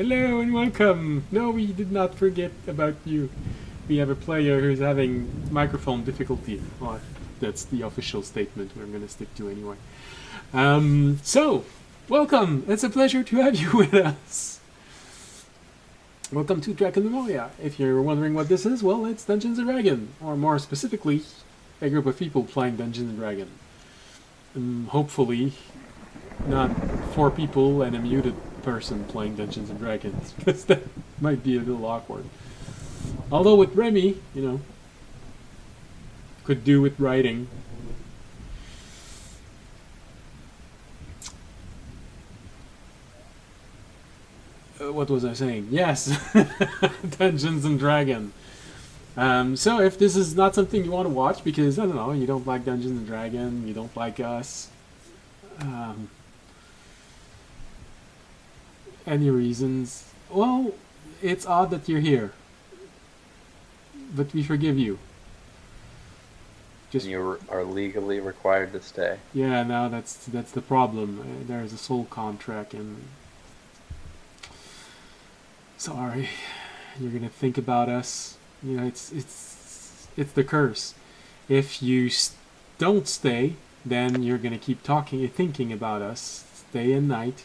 Hello and welcome. No, we did not forget about you. We have a player who's having microphone difficulty. Well, that's the official statement we're going to stick to anyway. So, welcome. It's a pleasure to have you with us. Welcome to Drakenmemoria. If you're wondering what this is, well, it's Dungeons & Dragons. Or more specifically, a group of people playing Dungeons & Dragons. Hopefully, not 4 people and a muted person playing Dungeons & Dragons, because that might be a little awkward. Although with Remy, could do with writing. What was I saying? Yes, Dungeons & Dragons. So if this is not something you want to watch because, I don't know, you don't like Dungeons & Dragons, you don't like us, any reasons, well, it's odd that you're here. But we forgive you. Just you are legally required to stay. Yeah, no, that's the problem. There's a soul contract, and sorry, you're gonna think about us. It's the curse. If you don't stay, then you're gonna keep thinking about us day and night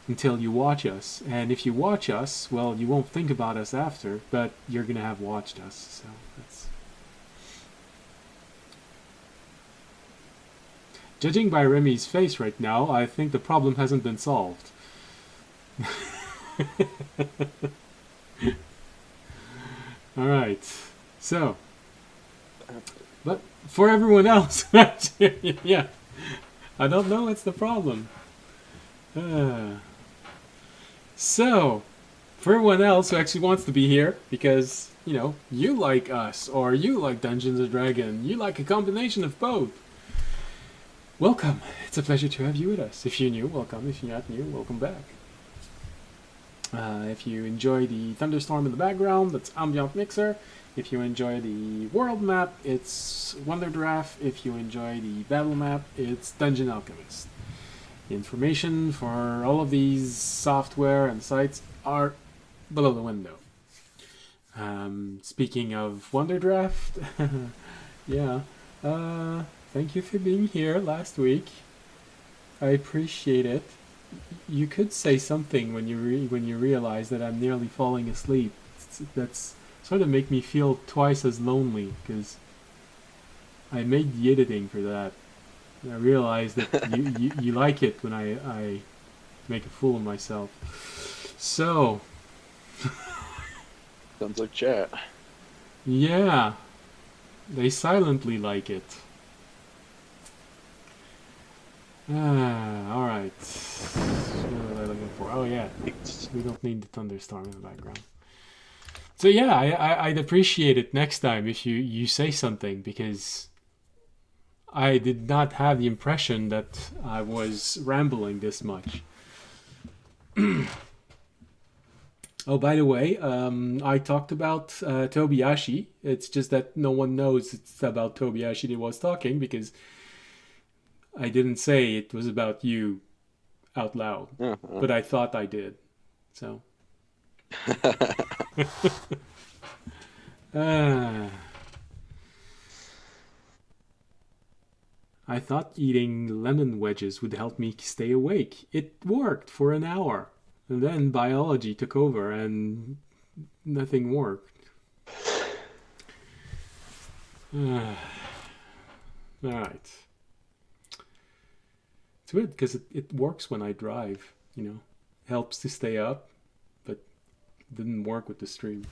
until you watch us. And if you watch us, well, you won't think about us after, but you're gonna have watched us. So that's. Judging by Remy's face right now, I think the problem hasn't been solved. Alright, so. But for everyone else, yeah, I don't know what's the problem. So, for everyone else who actually wants to be here, because, you like us, or you like Dungeons & Dragons, you like a combination of both, welcome. It's a pleasure to have you with us. If you're new, welcome. If you're not new, welcome back. If you enjoy the thunderstorm in the background, that's ambient mixer. If you enjoy the world map, it's WonderDraft. If you enjoy the battle map, it's Dungeon Alchemist. The information for all of these software and sites are below the window. Speaking of WonderDraft, yeah, thank you for being here last week. I appreciate it. You could say something when you realize that I'm nearly falling asleep. That's sort of make me feel twice as lonely, because I made the editing for that. I realized that you like it when I make a fool of myself. So. Sounds like chat. Yeah. They silently like it. Alright. What was I looking for? Oh yeah. We don't need the thunderstorm in the background. So yeah, I'd appreciate it next time if you say something, because I did not have the impression that I was rambling this much. Oh, by the way, I talked about Tobiyashi. It's just that no one knows it's about Tobiyashi that was talking, because I didn't say it was about you out loud. But I thought I did. So. I thought eating lemon wedges would help me stay awake. It worked for an hour. And then biology took over and nothing worked. Alright. It's weird because it works when I drive, Helps to stay up, but it didn't work with the stream.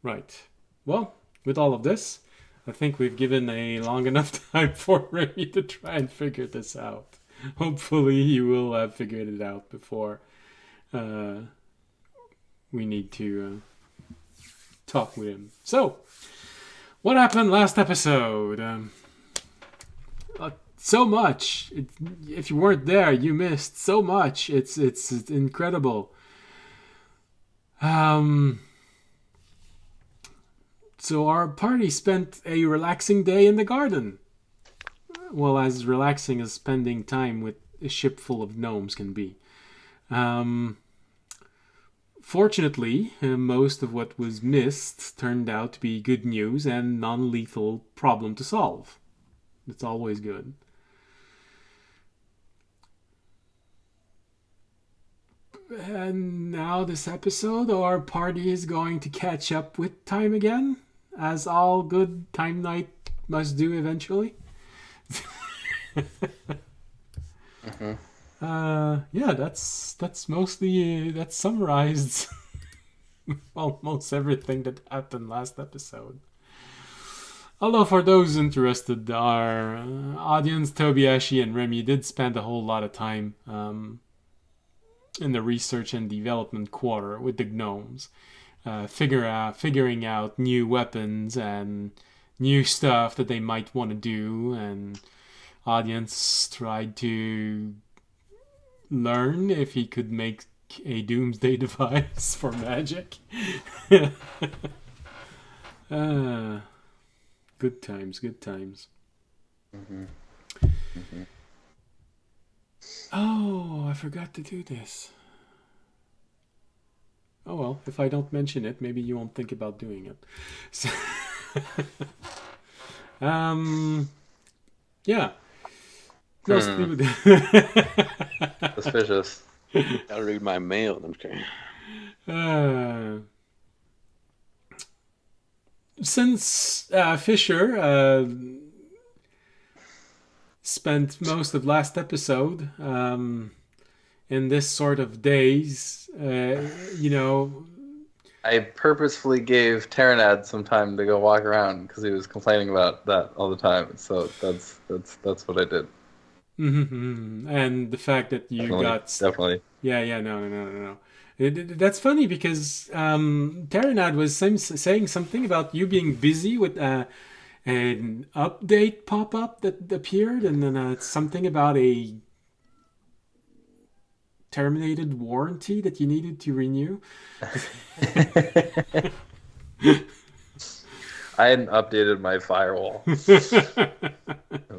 Right. Well, with all of this, I think we've given a long enough time for Remy to try and figure this out. Hopefully he will have figured it out before we need to talk with him. So, what happened last episode? So much. If you weren't there, you missed so much. It's incredible. So our party spent a relaxing day in the garden. Well, as relaxing as spending time with a ship full of gnomes can be. Um, Fortunately, most of what was missed turned out to be good news and non-lethal problem to solve. It's always good. And now this episode, our party is going to catch up with time again, as all good time night must do eventually. Yeah, that's mostly that's summarized almost everything that happened last episode. Although for those interested, our audience, Tobiashi and Remy, did spend a whole lot of time in the research and development quarter with the gnomes, figuring out new weapons and new stuff that they might want to do, and audience tried to learn if he could make a doomsday device for magic. Good times, good times. Oh, I forgot to do this. Oh well, if I don't mention it, maybe you won't think about doing it. So yeah. Suspicious. Gotta read my mail. I'm kidding. Since Fisher spent most of last episode in this sort of daze, I purposefully gave Terranad some time to go walk around because he was complaining about that all the time. So that's what I did. Mm-hmm. And the fact that you definitely. Yeah, no. That's funny because Terranad was saying something about you being busy with an update pop-up that appeared, and then it's something about a terminated warranty that you needed to renew. I hadn't updated my firewall, and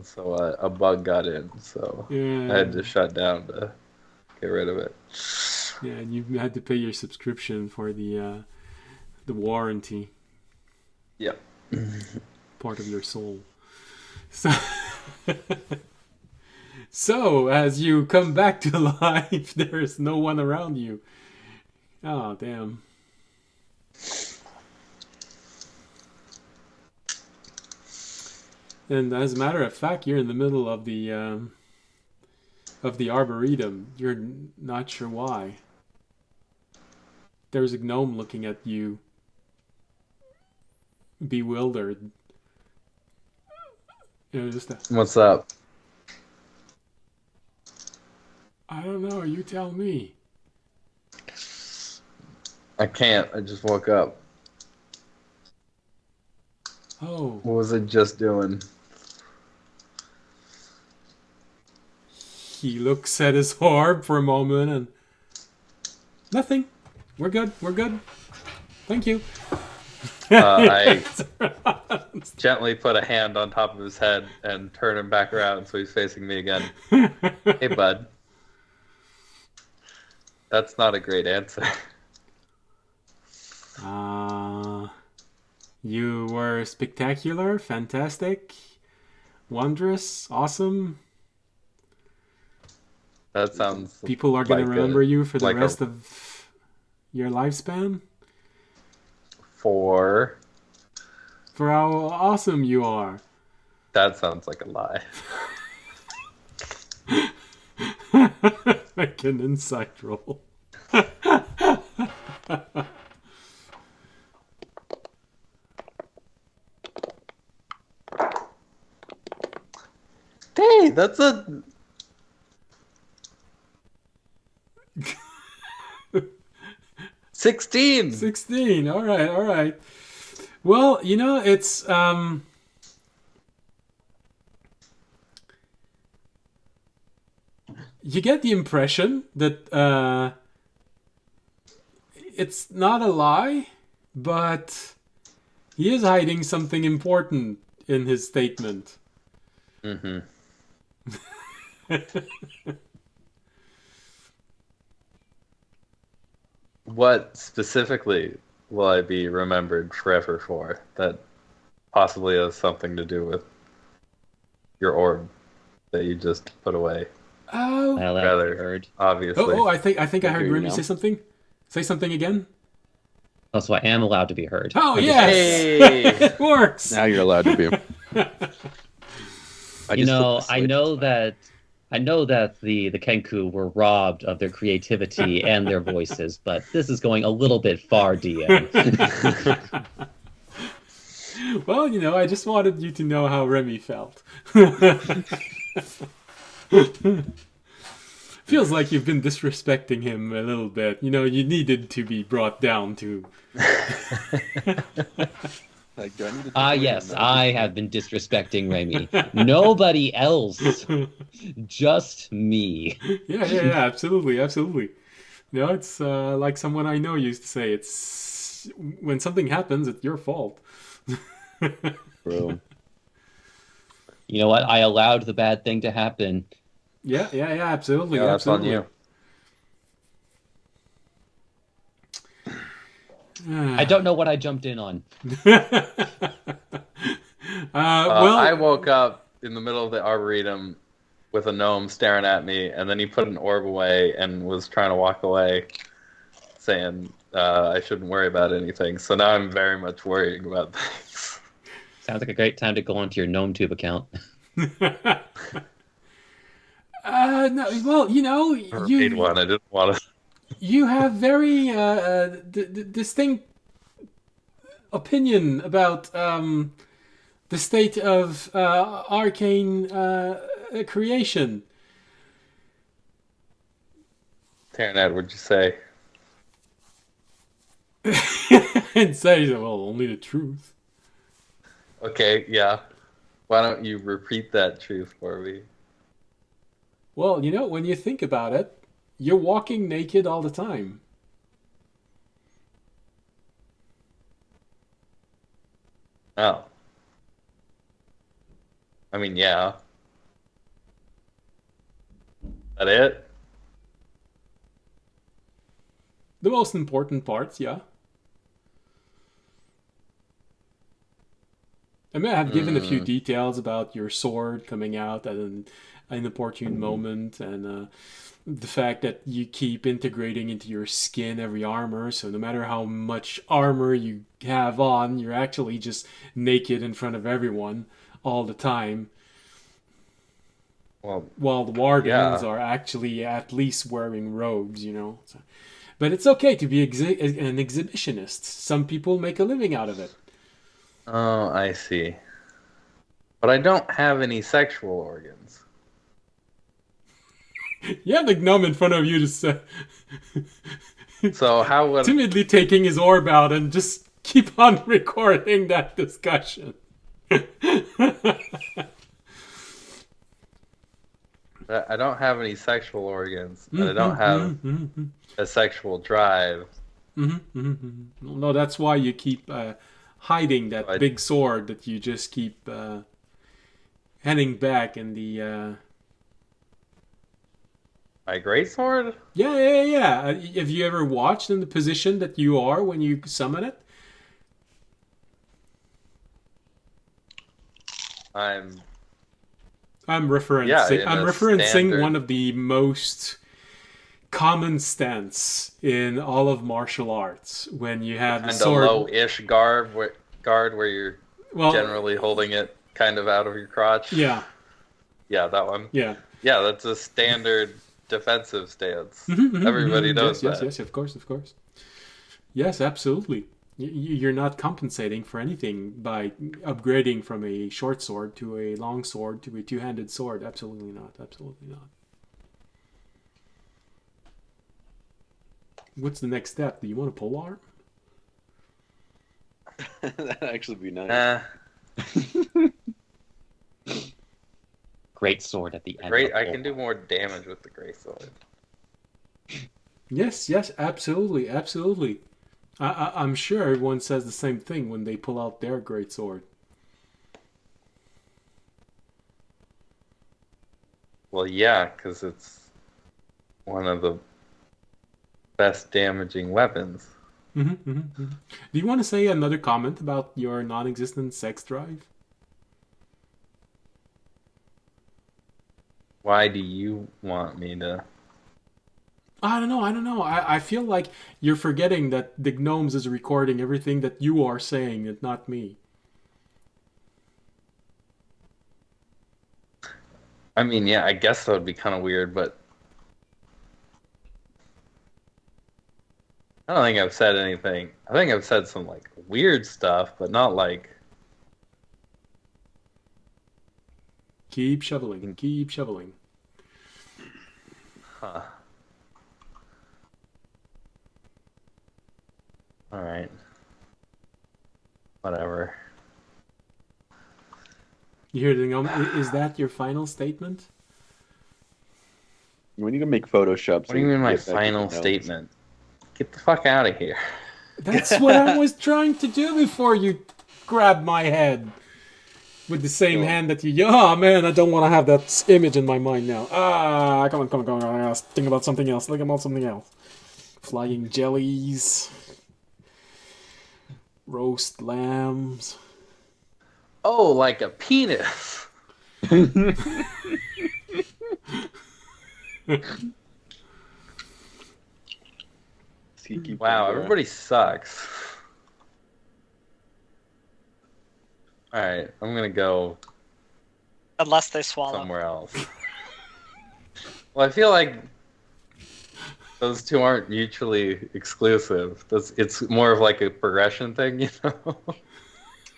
so a bug got in. So I had to shut down to get rid of it. Yeah, and you had to pay your subscription for the warranty. Yep. Part of your soul. So as you come back to life, there is no one around you. Oh, damn. And as a matter of fact, you're in the middle of the arboretum. You're not sure why. There's a gnome looking at you, bewildered. What's up? I don't know. You tell me. I can't. I just woke up. Oh. What was it just doing? He looks at his orb for a moment and... Nothing. We're good. Thank you. I gently put a hand on top of his head and turn him back around so he's facing me again. Hey, bud. That's not a great answer. You were spectacular, fantastic, wondrous, awesome. That sounds... People are going to remember you for the rest of your lifespan? For how awesome you are. That sounds like a lie. Make an insight roll. Hey, that's a... 16. 16. All right. Well, it's you get the impression that it's not a lie, but he is hiding something important in his statement. what specifically will I be remembered forever for that possibly has something to do with your orb that you just put away? Oh, rather heard. Obviously. I think I heard Remy say something. Say something again. Oh, so I am allowed to be heard. Oh, yes! It works! Now you're allowed to be. I know that the Kenku were robbed of their creativity and their voices, but this is going a little bit far, DM. Well, I just wanted you to know how Remy felt. Feels like you've been disrespecting him a little bit. You needed to be brought down to... Yes, I have been disrespecting Remy. Nobody else. Just me. Yeah, absolutely. It's like someone I know used to say, it's when something happens, it's your fault. Bro. You know what? I allowed the bad thing to happen. Yeah, absolutely. Yeah, that's on you. I don't know what I jumped in on. I woke up in the middle of the Arboretum with a gnome staring at me, and then he put an orb away and was trying to walk away, saying I shouldn't worry about anything. So now I'm very much worrying about things. Sounds like a great time to go onto your GnomeTube account. No, well, I made one. I didn't want to. You have very distinct opinion about the state of arcane creation. Terranet, what'd you say? And say, well, only the truth. Okay, yeah. Why don't you repeat that truth for me? Well, when you think about it, you're walking naked all the time. Oh. I mean, yeah. That it? The most important parts, yeah. I may have given a few details about your sword coming out at an inopportune moment, and the fact that you keep integrating into your skin every armor, so no matter how much armor you have on, you're actually just naked in front of everyone all the time. Well, while the wardens are actually at least wearing robes, So, but it's okay to be an exhibitionist. Some people make a living out of it. Oh, I see. But I don't have any sexual organs. You have the gnome in front of you just so how would timidly taking his orb out and just keep on recording that discussion. I don't have any sexual organs, and I don't have a sexual drive. No, that's why you keep hiding that big sword that you just keep heading back in the... My greatsword? Yeah. Have you ever watched in the position that you are when you summon it? I'm referencing one of the most common stance in all of martial arts when you have the sword. Kind of low-ish guard where you're generally holding it kind of out of your crotch. Yeah. Yeah, that one. Yeah. Yeah, that's a standard defensive stance. Everybody knows that. Yes, of course. Yes, absolutely. You're not compensating for anything by upgrading from a short sword to a long sword to a two-handed sword. Absolutely not. What's the next step? Do you want a polearm? That'd actually be nice. Great sword at the end. I can do more damage with the great sword. Yes, absolutely. I'm sure everyone says the same thing when they pull out their great sword. Well, yeah, because it's one of the best damaging weapons. Do you want to say another comment about your non-existent sex drive? Why do you want me to? I don't know. I feel like you're forgetting that the gnomes is recording everything that you are saying, and not me. I mean, yeah, I guess that would be kind of weird, but I don't think I've said anything. I think I've said some like weird stuff, but not like. Keep shoveling. Keep shoveling. Huh. All right. Whatever. You hear the gnome? Is that your final statement? We need to make Photoshop. What do you mean my final statement? Get the fuck out of here. That's what I was trying to do before you grabbed my head. With the same hand that you... Oh, man, I don't want to have that image in my mind now. Come on. Think about something else. Think about something else. Flying jellies. Roast lambs. Oh, like a penis. Wow, everybody sucks. Alright, I'm gonna go... Unless they swallow. Somewhere else. Well, I feel like those two aren't mutually exclusive. It's more of like a progression thing, you know?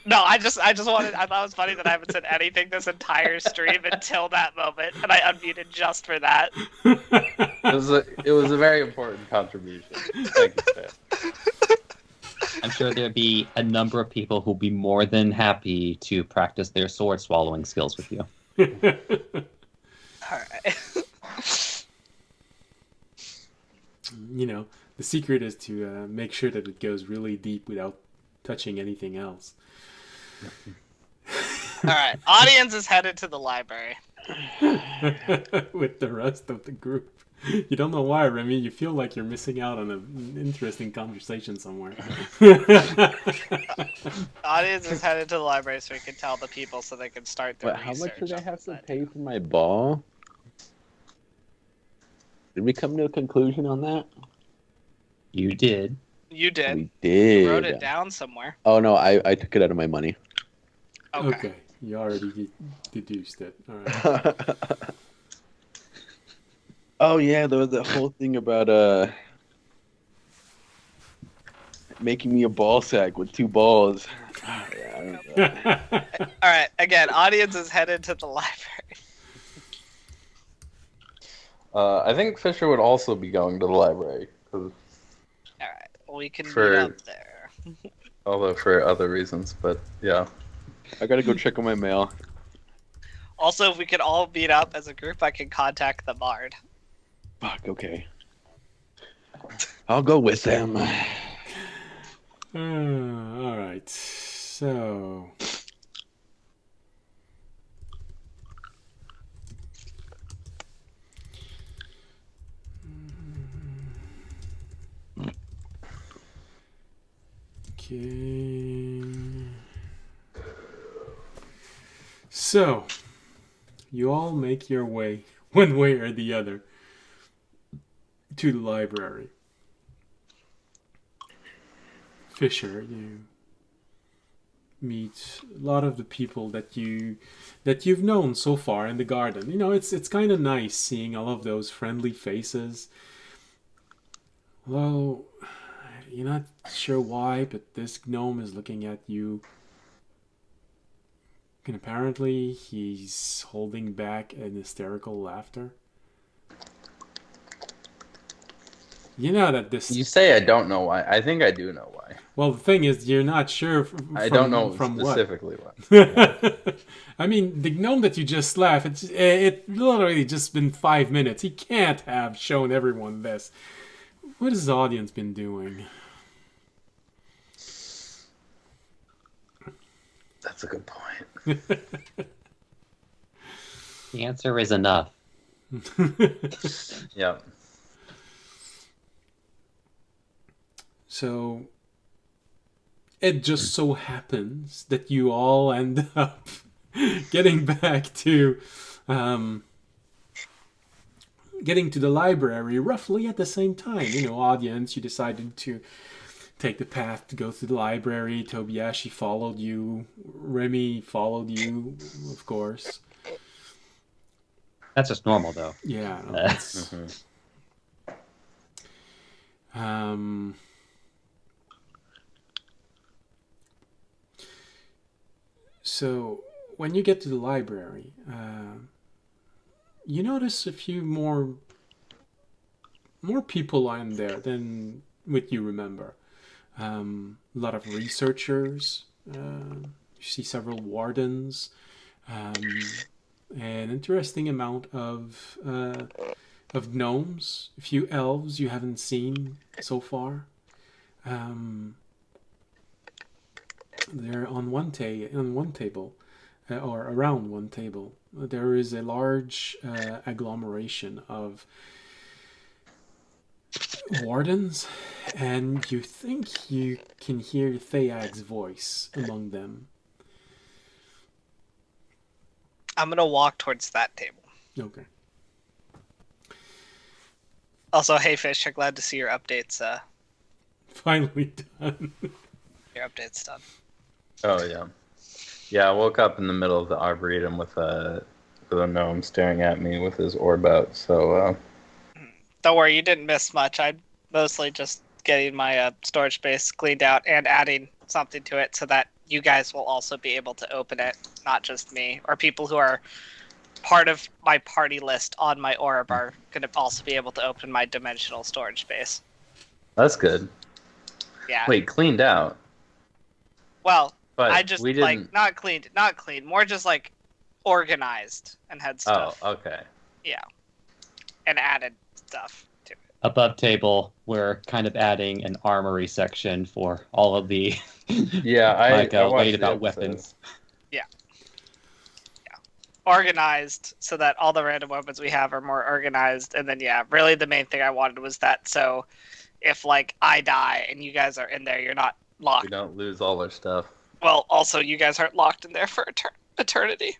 No, I just wanted. I thought it was funny that I haven't said anything this entire stream until that moment, and I unmuted just for that. It was a very important contribution. Thank you, Stan. I'm sure there'd be a number of people who'd be more than happy to practice their sword swallowing skills with you. All right. You know, the secret is to make sure that it goes really deep without touching anything else. All right. Audience is headed to the library. With the rest of the group. You don't know why, Remy. You feel like you're missing out on an interesting conversation somewhere. Audience is headed to the library so we can tell the people so they can start their research. How much did I have to pay for my ball? Did we come to a conclusion on that? You did. You did. We did. You wrote it down somewhere. Oh, no, I took it out of my money. Okay. You already deduced it. All right. Oh, yeah, there was that whole thing about making me a ball sack with 2 balls. Yeah, I don't know. All right. Again, audience is headed to the library. I think Fisher would also be going to the library. All right. We can meet For- up there. Although for other reasons, but yeah. I gotta go check on my mail. Also, if we could all meet up as a group, I can contact the bard. Fuck, okay. I'll go with them. All right. So... Okay. So, you all make your way, one way or the other, to the library. Fisher, you meet a lot of the people that you've known so far in the garden. You know, it's kind of nice seeing all of those friendly faces. Although you're not sure why, but this gnome is looking at you. And apparently he's holding back an hysterical laughter. You know that this... You say I don't know why. I think I do know why. Well, the thing is, you're not sure I don't know from specifically what. I mean, the gnome that you just laughed, it literally just been 5 minutes. He can't have shown everyone this. What has the audience been doing? That's a good point. The answer is enough. Yeah. So it just so happens that you all end up getting back to getting to the library roughly at the same time. Audience, you decided to take the path to go to the library. Tobiashi followed you. Remy followed you, of course. That's just normal, though. Yeah. No, that's... So when you get to the library, you notice a few more people are in there than what you remember. A lot of researchers. You see several wardens. An interesting amount of gnomes. A few elves you haven't seen so far. They're on one table, or around one table. There is a large agglomeration of wardens, and you think you can hear Thayag's voice among them. I'm gonna walk towards that table. Okay. Also, hey Fish, I'm glad to see your updates. Finally done. Your update's done. Oh yeah, yeah. I woke up in the middle of the arboretum with a gnome staring at me with his orb out. So don't worry, you didn't miss much. I'm mostly just getting my storage space cleaned out and adding something to it so that you guys will also be able to open it, not just me, or people who are part of my party list on my orb are going to also be able to open my dimensional storage space. That's good. Yeah. Wait, cleaned out? Well, but I just like not cleaned, more just like organized and had stuff. Oh, okay. Yeah. And added stuff to it. Above table, we're kind of adding an armory section for all of the I weight about weapons. Yeah. Organized so that all the random weapons we have are more organized, and then really the main thing I wanted was that so if like I die and you guys are in there, you're not locked. We don't lose all our stuff. Well, also you guys aren't locked in there for eternity.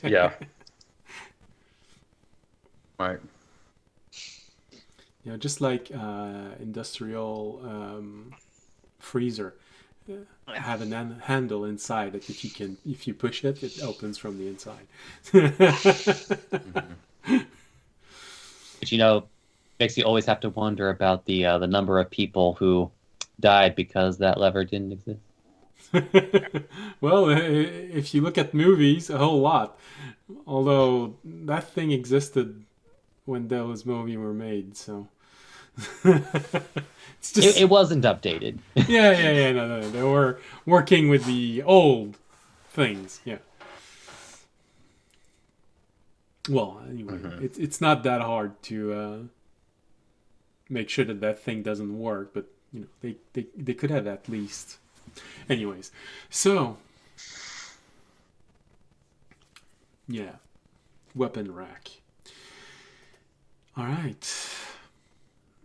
Yeah. Right. Just like industrial freezer. Have a handle inside that if you push it, it opens from the inside. But makes you always have to wonder about the number of people who died because that lever didn't exist. Well, if you look at movies, a whole lot. Although that thing existed when those movies were made, so. It's just... it wasn't updated. Yeah. No. They were working with the old things. Yeah. Well, anyway, it's not that hard to make sure that thing doesn't work, but they could have at least. Anyways, so yeah, weapon rack. All right.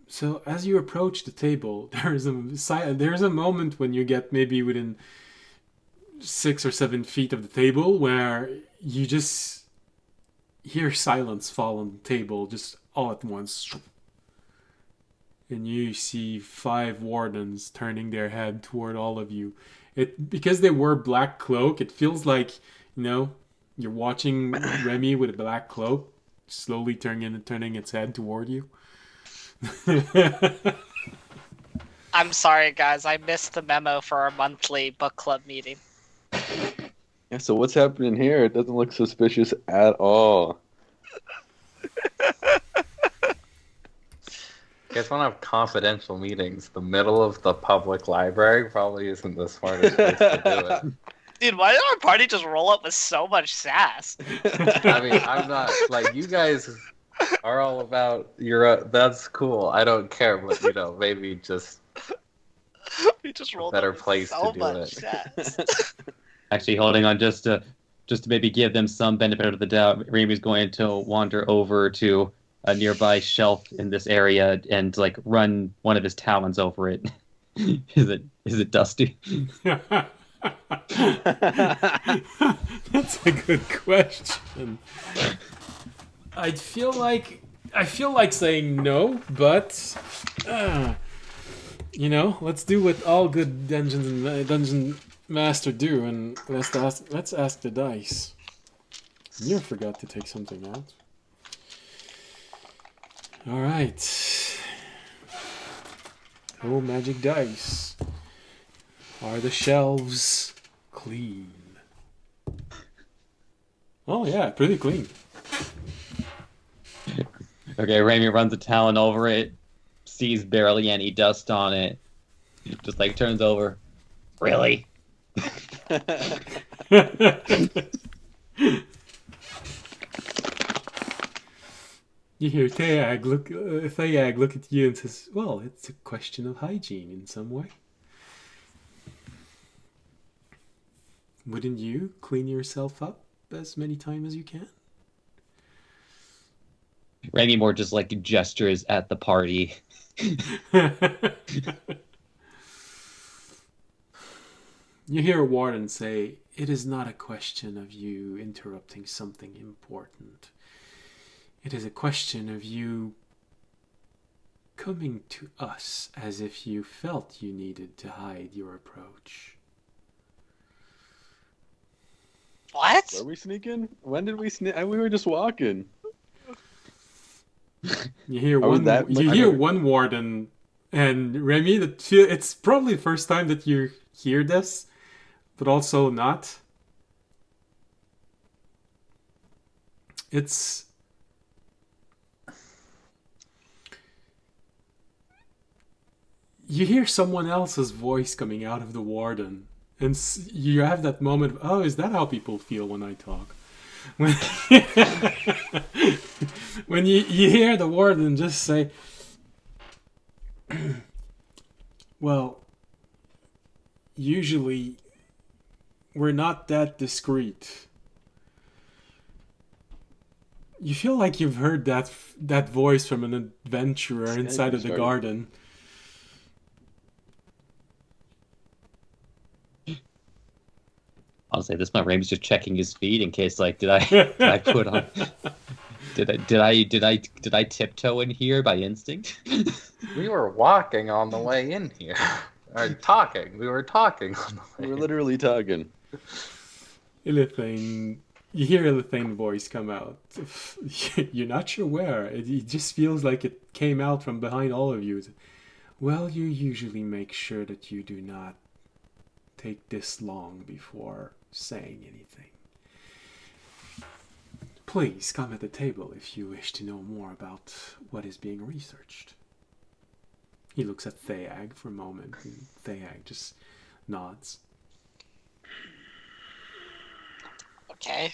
So as you approach the table, there's a moment when you get maybe within 6 or 7 feet of the table where you just hear silence fall on the table just all at once. And you see 5 wardens turning their head toward all of you. Because they wear black cloak, it feels like, you're watching Remy with a black cloak slowly turning its head toward you. I'm sorry, guys. I missed the memo for our monthly book club meeting. Yeah, so what's happening here? It doesn't look suspicious at all. You guys want to have confidential meetings? The middle of the public library probably isn't the smartest place to do it. Dude, why did our party just roll up with so much sass? I mean, I'm not, you guys are all about that's cool. I don't care, but, maybe just we just rolled a better up with place so to do much it. sass. Actually, holding on just to maybe give them some benefit of the doubt, Remy's going to wander over to a nearby shelf in this area and like run one of his talons over it. Is it dusty? That's a good question. I feel like saying no, but let's do what all good dungeon master do, and let's ask the dice. You forgot to take something out. All right. Oh, magic dice. Are the shelves clean? Oh yeah, pretty clean. Okay, Raimi runs a talon over it, sees barely any dust on it, just like turns over. Really? You hear Thayag look at you and says, "Well, it's a question of hygiene in some way. Wouldn't you clean yourself up as many times as you can?" Raimi more just like gestures at the party. You hear a warden say, "It is not a question of you interrupting something important. It is a question of you coming to us as if you felt you needed to hide your approach." What? Were we sneaking? When did we sneak? We were just walking. You hear one warden, and Remy. It's probably the first time that you hear this, but also not. It's you hear someone else's voice coming out of the warden, and you have that moment of, oh, is that how people feel when I talk? When you hear the warden just say, "Well, usually we're not that discreet." You feel like you've heard that voice from an adventurer inside of the garden. I'll say this: my Raimi's just checking his feet in case, like, did I put on? Did I tiptoe in here by instinct? We were walking on the way in here. Or talking. We were talking on the way. We were literally talking. Illithane, you hear Illithane's voice come out. You're not sure where. It just feels like it came out from behind all of you. Well, you usually make sure that you do not take this long before saying anything. Please come at the table if you wish to know more about what is being researched. He looks at Thayag for a moment, and Thayag just nods. Okay.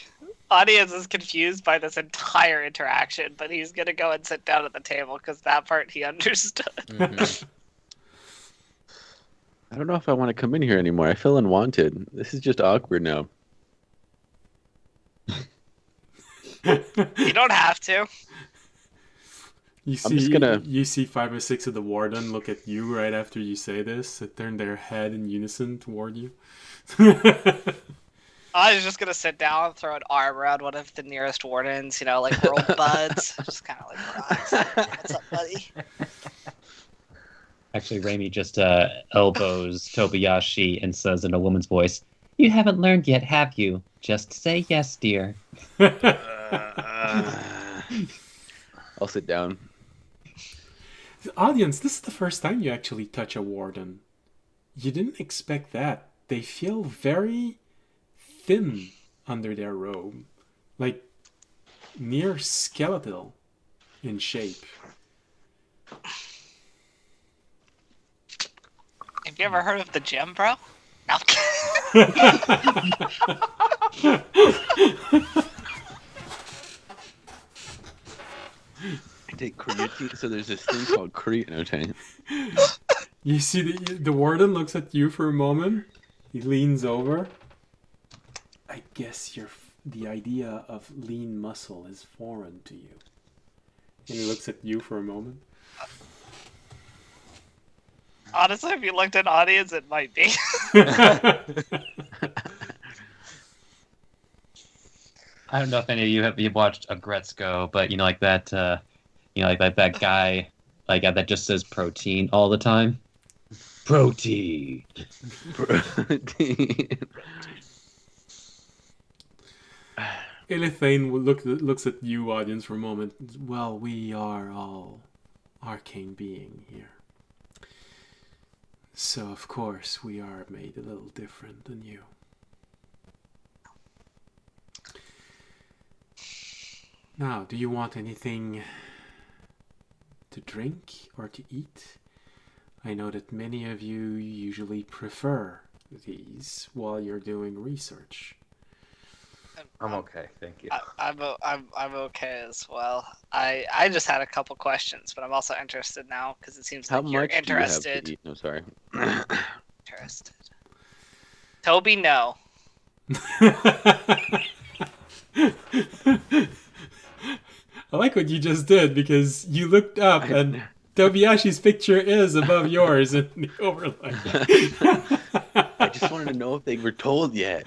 Audience is confused by this entire interaction, but he's gonna go and sit down at the table because that part he understood. Mm-hmm. I don't know if I want to come in here anymore. I feel unwanted. This is just awkward now. You don't have to. You see 5 or 6 of the warden look at you right after you say this. They turn their head in unison toward you. I was just gonna sit down and throw an arm around one of the nearest wardens, like we're old buds. Just kind of like, relax. What's up, buddy? Actually, Raimi just elbows Tobayashi and says in a woman's voice, "You haven't learned yet, have you? Just say yes, dear." I'll sit down. Audience, this is the first time you actually touch a warden. You didn't expect that. They feel very thin under their robe. Like, near skeletal in shape. Have you ever heard of the gym, bro? No. I take creatine, so there's this thing called creatine. You see the warden looks at you for a moment. He leans over. I guess the idea of lean muscle is foreign to you. And he looks at you for a moment. Honestly, if you looked at audience, it might be. I don't know if any of you have watched Agretzko, but like that, that guy, that just says protein all the time. Protein. Elithane looks at you, audience, for a moment. Well, we are all arcane being here. So, of course, we are made a little different than you. Now, do you want anything to drink or to eat? I know that many of you usually prefer these while you're doing research. I'm okay, thank you. I'm okay as well. I just had a couple questions, but I'm also interested now because it seems like you're interested. Do you have to eat? No, sorry. Interested. Toby, no. I like what you just did because you looked up and Tobiashi's picture is above yours in the overlay. I just wanted to know if they were told yet.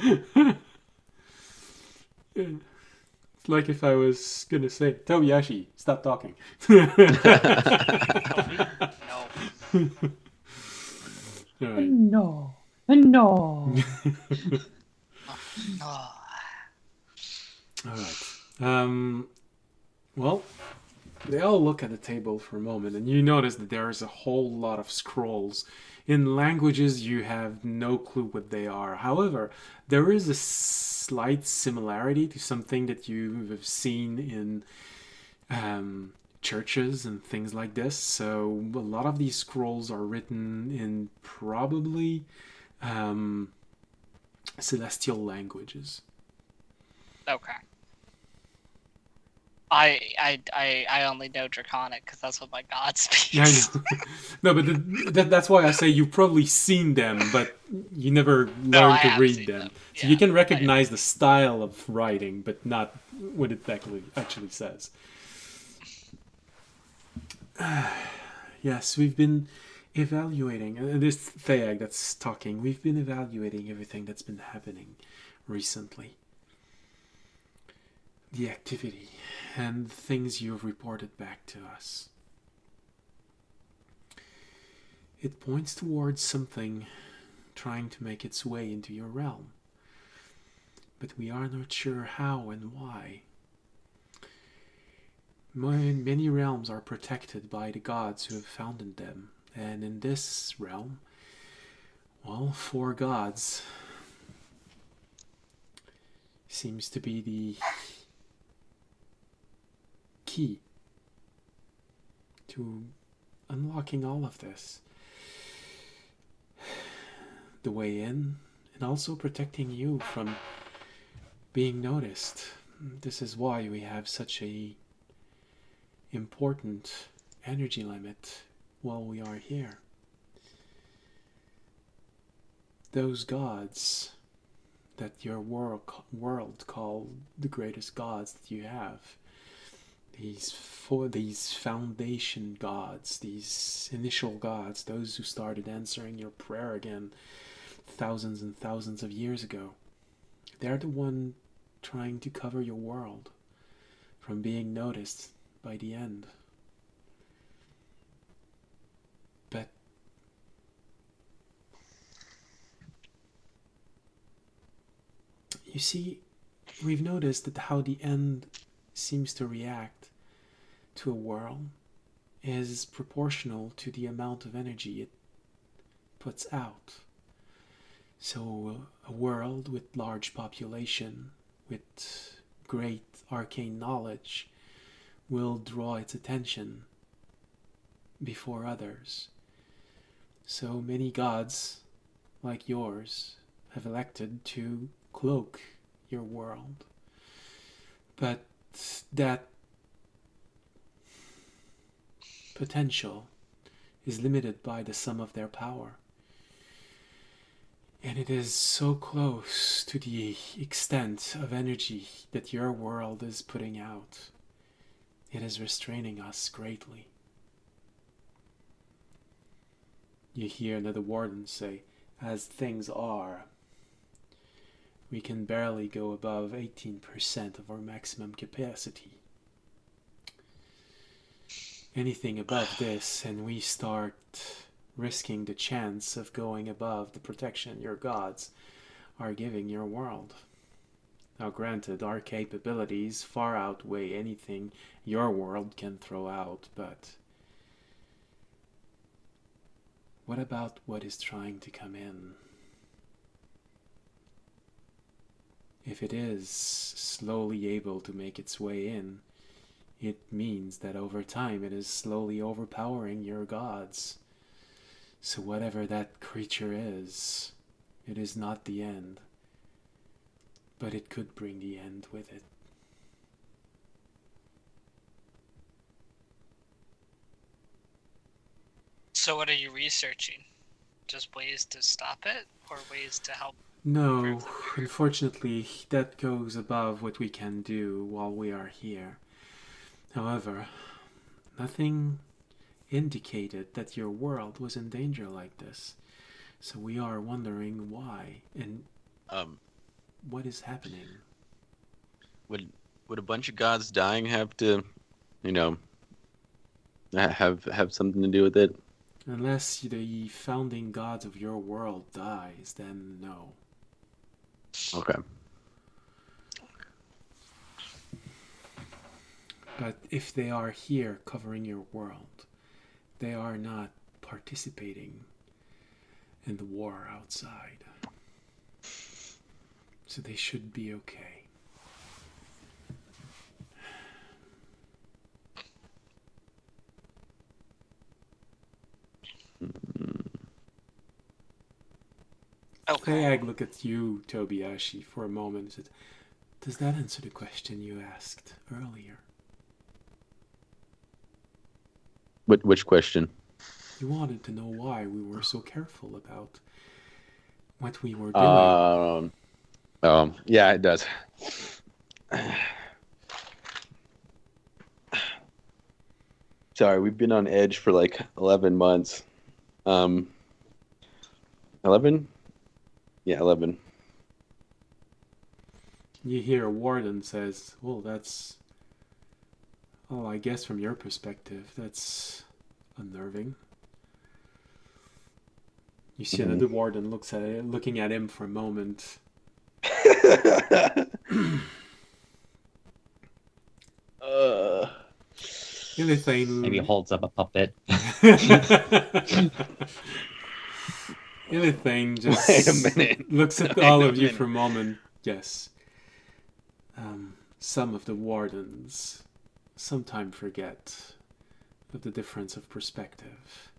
It's like if I was going to say, Tobiashi, stop talking. No. Right. No. No. Oh. All right. Well, they all look at the table for a moment, and you notice that there is a whole lot of scrolls in languages you have no clue what they are. However, there is a slight similarity to something that you have seen in churches and things like this. So a lot of these scrolls are written in probably celestial languages. Okay. I only know Draconic because that's what my god speaks. Yeah, I know. No, but that's why I say you've probably seen them, but you never learned to read them. So you can recognize the style of writing, but not what it actually says. Yes, we've been evaluating. This Theag that's talking. We've been evaluating everything that's been happening recently. The activity and things you've reported back to us. It points towards something trying to make its way into your realm. But we are not sure how and why. Many realms are protected by the gods who have founded them. And in this realm, well, 4 gods seems to be the key to unlocking all of this. The way in, and also protecting you from being noticed. This is why we have such a important energy limit while we are here. Those gods that your world called the greatest gods that you have, these foundation gods, these initial gods, those who started answering your prayer again thousands and thousands of years ago, they're the one trying to cover your world from being noticed by the end. But you see, we've noticed that how the end seems to react to a world is proportional to the amount of energy it puts out. So a world with large population, with great arcane knowledge, will draw its attention before others. So many gods like yours have elected to cloak your world. But that potential is limited by the sum of their power. And it is so close to the extent of energy that your world is putting out. It is restraining us greatly. You hear another warden say, as things are, we can barely go above 18% of our maximum capacity. Anything above this, and we start risking the chance of going above the protection your gods are giving your world. Now granted, our capabilities far outweigh anything your world can throw out, but what about what is trying to come in? If it is slowly able to make its way in, it means that over time it is slowly overpowering your gods. So whatever that creature is, it is not the end, but it could bring the end with it. So what are you researching? Just ways to stop it, or ways to help? No, unfortunately, that goes above what we can do while we are here. However, nothing indicated that your world was in danger like this. So we are wondering why and what is happening. Would a bunch of gods dying have to, have something to do with it? Unless the founding gods of your world dies, then no. Okay. But if they are here covering your world, they are not participating in the war outside. So they should be okay. Okay. I look at you, Tobiashi, for a moment and said, does that answer the question you asked earlier? Which question? You wanted to know why we were so careful about what we were doing. Yeah, it does. Sorry, we've been on edge for like 11 months. 11? Yeah, 11. You hear a warden says, well, I guess from your perspective, that's unnerving. You see another warden looking at him for a moment. Maybe holds up a puppet. Anything just Wait a minute. looks at all of you for a moment. Yes. Some of the wardens sometimes forget of the difference of perspective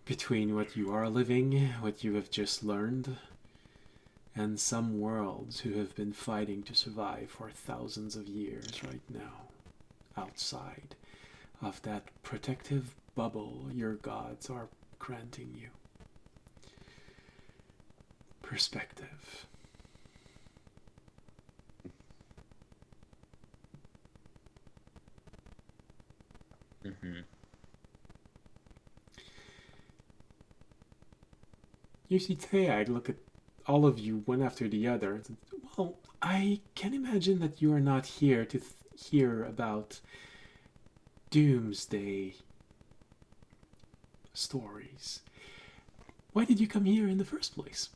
between what you are living, what you have just learned, and some worlds who have been fighting to survive for thousands of years right now, outside of that protective bubble your gods are granting you. Perspective. Mm-hmm. You see Teag look at all of you one after the other and said, well, I can imagine that you are not here to hear about doomsday stories. Why did you come here in the first place?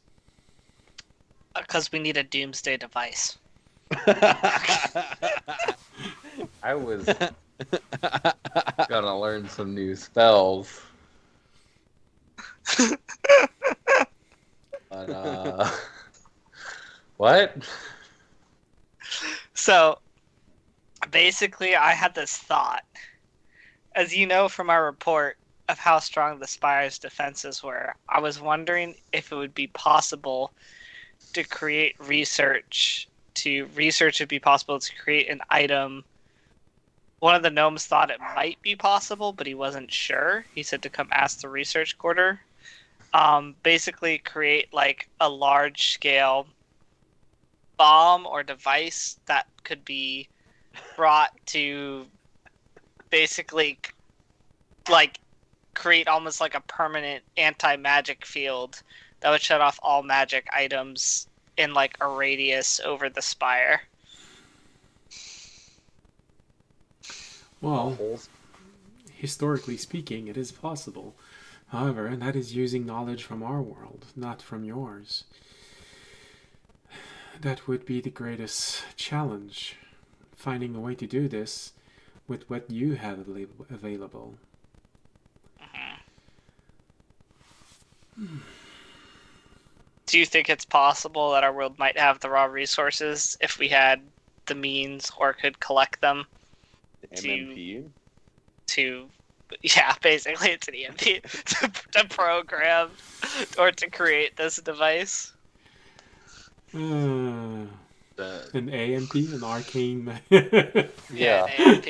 Because we need a doomsday device. I was gonna learn some new spells. But, what? So, basically, I had this thought. As you know from our report of how strong the Spire's defenses were, I was wondering if it would be possible to create research. It'd be possible to create an item. One of the gnomes thought it might be possible, but he wasn't sure. He said to come ask the research quarter. Basically create like a large scale bomb or device that could be brought to basically like create almost like a permanent anti-magic field that would shut off all magic items in like a radius over the spire. Well, historically speaking, it is possible. However, that is using knowledge from our world, not from yours. That would be the greatest challenge, finding a way to do this with what you have available. Do you think it's possible that our world might have the raw resources if we had the means or could collect them? MMP? Yeah, basically it's an EMP to program or to create this device. An AMP, an arcane. Yeah, An AMP.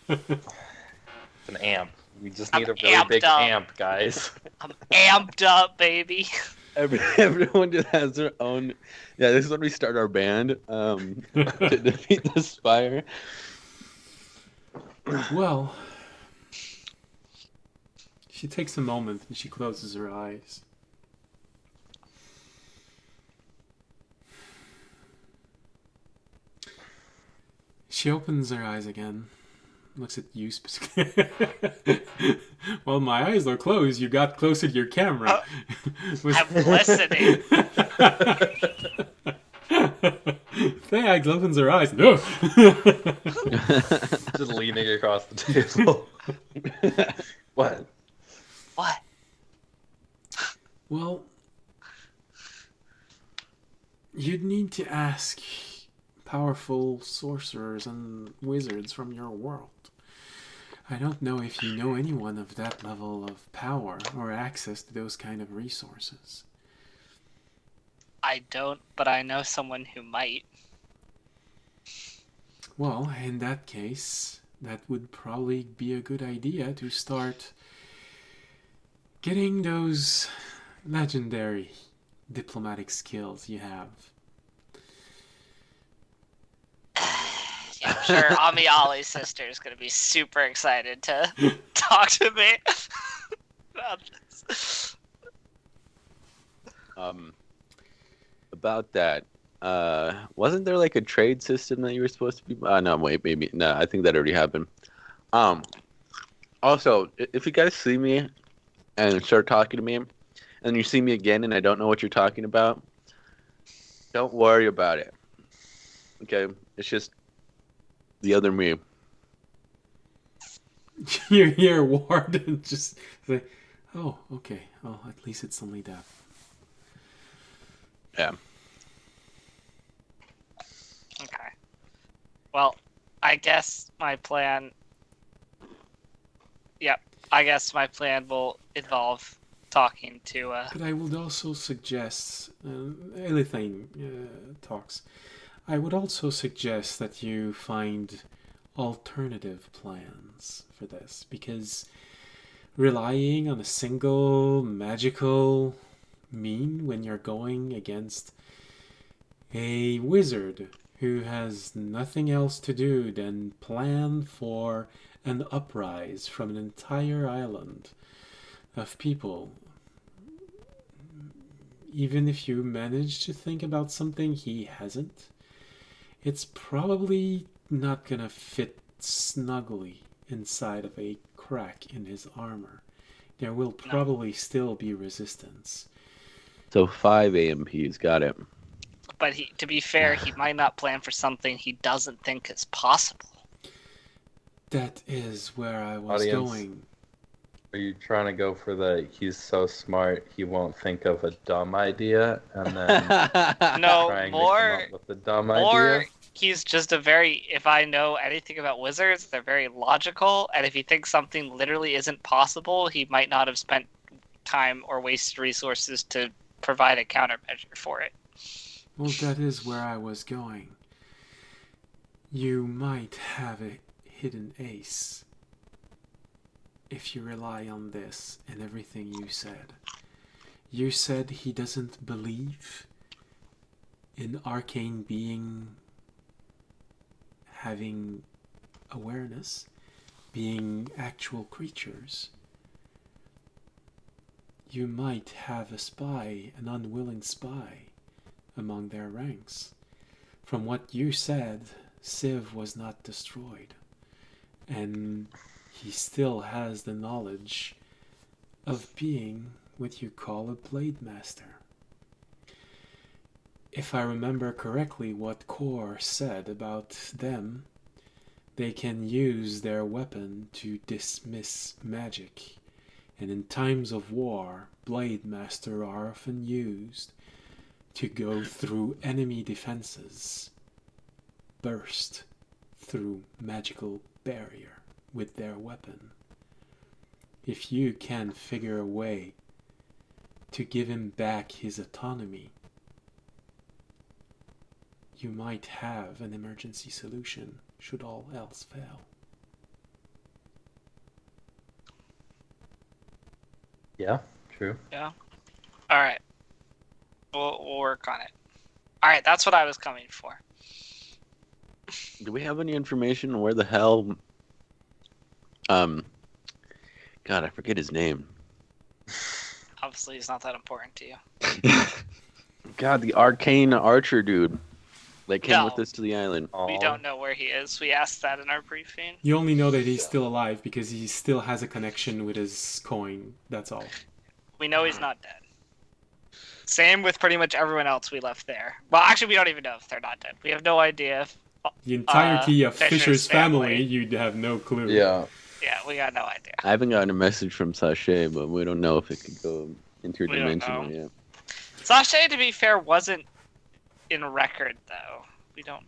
It's an amp. We just need I'm a really big amped up. amp, guys. I'm amped up, baby. Everyone just has their own. Yeah, this is when we start our band to defeat the spire. Well, she takes a moment and she closes her eyes. She opens her eyes again, looks at you specifically. Well, my eyes are closed. You got closer to your camera. I'm listening. Thags opens her eyes. No. Just leaning across the table. What? What? Well, you'd need to ask powerful sorcerers and wizards from your world. I don't know if you know anyone of that level of power or access to those kind of resources. I don't, but I know someone who might. Well, in that case, that would probably be a good idea to start getting those legendary diplomatic skills you have. Yeah, I'm sure Amiali's sister is going to be super excited to talk to me about this. About that, wasn't there like a trade system that you were supposed to be? No, wait, maybe no. I think that already happened. Also, if you guys see me and start talking to me, and you see me again and I don't know what you're talking about, don't worry about it. Okay, it's just the other me. You hear Warden just say, "Oh, okay. Oh, at least it's only that." Yeah. Okay. Well, I guess my plan... Yep, I guess my plan will involve talking to... But I would also suggest, Elithane talks, I would also suggest that you find alternative plans for this, because relying on a single magical mean when you're going against a wizard who has nothing else to do than plan for an uprise from an entire island of people. Even if you manage to think about something he hasn't, it's probably not gonna fit snugly inside of a crack in his armor. There will probably still be resistance. So 5 AMPs, got it. But to be fair, he might not plan for something he doesn't think is possible. That is where I was Audience. going. Are you trying to go for the he's so smart he won't think of a dumb idea and then No, trying to more, come up with a dumb or idea? he's just a very... If I know anything about wizards, they're very logical, and if he thinks something literally isn't possible, he might not have spent time or wasted resources to provide a countermeasure for it. Well, that is where I was going. You might have a hidden ace if you rely on this and everything you said. You said he doesn't believe in arcane being having awareness. being actual creatures. You might have a spy, an unwilling spy, among their ranks. From what you said, Civ was not destroyed, and he still has the knowledge of being what you call a blade master. If I remember correctly what Core said about them, they can use their weapon to dismiss magic, and in times of war, blade master are often used to go through enemy defenses, burst through magical barrier with their weapon. If you can figure a way to give him back his autonomy, you might have an emergency solution should all else fail. Yeah, true. Yeah. All right. We'll work on it. All right, that's what I was coming for. Do we have any information on where the hell... God, I forget his name. Obviously, it's not that important to you. God, the arcane archer dude. They came No. with us to the island. We don't know where he is. We asked that in our briefing. You only know that he's still alive because he still has a connection with his coin, that's all. We know he's not dead. Same with pretty much everyone else we left there. Well, actually, we don't even know if they're not dead. We have no idea if... The entirety of Fisher's Fisher's family, family. you'd have no clue. Yeah. Yeah, we got no idea. I haven't gotten a message from Sachet, but we don't know if it could go interdimensional know. yet. Sachet, to be fair, wasn't in record, though. We don't...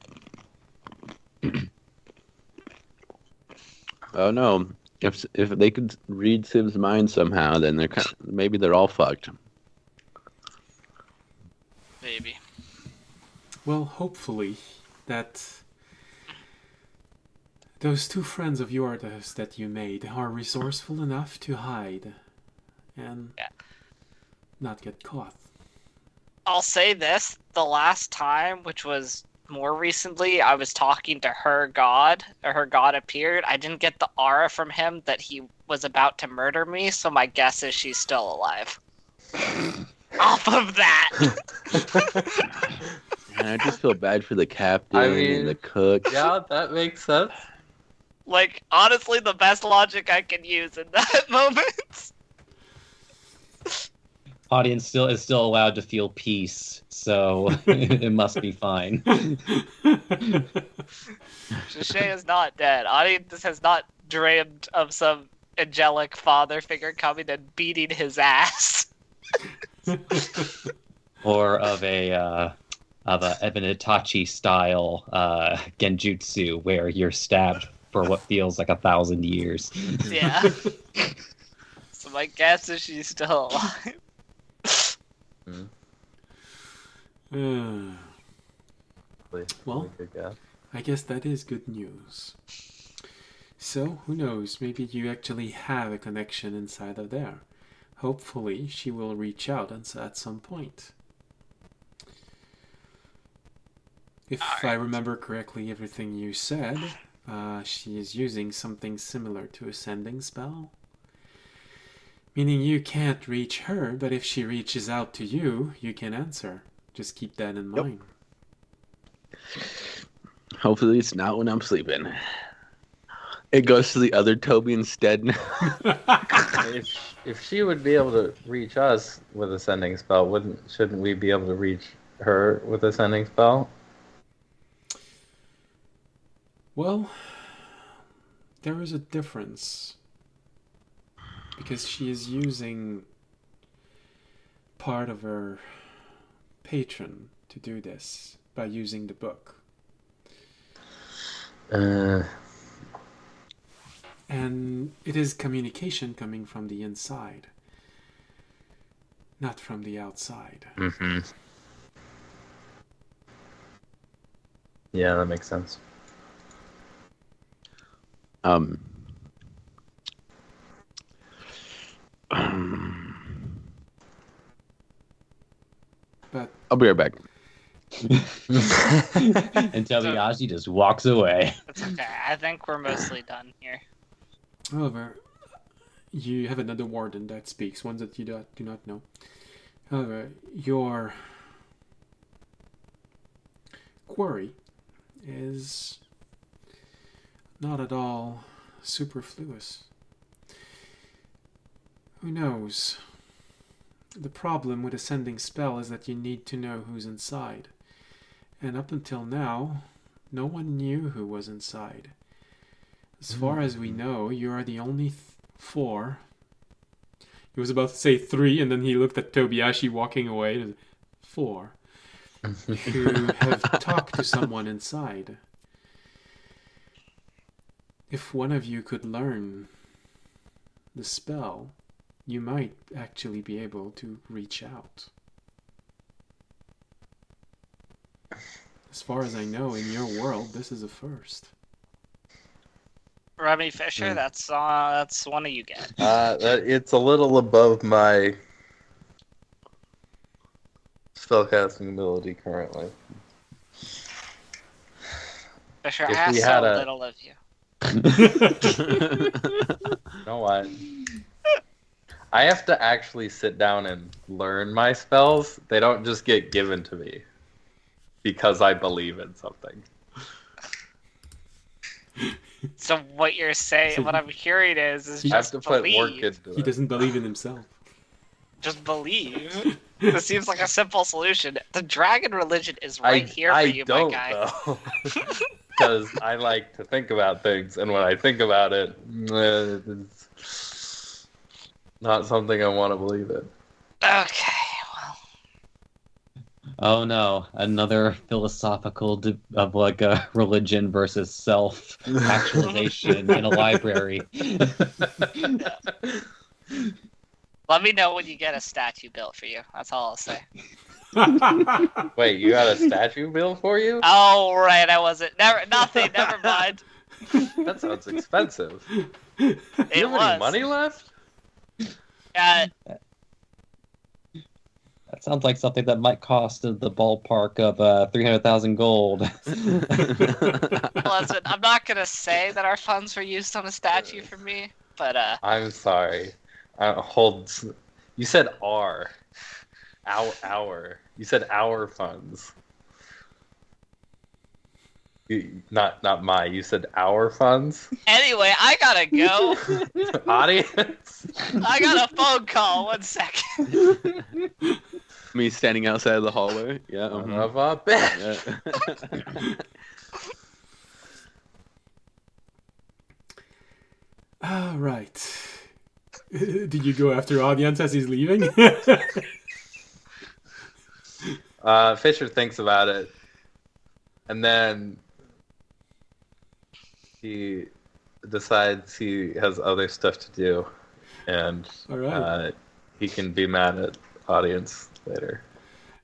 Oh no! If they could read Civ's mind somehow, then maybe they're all fucked. Maybe. Well, hopefully that those two friends of yours that you made are resourceful enough to hide and not get caught. I'll say this, the last time, which was more recently, I was talking to her god appeared. I didn't get the aura from him that he was about to murder me, so my guess is she's still alive. Off of that! And I just feel bad for the captain and the cook. Yeah, that makes sense. Like, honestly, the best logic I can use in that moment. Audience is still allowed to feel peace, so it must be fine. Sachet is not dead. Audience has not dreamed of some angelic father figure coming and beating his ass. Or of a Itachi style genjutsu where you're stabbed for what feels like 1,000 years. Yeah. So my guess is she's still alive. Well, I guess that is good news. So, who knows, maybe you actually have a connection inside of there. Hopefully, she will reach out at some point. If I remember correctly everything you said, she is using something similar to a sending spell. Meaning you can't reach her, but if she reaches out to you, you can answer. Just keep that in mind. Hopefully it's not when I'm sleeping. It goes to the other Toby instead. If she would be able to reach us with a sending spell, shouldn't we be able to reach her with a sending spell? Well, there is a difference. Because she is using part of her patron to do this by using the book. And it is communication coming from the inside, not from the outside. Mm-hmm. Yeah, that makes sense. But I'll be right back. And Tobiyashi just walks away. That's okay. I think we're mostly done here. However, you have another warden that speaks, one that you do not know. However, your query is not at all superfluous. Who knows? The problem with a sending spell is that you need to know who's inside. And up until now, no one knew who was inside. As far as we know, you are the only 4. He was about to say 3, and then he looked at Tobiashi walking away. 4. Who have talked to someone inside. If one of you could learn the spell, you might actually be able to reach out. As far as I know, in your world, this is a first. Remy Fisher, that's one of you get. It's a little above my spellcasting ability currently. Fisher, If I asked we so had a- little of you. You know what? I have to actually sit down and learn my spells. They don't just get given to me because I believe in something. So what you're saying, So what I'm hearing is I have just to put work believe. into it. He doesn't believe in himself. Just believe. This seems like a simple solution. The dragon religion is right here for you, my guy. Though. Because I like to think about things, and when I think about it, it's not something I want to believe in. Okay, well. Oh no, another philosophical of like a religion versus self-actualization in a library. Let me know when you get a statue built for you. That's all I'll say. Wait, you got a statue built for you? Oh, right, I wasn't. Nothing, never mind. That sounds expensive. It Do you have was. any money left? That sounds like something that might cost in the ballpark of 300,000 gold. Listen, I'm not going to say that our funds were used on a statue for me, but I'm sorry. You said our. Our. You said our funds. Not my. You said our funds. anyway, I gotta go. Audience. I got a phone call. 1 second. Me standing outside of the hallway. Yeah. Son of a bitch. Yeah. All right. Did you go after audience as he's leaving? Fisher thinks about it, and then he decides he has other stuff to do, and All right. he can be mad at audience later.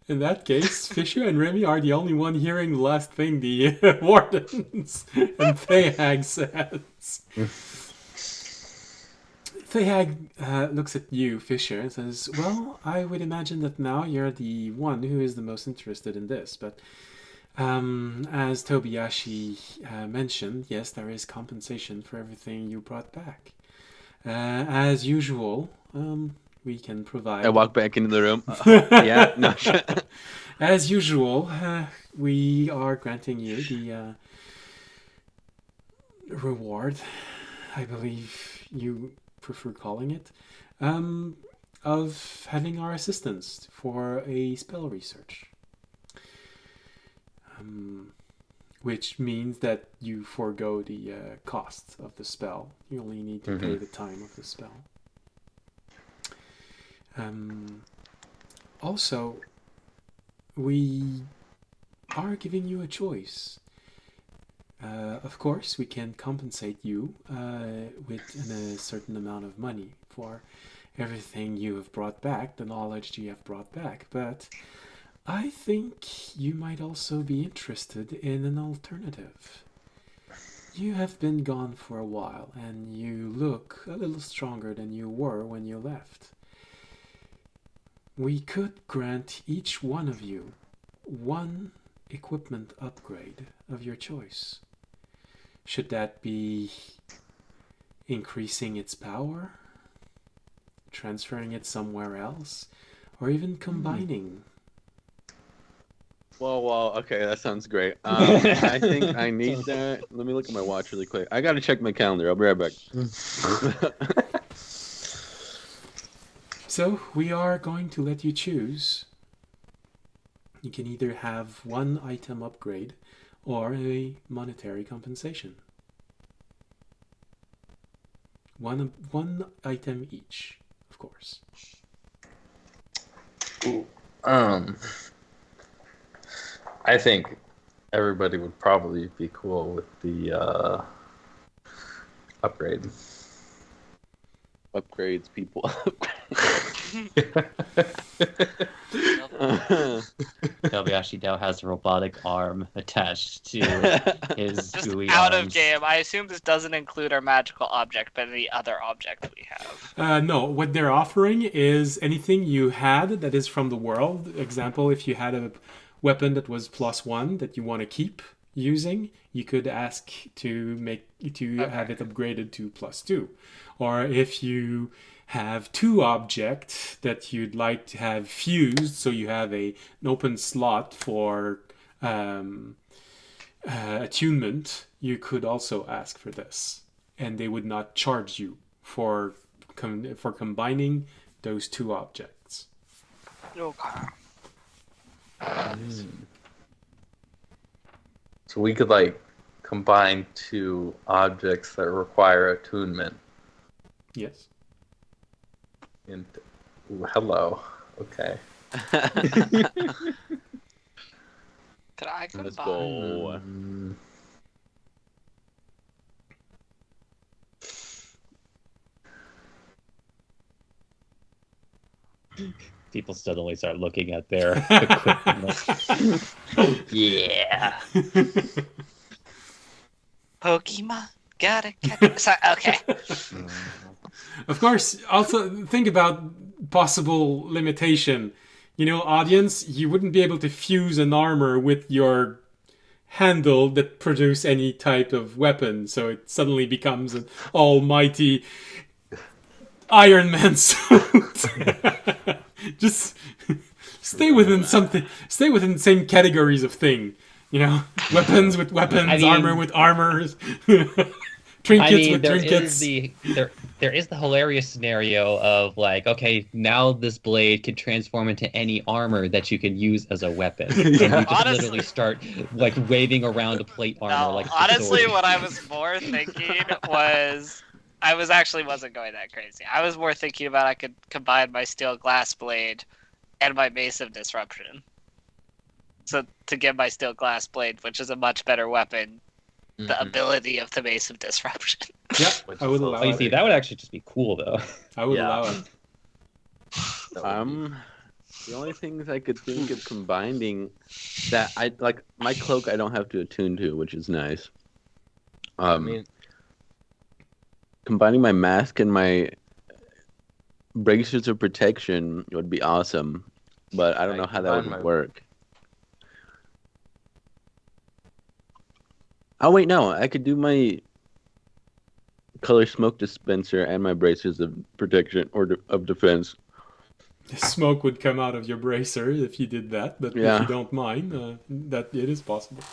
In that case, Fisher and Remy are the only one hearing the last thing the wardens and Thayhag says. Thayhag looks at you, Fisher, and says, well, I would imagine that now you're the one who is the most interested in this, but as Tobiashi mentioned, yes, there is compensation for everything you brought back. As usual, we can provide... I walk back into the room. Yeah, no. As usual, we are granting you the reward, I believe you prefer calling it, of having our assistance for a spell research. Which means that you forego the cost of the spell. You only need to pay the time of the spell. Also, we are giving you a choice. Of course, we can compensate you with a certain amount of money for everything you have brought back, the knowledge you have brought back, but I think you might also be interested in an alternative. You have been gone for a while, and you look a little stronger than you were when you left. We could grant each one of you one equipment upgrade of your choice. Should that be increasing its power, transferring it somewhere else, or even combining. Well, okay, that sounds great. I think I need that. Let me look at my watch really quick. I gotta check my calendar. I'll be right back. So, we are going to let you choose. You can either have one item upgrade or a monetary compensation. One item each, of course. Ooh. I think everybody would probably be cool with the upgrade. Upgrades, people. Kobayashi now has a robotic arm attached to his Just gooey out arms. of game. I assume this doesn't include our magical object, but any other object we have. No, what they're offering is anything you had that is from the world. Example, if you had a weapon that was +1 that you want to keep using, you could ask to have it upgraded to +2. Or if you have 2 objects that you'd like to have fused, so you have an open slot for attunement, you could also ask for this, and they would not charge you for combining those 2 objects. Okay. So we could like combine 2 objects that require attunement. Yes. Ooh, hello. Okay. Could I combine? Let's go. People suddenly start looking at their equipment. Yeah. Pokemon, gotta catch it. Sorry, okay. Of course, also think about possible limitation. You know, audience, you wouldn't be able to fuse an armor with your handle that produce any type of weapon, so it suddenly becomes an almighty Iron Man suit. Just stay within the same categories of thing. You know, weapons with weapons, armor with armors, trinkets with trinkets. There is the hilarious scenario of like, okay, now this blade can transform into any armor that you can use as a weapon. And you just literally start like waving around a plate armor. Like honestly, what I was more thinking was, wasn't going that crazy. I was more thinking about I could combine my steel glass blade and my Mace of Disruption. So to get my steel glass blade, which is a much better weapon, the ability of the Mace of Disruption. Yeah, I would allow it. See, that would actually just be cool, though. I would allow it. The only things I could think of combining that I like, my cloak I don't have to attune to, which is nice. Combining my mask and my bracers of protection would be awesome, but I don't know how that would work. Oh wait, no, I could do my color smoke dispenser and my bracers of protection or of defense. The smoke would come out of your bracer if you did that, but if you don't mind, that it is possible.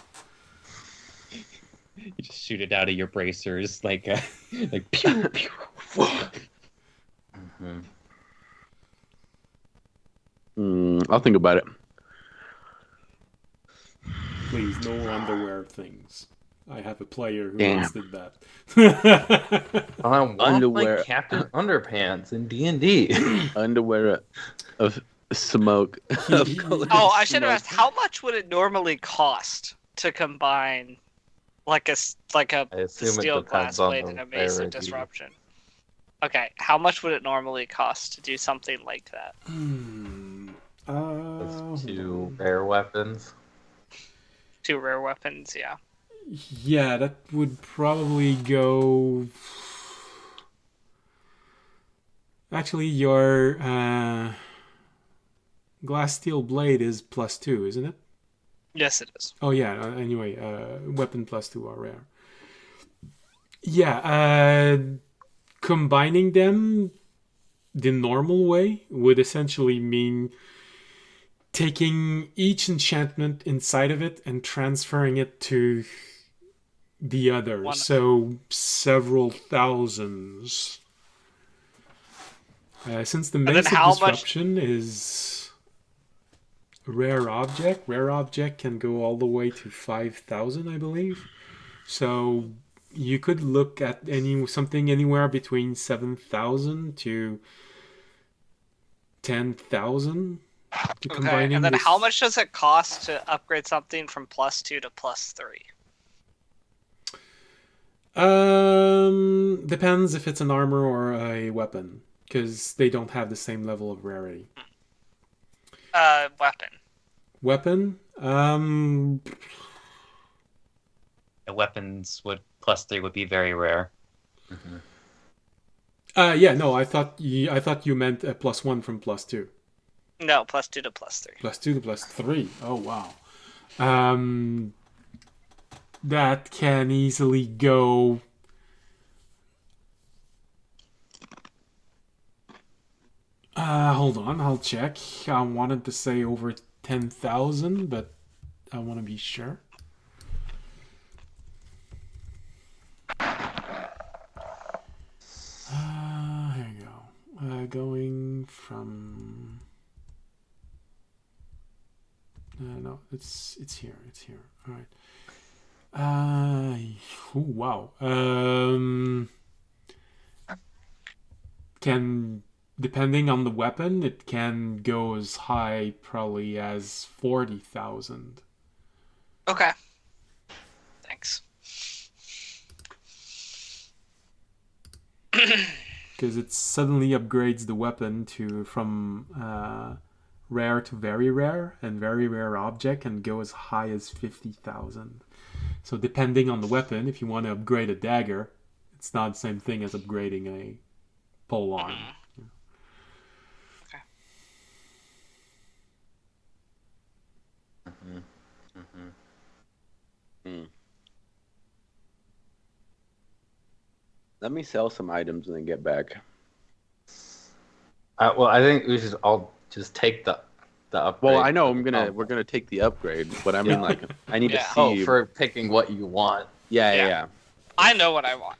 You just shoot it out of your bracers, like pew pew. I'll think about it. Please, no underwear things. I have a player who once did that. I want underwear, like Captain Underpants in D&D. Underwear of smoke. I should have asked, how much would it normally cost to combine like a steel glass blade and a Mace of Disruption? Okay, how much would it normally cost to do something like that? That's 2 rare weapons. 2 rare weapons, yeah. Yeah, that would probably go... Actually, your glass steel blade is +2, isn't it? Yes, it is. Oh, yeah. Anyway, weapon +2 are rare. Yeah, combining them the normal way would essentially mean taking each enchantment inside of it and transferring it to the other. So several thousands. Since the Mace of Disruption is a rare object can go all the way to 5,000, I believe. So you could look at something anywhere between 7,000 to 10,000. Okay, and then how much does it cost to upgrade something from +2 to +3? Depends if it's an armor or a weapon, because they don't have the same level of rarity. Weapon. Weapons would +3 would be very rare. Mm-hmm. I thought you meant a +1 from +2. No, +2 to +3. +2 to +3. Oh wow. That can easily go. Hold on, I'll check. I wanted to say over 10,000, but I want to be sure. Here you go. Going from. No, it's here. It's here. All right. Wow. Depending on the weapon, it can go as high probably as 40,000. Okay. Thanks. Because it suddenly upgrades the weapon from rare to very rare, and very rare object can go as high as 50,000. So depending on the weapon, if you want to upgrade a dagger, it's not the same thing as upgrading a polearm. Okay. Let me sell some items and then get back. Well, I think we should all just take the upgrade. Well, I know we're gonna take the upgrade, but I mean, like, I need to see for picking what you want. Yeah. I know what I want.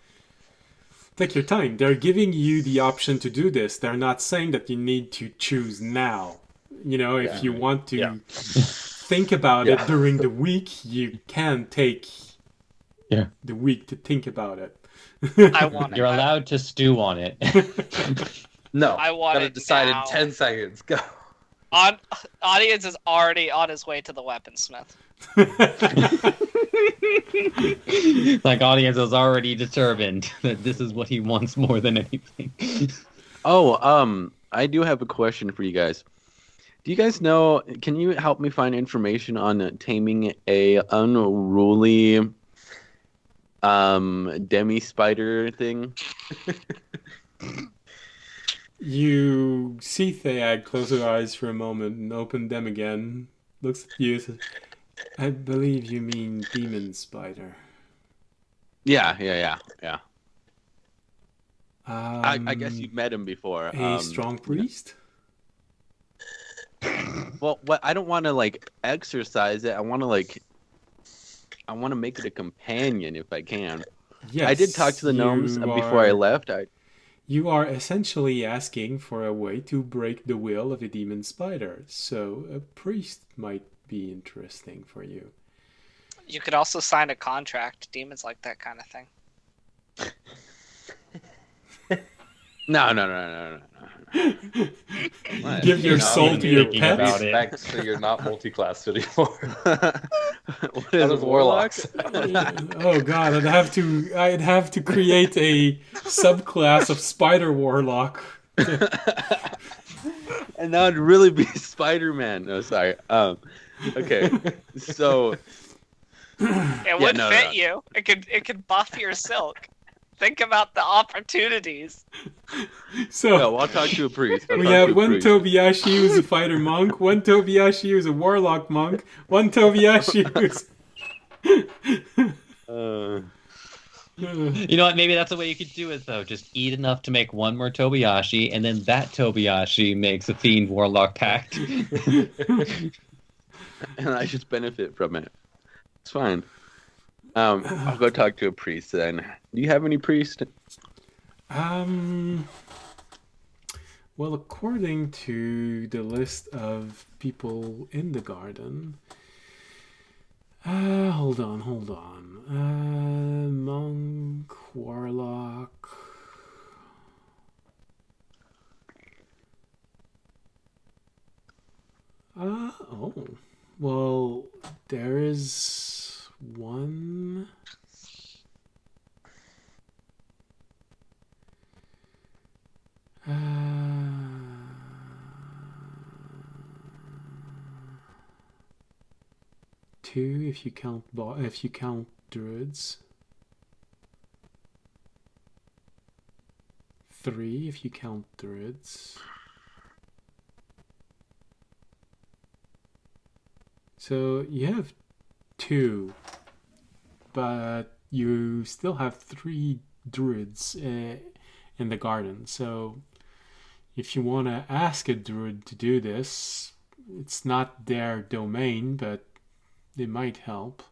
Take your time. They're giving you the option to do this. They're not saying that you need to choose now. If you want to think about it during the week, you can take the week to think about it. I want it. You're allowed to stew on it. No, I want gotta it decide now. in 10 seconds. Go. Audience is already on his way to the weaponsmith. Like, audience is already determined that this is what he wants more than anything. I do have a question for you guys. Do you guys know? Can you help me find information on taming a unruly demi spider thing? You see Theag close her eyes for a moment and open them again. Looks at you. Says, I believe you mean demon spider. Yeah. I guess you've met him before. A strong priest? Well, I don't want to exercise it. I want to make it a companion if I can. Yes, I did talk to the gnomes before I left. You are essentially asking for a way to break the will of a demon spider, so a priest might be interesting for you. You could also sign a contract. Demons like that kind of thing. No. Give your soul to your pet. Back so you're not multi-class anymore. What is warlocks? Oh god, I'd have to create a subclass of spider warlock. And that would really be Spider-Man. No, sorry. Okay, so it would fit you. It could buff your silk. Think about the opportunities. So I'll talk to a priest. We have one Tobiyashi who's a fighter monk, one Tobiyashi who's a warlock monk, one Tobiyashi who's You know what? Maybe that's the way you could do it, though. Just eat enough to make one more Tobiyashi, and then that Tobiyashi makes a Fiend Warlock pact. And I just benefit from it. It's fine. I'll go talk to a priest then. Do you have any priest? Well, according to the list of people in the garden, hold on. Monk, warlock. Well, there is one. Two if you count druids. 3 if you count druids. So you have 2, but you still have 3 druids in the garden. So if you want to ask a druid to do this, it's not their domain, but it might help.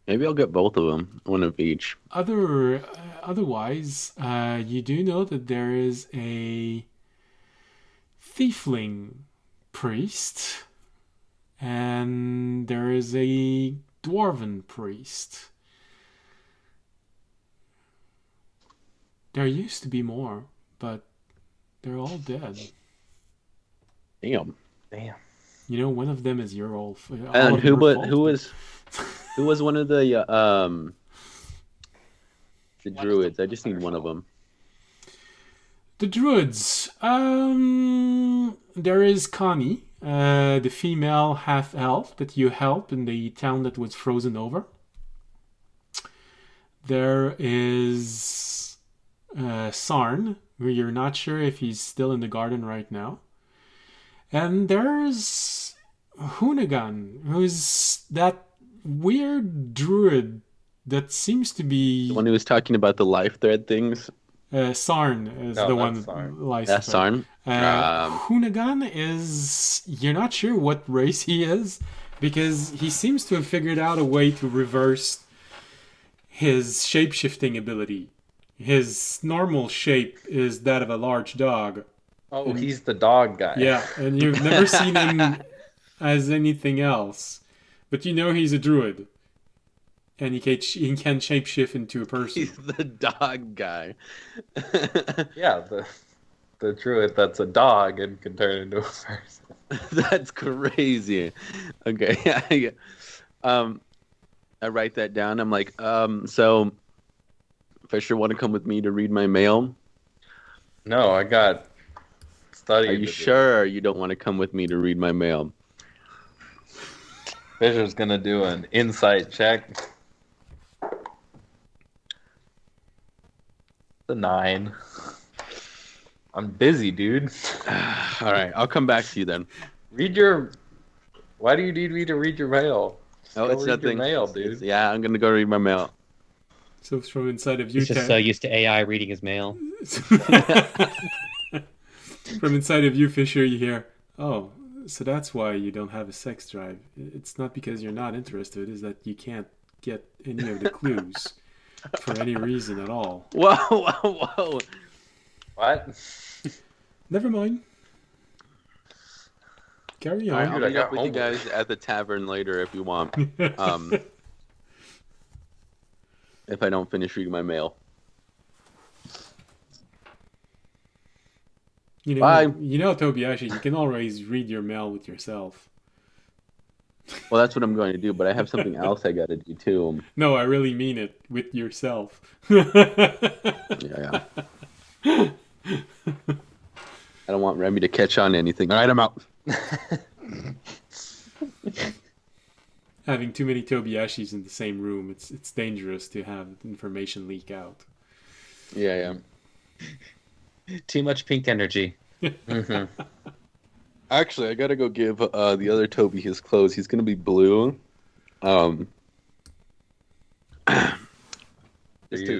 Maybe I'll get both of them, one of each. Otherwise, you do know that there is a tiefling priest, and there is a dwarven priest. There used to be more, but they're all dead. Damn. You know, one of them is your old. And who was one of the druids? I just need one of them. The druids. There is Connie, the female half-elf that you helped in the town that was frozen over. There is Sarn, who you're not sure if he's still in the garden right now. And there's Hunagan, who's that weird druid that seems to be... The one who was talking about the life thread things? Sarn is the one. That's Sarn. Hunagan is... You're not sure what race he is, because he seems to have figured out a way to reverse his shape-shifting ability. His normal shape is that of a large dog. Oh, he's the dog guy. Yeah, and you've never seen him as anything else. But you know he's a druid. And he can shapeshift into a person. He's the dog guy. Yeah, the druid that's a dog and can turn into a person. That's crazy. Okay. I write that down. I'm like, so Fisher want to come with me to read my mail? No, I got study. Are you sure you don't want to come with me to read my mail? Fisher's gonna do an insight check. The 9. I'm busy, dude. All right, I'll come back to you then. Why do you need me to read your mail? Oh, it's nothing. Your mail, dude. Yeah, I'm gonna go read my mail. So it's from inside of you. He's just so used to AI reading his mail. From inside of you, Fisher, you hear, "Oh, so that's why you don't have a sex drive. It's not because you're not interested. It's that you can't get any of the clues for any reason at all." Whoa. What? Never mind. Carry on. I'll meet up with you guys at the tavern later if you want. If I don't finish reading my mail. Bye. You know, Tobiyashi, you can always read your mail with yourself. Well, that's what I'm going to do, but I have something else I got to do too. No, I really mean it, with yourself. Yeah. I don't want Remy to catch on to anything. All right, I'm out. Having too many Tobiyashis in the same room, it's dangerous to have information leak out. Yeah. Too much pink energy. Mm-hmm. Actually, I gotta go give the other Toby his clothes. He's gonna be blue.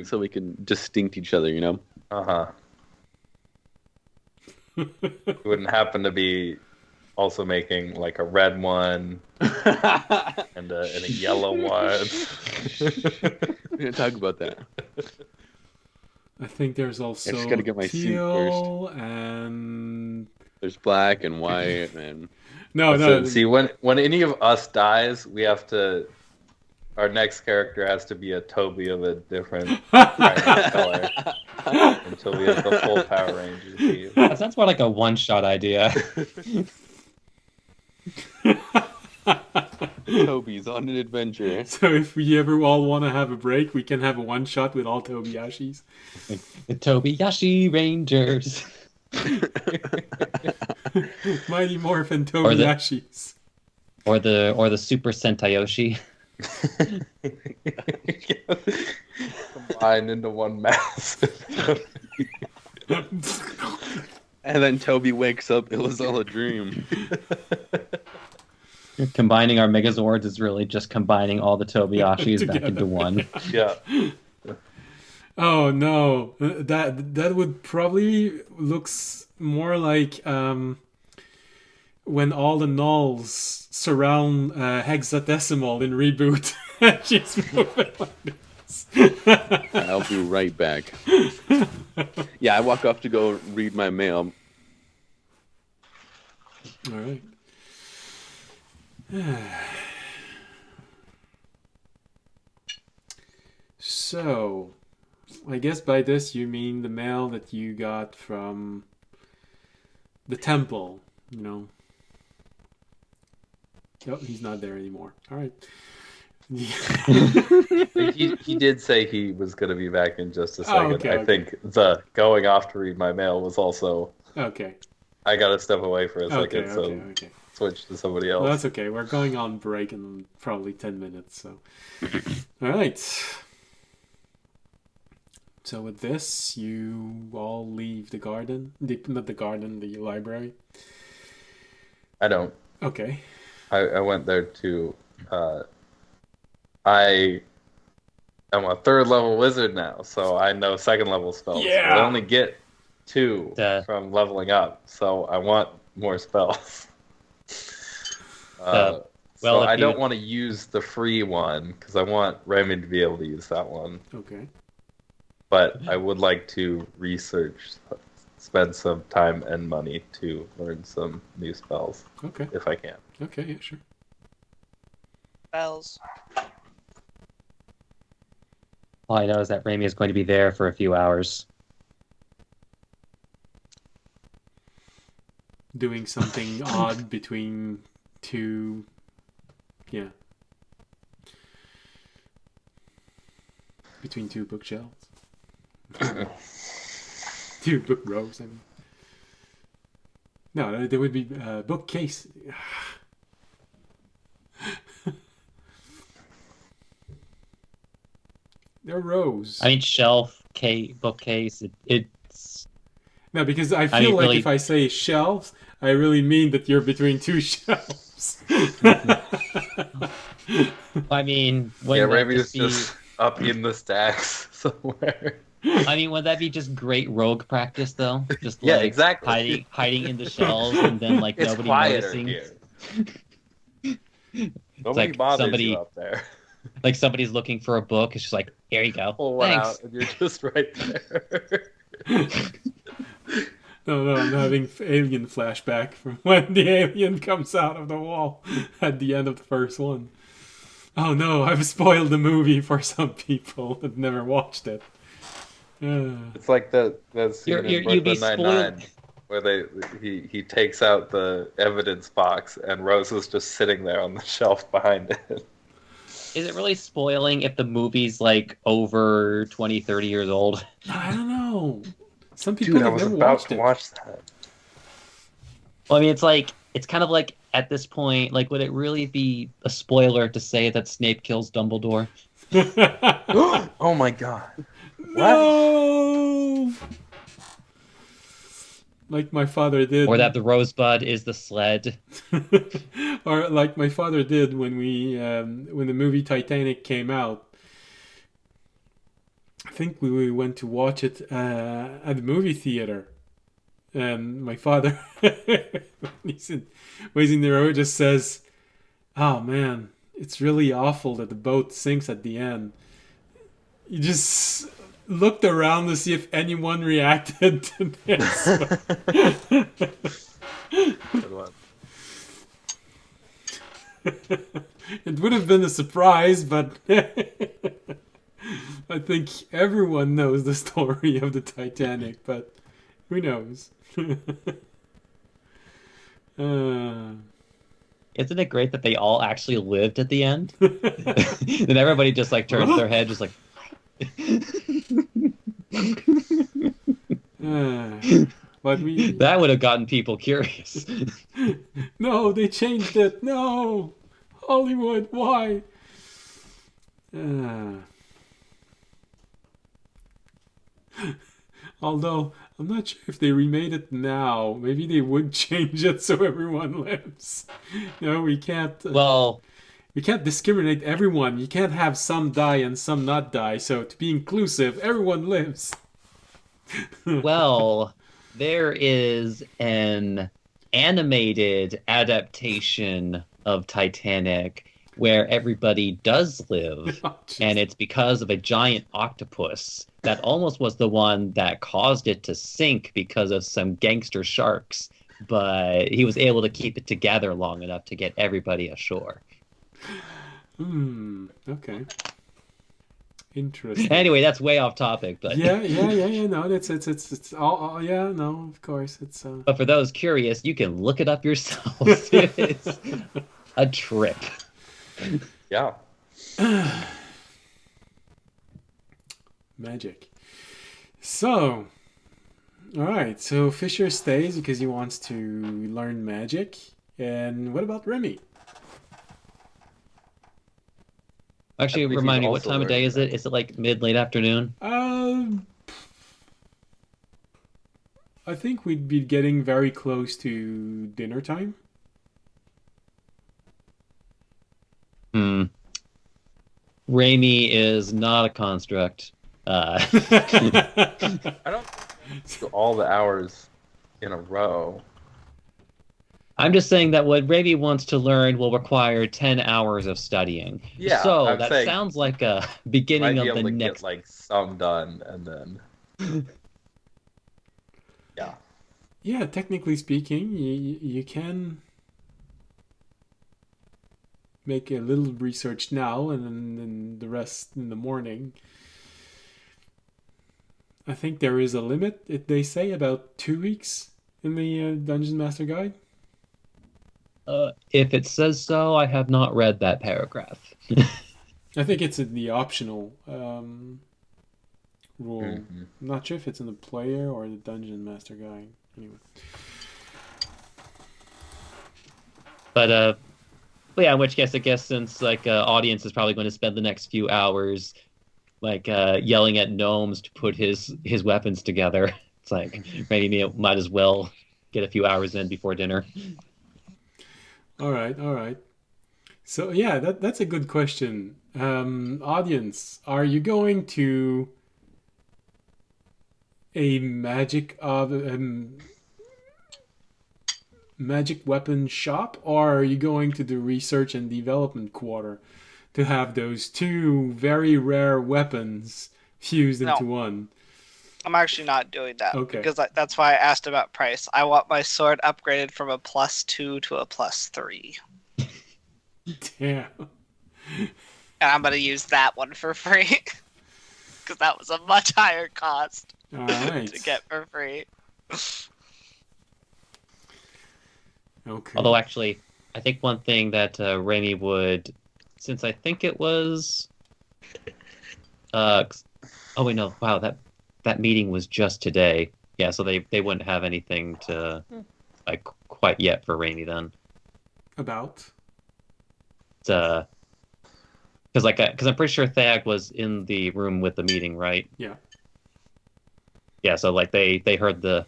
So we can distinct each other, you know? Uh-huh. You wouldn't happen to be also making like a red one and a yellow one. We're going to talk about that. I think there's also I just gotta get my suit teal and there's black and white and no. See, when any of us dies, we have to. Our next character has to be a Toby of a different color until we have the full Power Rangers team. That sounds more like a one-shot idea. Toby's on an adventure. So if we ever all want to have a break, we can have a one shot with all Tobiyashis. The Tobiyashi Rangers. Mighty Morphin Tobiyashis. Or the Super Sentayoshi. Combined into one mass. And then Toby wakes up, it was all a dream. Combining our Megazords is really just combining all the Tobiyashis back into one. Yeah. Oh no, that would probably looks more like when all the nulls surround hexadecimal in Reboot. She's moving like this. I'll be right back. Yeah, I walk off to go read my mail. All right. So, I guess by this you mean the mail that you got from the temple, you know. Oh, he's not there anymore. All right. He did say he was going to be back in just a second. Okay, I think the going off to read my mail was also... Okay. I got to step away for a second, Okay. Switch to somebody else. Well, that's okay. We're going on break in probably 10 minutes, so... All right. So with this, you all leave the garden. Not the garden, the library. I don't. Okay. I went there to... I am a 3rd level wizard now, so I know 2nd level spells. Yeah! I only get 2 from leveling up, so I want more spells. So I don't want to use the free one, because I want Remy to be able to use that one. Okay. But I would like to research, spend some time and money to learn some new spells. Okay. If I can. Okay, yeah, sure. Spells. All I know is that Remy is going to be there for a few hours. Doing something odd between two... Yeah. Between 2 bookshelves. 2 book rows, I mean. No, there would be bookcase. They're rows. I mean, shelf, bookcase, it's... No, because I feel like really... if I say shelves, I really mean that you're between 2 shelves. I mean... Yeah, Remy's just up in the stacks somewhere. I mean, would that be just great rogue practice, though? Just yeah, exactly. Hiding in the shelves and then like it's nobody noticing. Here. Nobody like bothers you up there. Like somebody's looking for a book. It's just like, here you go. Pull one Thanks. out, and you're just right there. No, I'm having alien flashback from when the alien comes out of the wall at the end of the first one. Oh no, I've spoiled the movie for some people that never watched it. It's like that scene in Brooklyn Nine-Nine where he takes out the evidence box and Rose is just sitting there on the shelf behind it. Is it really spoiling if the movie's like over 20, 30 years old? I don't know. Some people have never watched it. Watch that. Well, I mean, it's kind of like at this point, like, would it really be a spoiler to say that Snape kills Dumbledore? Oh my god. No! Like my father did. Or that the rosebud is the sled. Or like my father did when the movie Titanic came out. I think we went to watch it at the movie theater. And my father, he's in the road, just says, "Oh man, it's really awful that the boat sinks at the end." He just looked around to see if anyone reacted to this. Good one. It would have been a surprise, but I think everyone knows the story of the Titanic, but who knows? Isn't it great that they all actually lived at the end? And everybody just like turns their head, just like. But that would have gotten people curious. No, they changed it. No, Hollywood, why? Although I'm not sure if they remade it now, maybe they would change it so everyone lives. No, we can't. We can't discriminate everyone. You can't have some die and some not die. So to be inclusive, everyone lives. Well, there is an animated adaptation of Titanic where everybody does live, and it's because of a giant octopus that almost was the one that caused it to sink because of some gangster sharks, but he was able to keep it together long enough to get everybody ashore. Okay. Interesting. Anyway, that's way off topic, but yeah. No, it's all. Yeah, no, of course it's. But for those curious, you can look it up yourselves. It's a trip. Yeah. Magic. So, all right. So Fisher stays because he wants to learn magic. And what about Remy? Actually, remind me, what time of day is it? Is it like late afternoon? I think we'd be getting very close to dinner time. Raimi is not a construct. I don't think all the hours in a row. I'm just saying that what Raimi wants to learn will require 10 hours of studying. Yeah, so that sounds like a beginning of the next. Get like some done and then. Yeah. Yeah, technically speaking, you can make a little research now and then the rest in the morning. I think there is a limit, they say, about 2 weeks in the Dungeon Master Guide. If it says so, I have not read that paragraph. I think it's in the optional rule. I'm not sure if it's in the player or the Dungeon Master Guide. Anyway. But yeah, in which case, I guess since audience is probably going to spend the next few hours yelling at gnomes to put his weapons together, it's like maybe might as well get a few hours in before dinner. All right. So yeah, that's a good question. Audience, are you going to a magic weapon shop, or are you going to the research and development quarter to have those two very rare weapons fused into one? I'm actually not doing that. Okay. Because that's why I asked about price. I want my sword upgraded from a +2 to a +3. Damn. And I'm going to use that one for free. Because that was a much higher cost All right. to get for free. Okay. Although, actually, I think one thing that Raimi would, since I think it was... oh, wait, no. Wow, that meeting was just today. Yeah, so they wouldn't have anything to quite yet for Raimi then. About? Because I'm pretty sure Thag was in the room with the meeting, right? Yeah. Yeah, so they heard the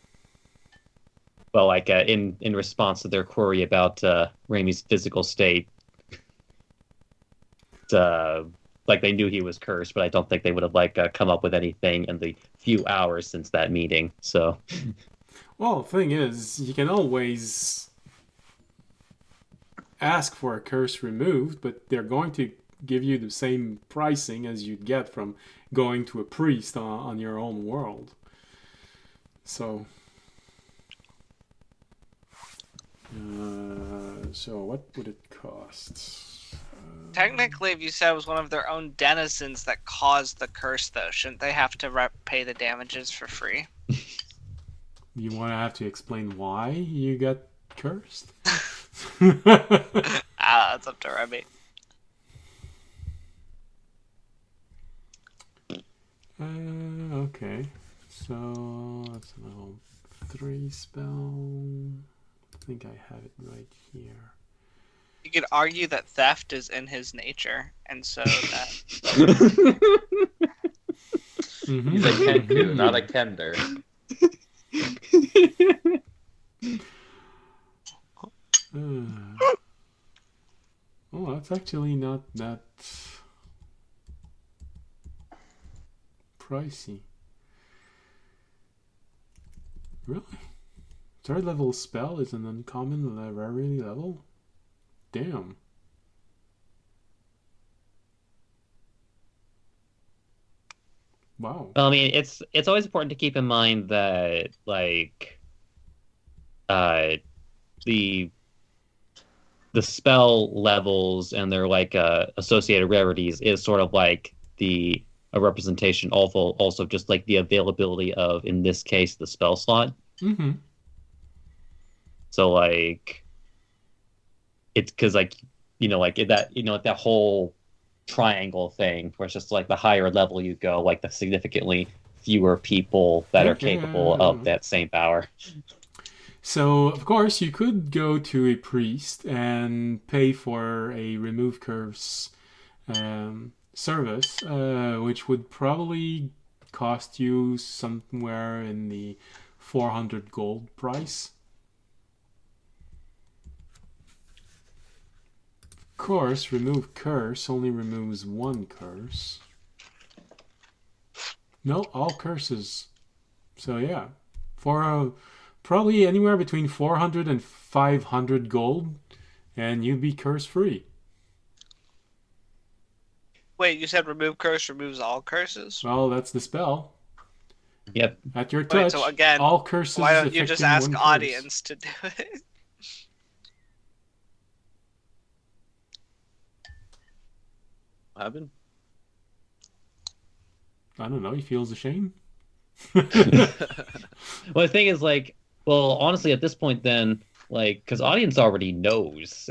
in response to their query about Raimi's physical state. like they knew he was cursed, but I don't think they would have like come up with anything in the few hours since that meeting. So, well, the thing is, you can always ask for a curse removed, but they're going to give you the same pricing as you'd get from going to a priest on your own world. So, so what would it cost? Technically, if you said it was one of their own denizens that caused the curse, though, shouldn't they have to pay the damages for free? You want to have to explain why you got cursed? That's up to Remy. Okay. So that's a level 3 spell. I think I have it right here. You could argue that theft is in his nature, and so that... He's a Kenku, not a Kender. Oh, that's actually not that pricey. Really? 3rd level spell is an uncommon rarity level? Damn. Wow. well, I mean, it's always important to keep in mind that like the spell levels and their like associated rarities is sort of like a representation also just like the availability of, in this case, the spell slot. Mm-hmm. So like it's because like like that whole triangle thing where it's just like the higher level you go, like the significantly fewer people that are capable of that same power. So, of course, you could go to a priest and pay for a remove curse service, which would probably cost you somewhere in the 400 gold price. Of course, remove curse only removes 1 curse. No, all curses. So yeah, for probably anywhere between 400 and 500 gold, and you'd be curse free. Wait, you said remove curse removes all curses? Well, that's the spell. Yep. At your touch, so again, all curses. why don't you just ask one curse. audience to do it? What happened? I don't know. He feels ashamed. Well, the thing is, like, well, honestly, at this point, then, like, because audience already knows.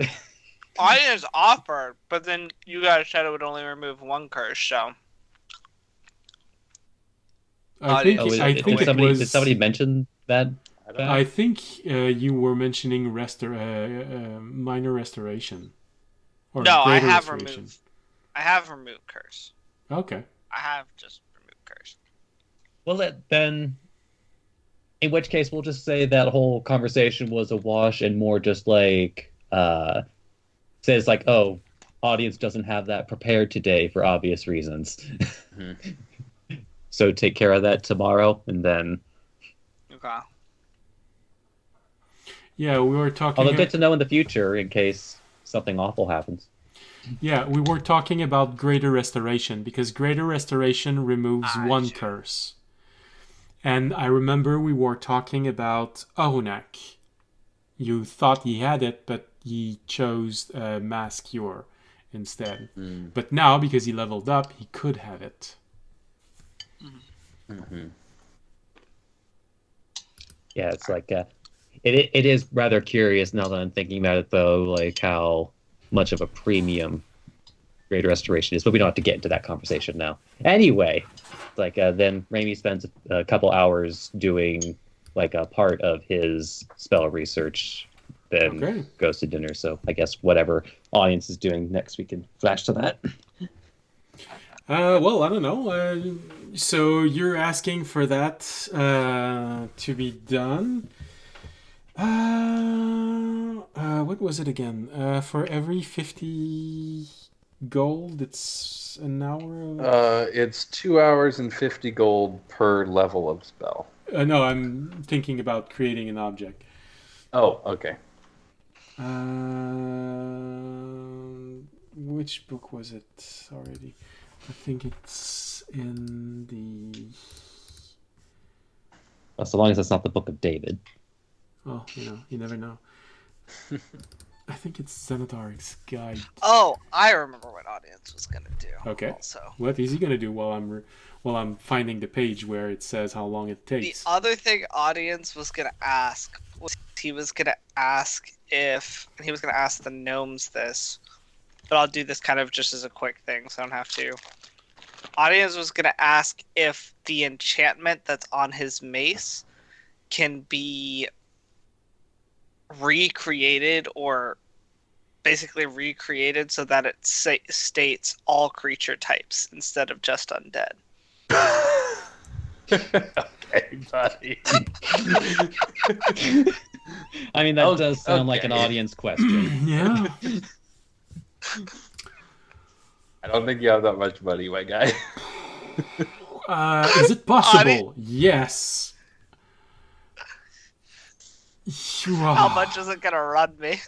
Audience offered, but then you guys said it would only remove 1 curse, so. I think did somebody mention that? I think you were mentioning minor restoration. Or no, I have restoration. removed. I have removed curse. Okay. I have just removed curse. Well, then, in which case, we'll just say that whole conversation was a wash and more just like says like, oh, audience doesn't have that prepared today for obvious reasons. Mm-hmm. So take care of that tomorrow, and then. Okay. Yeah, we were talking. Although good to know in the future in case something awful happens. Yeah, we were talking about greater restoration because greater restoration removes 1 curse. And I remember we were talking about Ahonak. You thought he had it, but he chose Mass Cure instead. Mm. But now, because he leveled up, he could have it. Mm-hmm. Yeah, it's like it is rather curious now that I'm thinking about it, though, like how much of a premium greater restoration is, but we don't have to get into that conversation now. Anyway, like then Raimi spends a couple hours doing like a part of his spell research, then goes to dinner. So I guess whatever audience is doing next, we can flash to that. Well, I don't know. So you're asking for that to be done. What was it again? For every 50 gold. It's an hour. It's 2 hours and 50 gold per level of spell. No, I'm thinking about creating an object. Oh, okay. Which book was it already? I think it's in the... Well, so long as it's not the Book of David. Oh, you never know. I think it's Xanatar's Guide. Oh, I remember what audience was gonna do. Okay. Also, what is he gonna do while I'm finding the page where it says how long it takes? the other thing audience was gonna ask was he was gonna ask the gnomes this, but I'll do this kind of just as a quick thing, so I don't have to. Audience was gonna ask if the enchantment that's on his mace can be recreated or basically recreated so that it states all creature types instead of just undead. Okay, buddy. I mean, that does sound like an audience question. Yeah. I don't think you have that much money, my guy. Is it possible? Yes. How much is it gonna run me?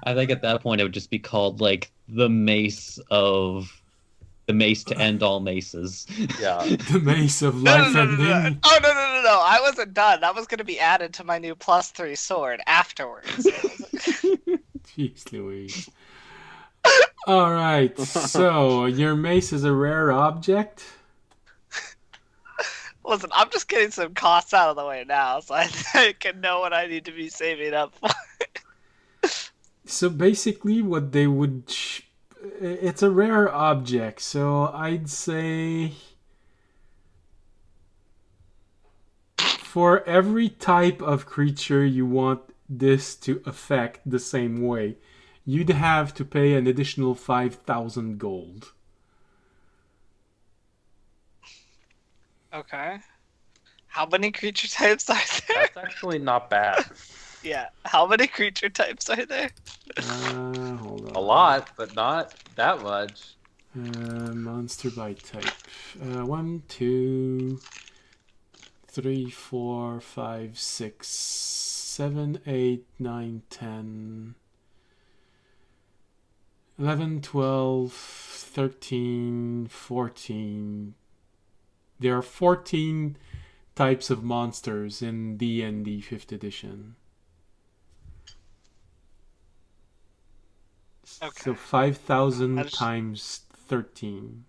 I think at that point it would just be called like the mace to end all maces. Yeah. The mace of life ending. Oh no! I wasn't done. That was gonna be added to my new +3 sword afterwards. Jeez Louise. Alright, so your mace is a rare object? Listen, I'm just getting some costs out of the way now, so I can know what I need to be saving up for. So basically what they would... It's a rare object, so I'd say... For every type of creature you want this to affect the same way, you'd have to pay an additional 5,000 gold. Okay. How many creature types are there? That's actually not bad. Yeah. How many creature types are there? Hold on. A lot, but not that much. Monster by type. 1, 2, 3, 4, 5, 6, 7, 8, 9, 10, 11, 12, 13, 14. There are 14 types of monsters in D&D 5th edition. Okay. So 5,000 times 13.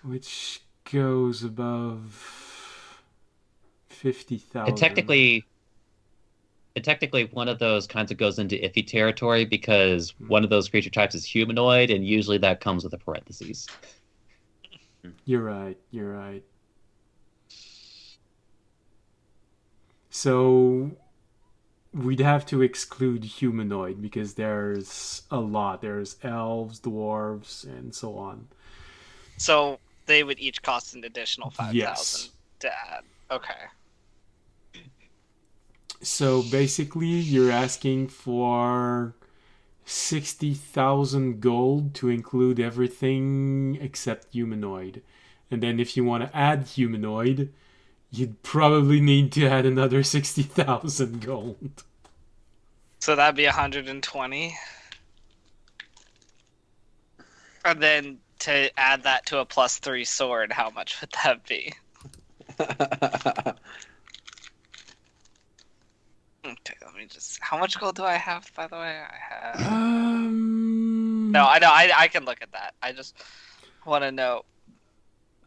Which goes above 50,000. And technically, one of those kinds of goes into iffy territory because one of those creature types is humanoid, and usually that comes with a parentheses. You're right. So we'd have to exclude humanoid because there's a lot. There's elves, dwarves, and so on. So they would each cost an additional 5,000 Yes. to add. Okay. So basically, you're asking for 60,000 gold to include everything except humanoid. And then if you want to add humanoid, you'd probably need to add another 60,000 gold. So that'd be 120. And then to add that to a +3 sword, how much would that be? Okay, let me just... How much gold do I have, by the way? I have... No, I know, I can look at that. I just want to know.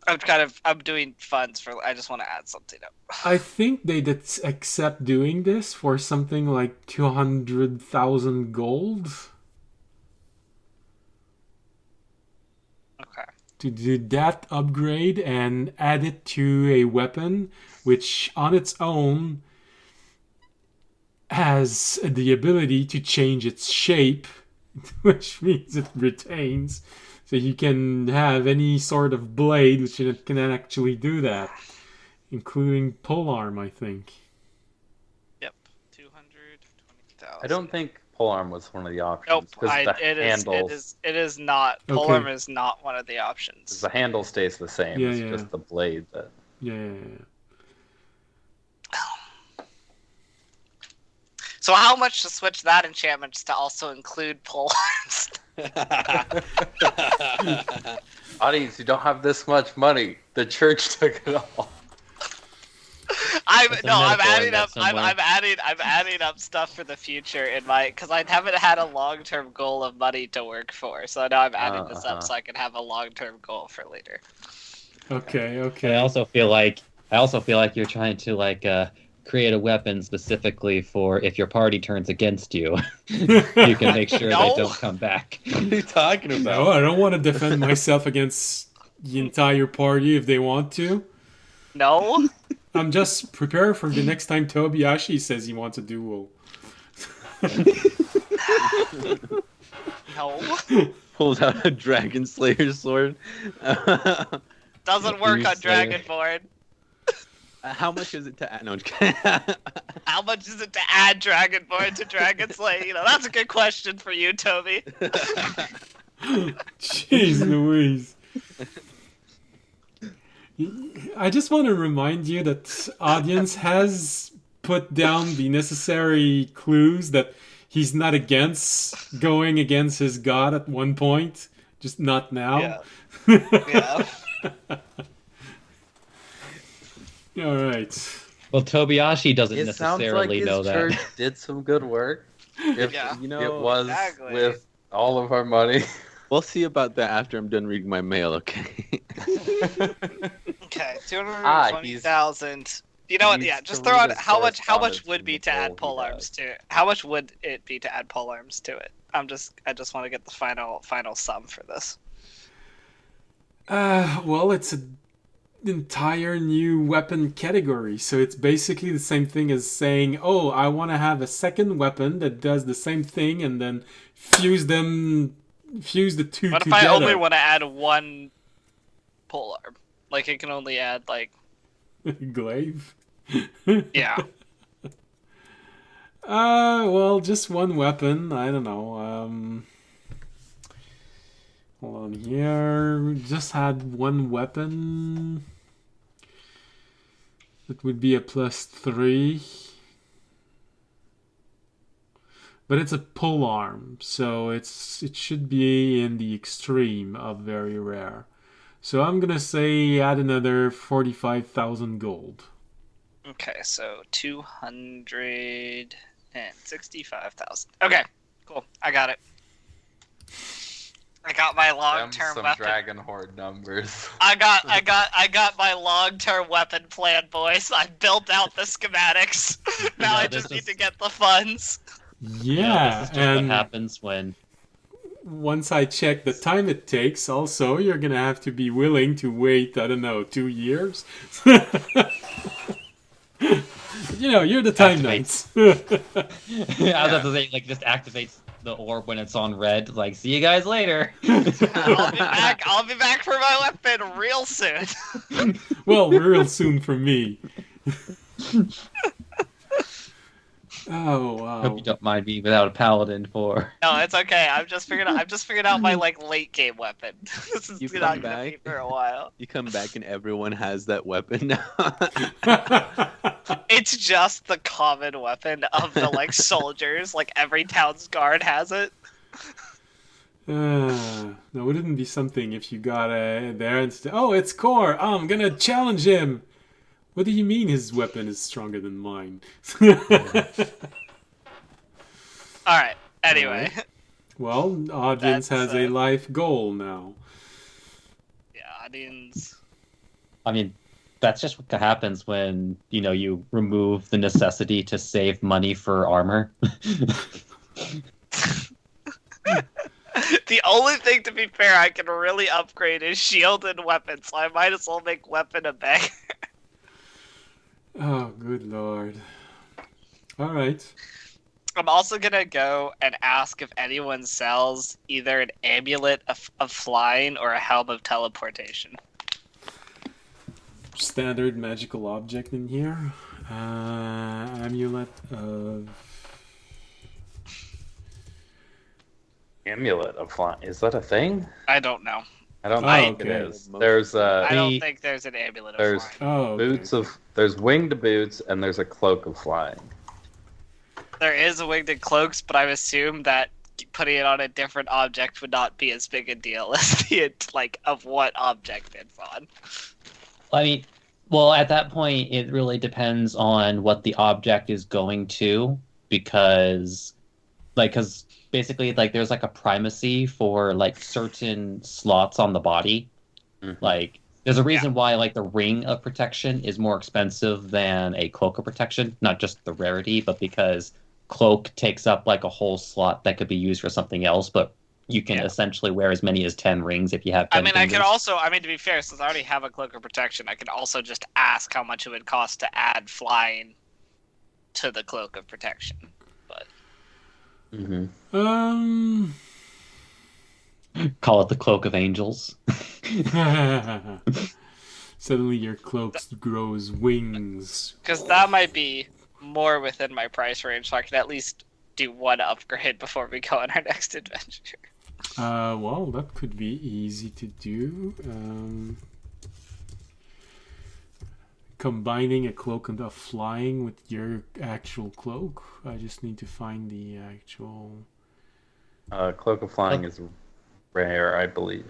I'm doing funds for... I just want to add something up. I think they'd accept doing this for something like 200,000 gold. Okay. To do that upgrade and add it to a weapon, which on its own has the ability to change its shape, which means it retains. So you can have any sort of blade which can actually do that, including polearm, I think. Yep. 220,000. I don't think polearm was one of the options. Nope, 'Cause the handles, it is not. Okay. Polearm is not one of the options. the handle stays the same. Yeah, it's yeah. just the blade that. Yeah. So how much to switch that enchantment to also include polearms? Audience, you don't have this much money. The church took it all. I'm There's a adding metaphor in up. that somewhere. I'm adding up stuff for the future in my because I haven't had a long-term goal of money to work for. So now I'm adding this up so I can have a long-term goal for later. Okay. I also feel like you're trying to like create a weapon specifically for if your party turns against you. You can make sure No. they don't come back. What are you talking about? No, I don't want to defend myself against the entire party if they want to. No. I'm just prepared for the next time Tobiyashi says he wants a duel. No. Pulls out a Dragon Slayer sword. Doesn't work on Slayer. Dragonborn. How much is it to add? No, How much is it to add Dragonborn to Dragon Slayer? You know, that's a good question for you, Toby. Jeez Louise. I just want to remind you that audience has put down the necessary clues that he's not against going against his god at one point, just not now. Yeah. All right. Well, Tobiyashi doesn't It sounds like necessarily his know church that. did some good work. If Yeah. it was exactly. with all of our money. We'll see about that after I'm done reading my mail, okay? Okay, 220,000. You know what? Needs Yeah, to just throw out read his how much correspondence would from be the to add poll he polearms to it. How much would it be to add polearms to it? I just want to get the final sum for this. Well, it's an entire new weapon category, so it's basically the same thing as saying, "Oh, I want to have a second weapon that does the same thing, and then fuse the two What if together." I only want to add one polearm? Like it can only add like Glaive. yeah. Well, just one weapon. I don't know. Hold on here. We just had one weapon. It would be a +3. But it's a polearm, so it should be in the extreme of very rare. So I'm gonna say add another 45,000 gold. Okay, so 265,000. Okay, cool. I got it. I got my long-term some weapon. dragon horde numbers. I got my long-term weapon plan, boys. I built out the schematics. Now I just need to get the funds. Yeah, this is just and what happens when once I check the time it takes, also, you're gonna have to be willing to wait, I don't know, 2 years? You know, you're the time knights. I was about to say, like, just activates the orb when it's on red. Like, see you guys later. I'll be back for my weapon real soon. Well, real soon for me. Oh wow! Hope you don't mind me without a paladin for. No, it's okay. I'm just figuring out my like late game weapon. This is You not come gonna be back? for a while. You come back and everyone has that weapon now. It's just the common weapon of the like soldiers. Like every town's guard has it. No, wouldn't it be something if you got there and said, "Oh, it's Core. I'm gonna challenge him." What do you mean his weapon is stronger than mine? Alright, anyway. Well, audience That's, has a life goal now. Yeah, audience. I mean, that's just what happens when, you know, you remove the necessity to save money for armor. The only thing, to be fair, I can really upgrade is shield and weapon, so I might as well make weapon a bag. Oh, good lord. Alright. I'm also gonna go and ask if anyone sells either an amulet of flying or a helm of teleportation. Standard magical object in here. Amulet of... Amulet of flying. Is that a thing? I don't know. I don't think okay. it is. There's I don't think there's an amulet of flying. boots of there's winged boots and there's a cloak of flying. There is a winged cloaks, but I assume that putting it on a different object would not be as big a deal as the of what object it's on. I mean, well, at that point, it really depends on what the object is going to, because basically, there's a primacy for certain slots on the body. Mm-hmm. There's a reason why the ring of protection is more expensive than a cloak of protection, not just the rarity, but because cloak takes up a whole slot that could be used for something else, but you can essentially wear as many as 10 rings if you have 10 I mean, fingers. I could also, to be fair, since I already have a cloak of protection, I could also just ask how much it would cost to add flying to the cloak of protection. But call it the cloak of angels. Suddenly your cloak grows wings. Because that might be more within my price range, so I can at least do one upgrade before we go on our next adventure. Well, that could be easy to do. Combining a cloak and a flying with your actual cloak. I just need to find the actual... Cloak of flying is rare, I believe.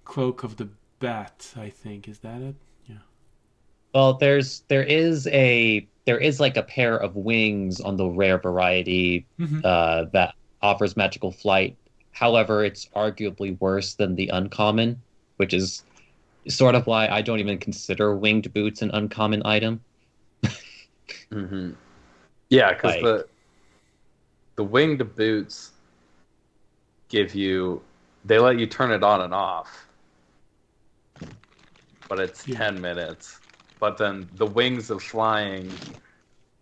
Cloak of the bat, I think. Is that it? Yeah. Well, there is a pair of wings on the rare variety that offers magical flight. However, it's arguably worse than the uncommon, which is sort of why I don't even consider winged boots an uncommon item. Yeah, because the winged boots they let you turn it on and off, but it's 10 minutes. But then the wings of flying,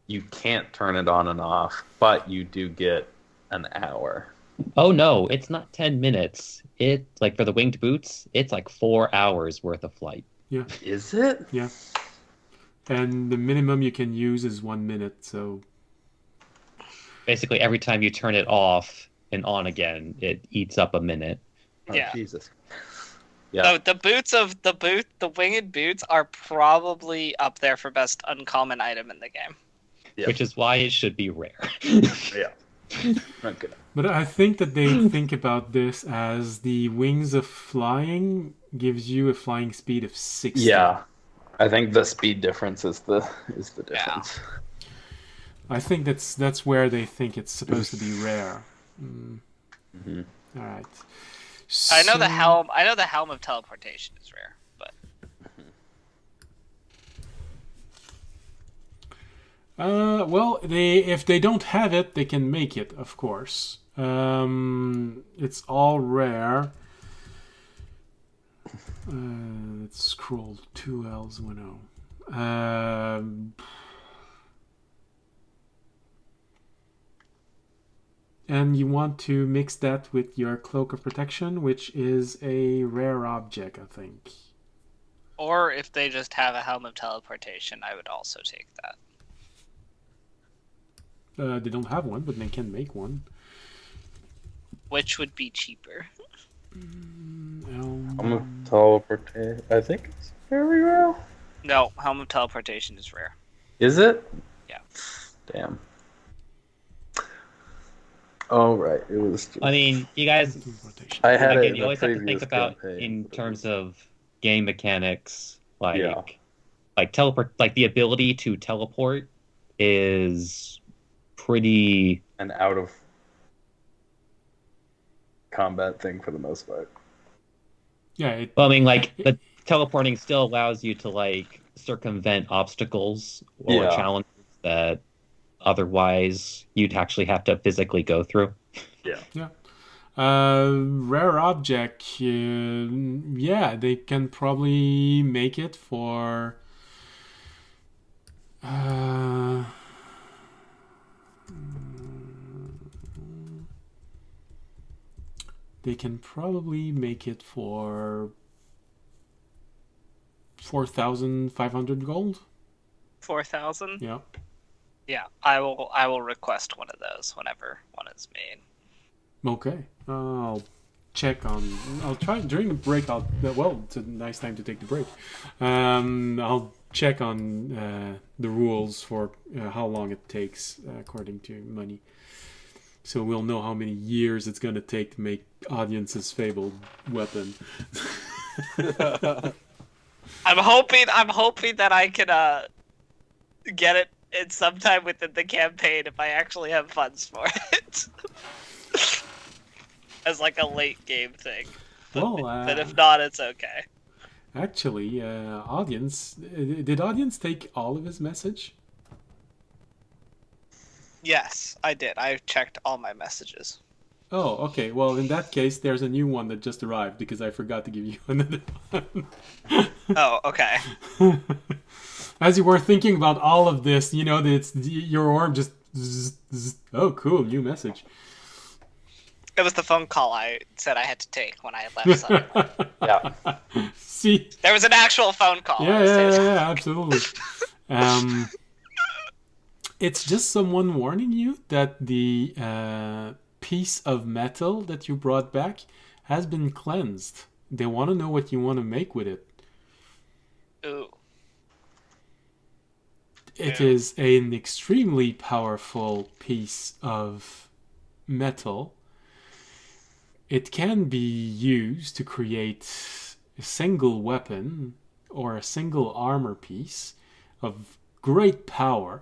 you can't turn it on and off, but you do get an hour. Oh no, it's not 10 minutes. It for the winged boots, it's 4 hours worth of flight. Yeah. Is it? Yeah. And the minimum you can use is 1 minute, so basically every time you turn it off and on again, it eats up a minute. Oh, yeah. Jesus. Yeah. So the winged boots are probably up there for best uncommon item in the game. Yeah. Which is why it should be rare. Yeah. Okay. But I think that they think about this as the wings of flying gives you a flying speed of 60. Yeah. I think the speed difference is the difference. Yeah. I think that's where they think it's supposed to be rare. All right. So... I know the helm of teleportation is rare, but well, if they don't have it, they can make it, of course. It's all rare. Let's scroll 2Ls 10. And you want to mix that with your Cloak of Protection, which is a rare object, I think. Or if they just have a Helm of Teleportation, I would also take that. They don't have one, but they can make one. Which would be cheaper? Helm of Teleportation. I think it's very rare. No, Helm of Teleportation is rare. Is it? Yeah. Damn. Oh, right. It was. I mean, you guys. I had again, it. You always have to think about in terms of game mechanics, teleport, the ability to teleport is pretty an out of combat thing for the most part. Yeah. Well, I mean, the teleporting still allows you to circumvent obstacles or challenges that otherwise you'd actually have to physically go through. Yeah. Rare object, they can probably make it for they can probably make it for 4,500 gold. 4,000? Yeah. Yeah, I will request one of those whenever one is made. Okay. I'll try during the break. It's a nice time to take the break. I'll check on the rules for how long it takes according to money. So we'll know how many years it's gonna take to make Audience's fabled weapon. I'm hoping that I can get it in sometime within the campaign if I actually have funds for it. As like a late game thing. But if not, it's okay. Actually, did Audience take all of his message? Yes, I did. I checked all my messages. Oh, okay. Well, in that case, there's a new one that just arrived because I forgot to give you another one. Oh, okay. As you were thinking about all of this, your orb just... Oh, cool, new message. It was the phone call I said I had to take when I left something. Yeah. See? There was an actual phone call. Yeah, absolutely. It's just someone warning you that the piece of metal that you brought back has been cleansed. They want to know what you want to make with it. Ooh. It is an extremely powerful piece of metal. It can be used to create a single weapon or a single armor piece of great power.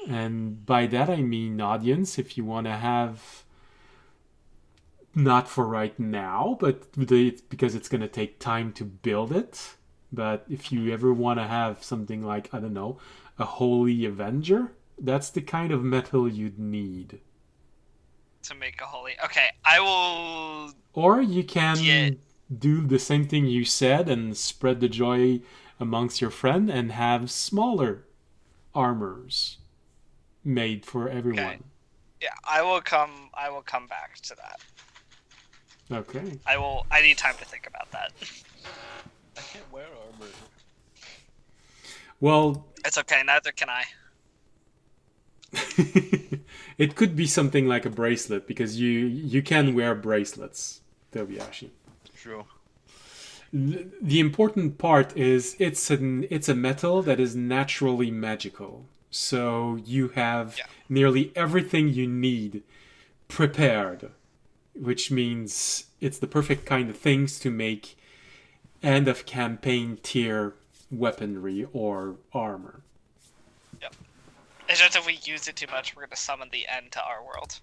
And by that I mean, Audience, if you want to have, not for right now, but because it's going to take time to build it. But if you ever want to have something like, I don't know, a Holy Avenger, that's the kind of metal you'd need. To make a holy... Okay, I will... Or you can do the same thing you said and spread the joy amongst your friend and have smaller armors made for everyone. Okay. Yeah, I will come back to that. Okay. I need time to think about that. I can't wear armor. Well... It's okay, neither can I. It could be something like a bracelet, because you can wear bracelets, Tobiyashi. True. The important part is it's a metal that is naturally magical. So you have nearly everything you need prepared, which means it's the perfect kind of things to make end of campaign tier weaponry or armor. Yep. It's just if we use it too much, we're going to summon the end to our world.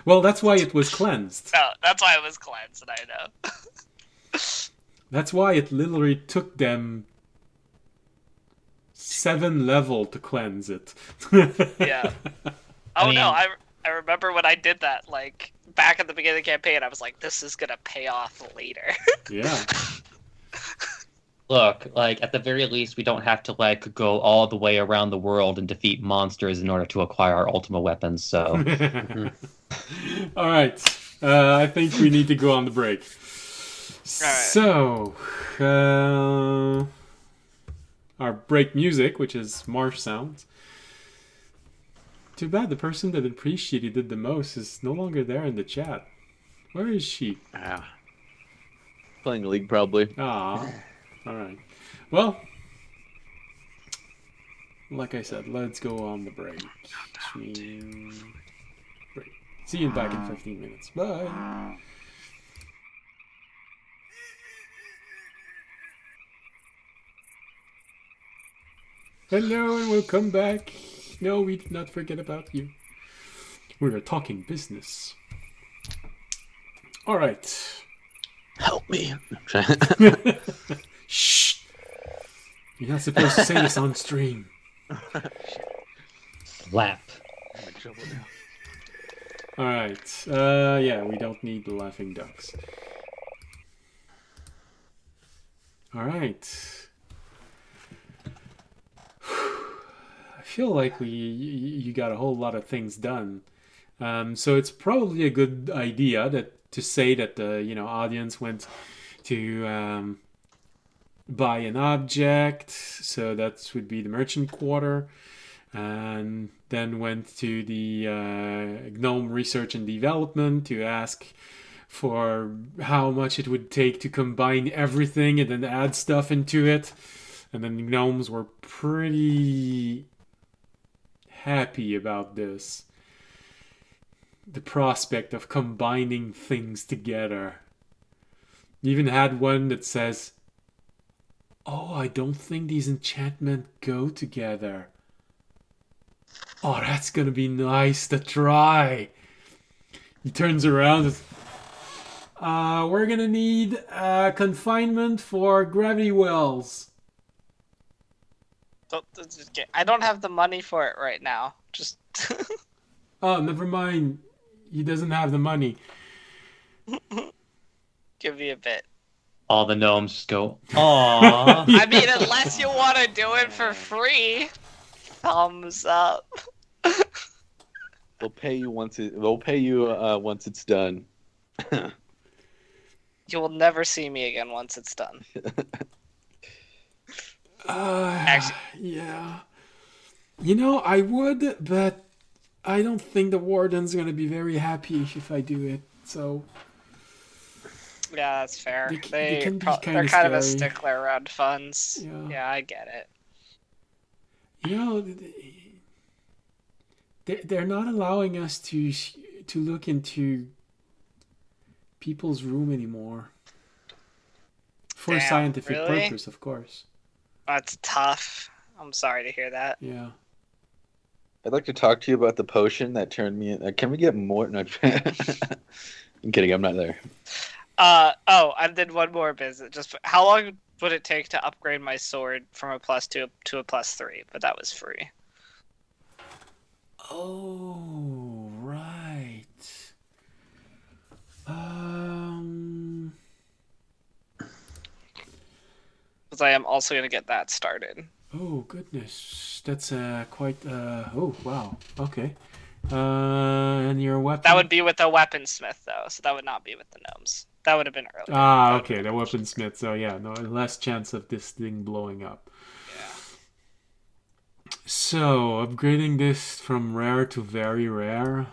Well, that's why it was cleansed. No, that's why it was cleansed, and I know. That's why it literally took them 7 level to cleanse it. Yeah. Oh, no, I remember when I did that, like, back at the beginning of the campaign, I was like, this is going to pay off later. Yeah. Look, like, at the very least, we don't have to, like, go all the way around the world and defeat monsters in order to acquire our ultimate weapons, so... All right. I think we need to go on the break. All right. So, our break music, which is marsh sounds. Too bad the person that appreciated it the most is no longer there in the chat. Where is she? Playing League, probably. Ah. All right. Well, like I said, let's go on the break. Break. See you back in 15 minutes. Bye. Hello, and welcome back. No, we did not forget about you. We are talking business. All right. Help me. Shh. You're not supposed to say this on stream. Slap. I'm in trouble now. All right. Yeah, we don't need the laughing ducks. All right. I feel like you got a whole lot of things done. So it's probably a good idea to say that the audience went to buy an object. So that would be the merchant quarter. and then went to the GNOME Research and Development to ask for how much it would take to combine everything and then add stuff into it. And then the gnomes were pretty happy about this. The prospect of combining things together. Even had one that says, "Oh, I don't think these enchantments go together. Oh, that's gonna be nice to try." He turns around and, we're gonna need confinement for gravity wells. I don't have the money for it right now. Just. Oh, never mind. He doesn't have the money. Give me a bit. All the gnomes just go, "Aww." I mean, unless you want to do it for free, thumbs up. We'll pay you once it's done. You will never see me again once it's done. Actually, yeah. You know, I would, but I don't think the warden's gonna be very happy if I do it. So. Yeah, that's fair. They can be they're kind of a scary. stickler around funds. Yeah. Yeah, I get it. You know, they're not allowing us to look into people's room anymore. For Damn, scientific really? purpose, of course. That's tough. I'm sorry to hear that. Yeah. I'd like to talk to you about the potion that turned me in. Can we get more? No, I'm kidding. I'm not there. I did one more business. Just how long would it take to upgrade my sword from a +2 to a +3? But that was free. Oh, right. Because I am also going to get that started. Oh, goodness. That's quite... oh, wow. Okay. And your weapon... That would be with the weaponsmith, though, so that would not be with the gnomes. That would have been earlier. Ah, okay, the weaponsmith. So, yeah, no, less chance of this thing blowing up. Yeah. So, upgrading this from rare to very rare...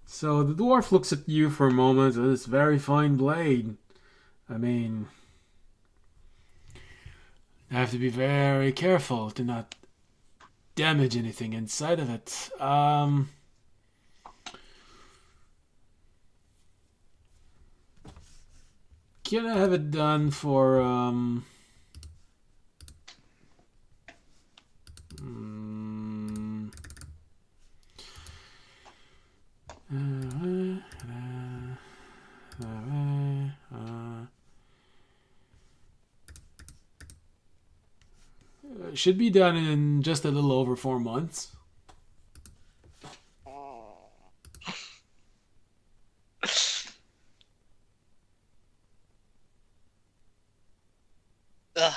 So the dwarf looks at you for a moment. This very fine blade. I mean, I have to be very careful to not damage anything inside of it. Can I have it done for should be done in just a little over 4 months. Ugh.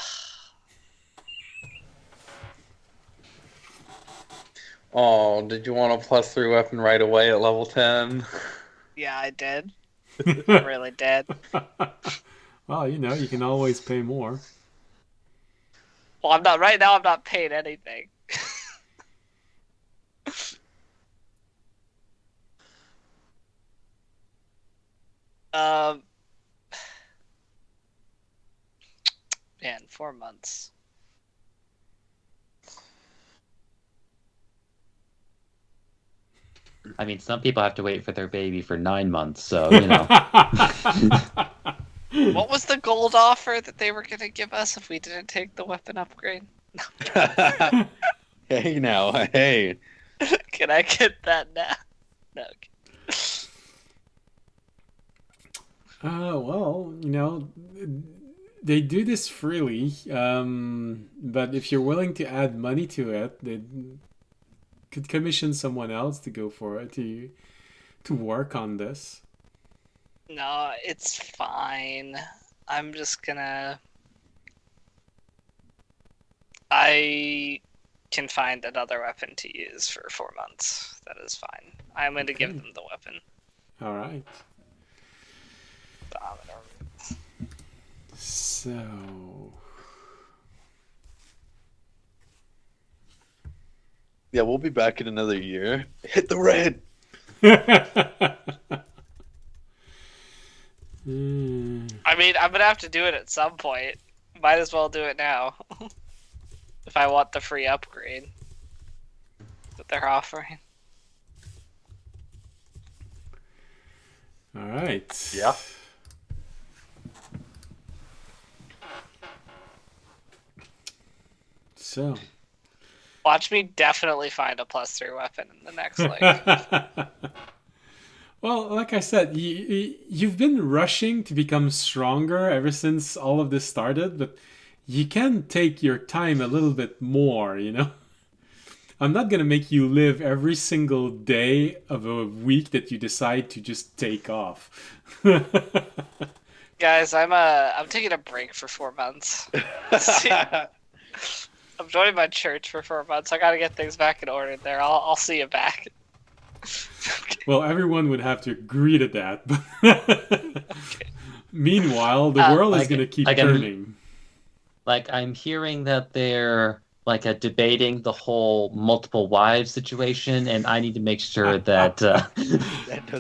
Oh, did you want a +3 weapon right away at level 10? Yeah, I did. I really did. Well, you know, you can always pay more. Well, I'm not right now. I'm not paying anything. Man, 4 months. I mean, some people have to wait for their baby for 9 months, so, you know. What was the gold offer that they were going to give us if we didn't take the weapon upgrade? Hey, now. Hey. Can I get that now? No. Well, you know, they do this freely, but if you're willing to add money to it, they could commission someone else to go for it, to work on this. No, it's fine. I'm just gonna... I can find another weapon to use for 4 months. That is fine. I'm going to give them the weapon. All right. So... Yeah, we'll be back in another year. Hit the red! I mean, I'm going to have to do it at some point. Might as well do it now. If I want the free upgrade that they're offering. All right. Yeah. So... Watch me definitely find a +3 weapon in the next, like... Well, like I said, you've been rushing to become stronger ever since all of this started, but you can take your time a little bit more, you know? I'm not going to make you live every single day of a week that you decide to just take off. Guys, I'm taking a break for 4 months. I'm joining my church for 4 months. I gotta get things back in order there. I'll see you back. Okay. Well, everyone would have to agree to that. Okay. Meanwhile, the world is going to keep turning. I'm hearing that they're debating the whole multiple wives situation, and I need to make sure that...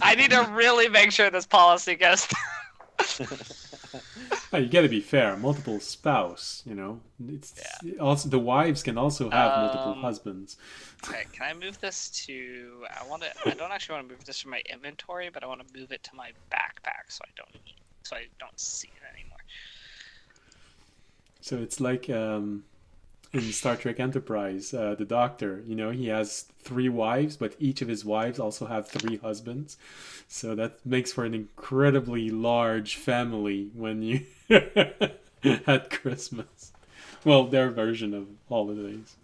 I need to really make sure this policy goes Oh, you got to be fair. Multiple spouse, you know. Also the wives can also have multiple husbands. Okay, can I move this to? I don't actually want to move this from my inventory, but I want to move it to my backpack so I don't see it anymore. So it's like in Star Trek Enterprise, the Doctor. You know, he has 3 wives, but each of his wives also have 3 husbands. So that makes for an incredibly large family when you at Christmas. Well, their version of holidays.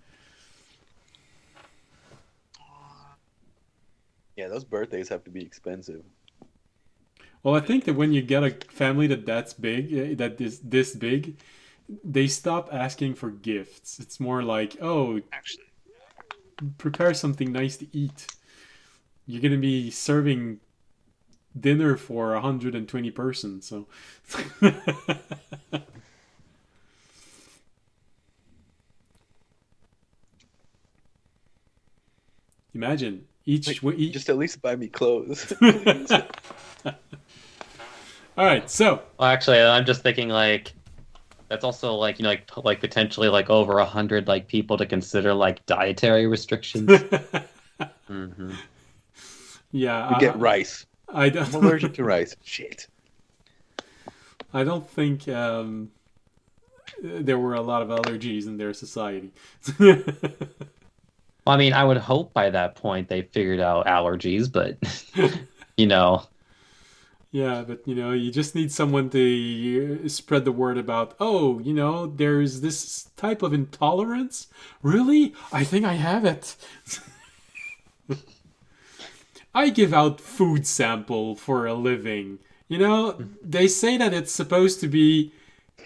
Yeah, those birthdays have to be expensive. Well, I think that when you get a family that's big, that is this big, they stop asking for gifts. It's more like, actually, prepare something nice to eat. You're going to be serving dinner for 120 persons, so... Imagine, just at least buy me clothes. Alright, so... Well, actually, I'm just thinking, that's also, potentially, over 100, people to consider, dietary restrictions. Mm-hmm. Yeah, you get rice. I'm allergic to rice. Shit. I don't think there were a lot of allergies in their society. Well, I mean, I would hope by that point they figured out allergies, but, you know. Yeah, but, you just need someone to spread the word about, there's this type of intolerance. Really? I think I have it. I give out food sample for a living. They say that it's supposed to be,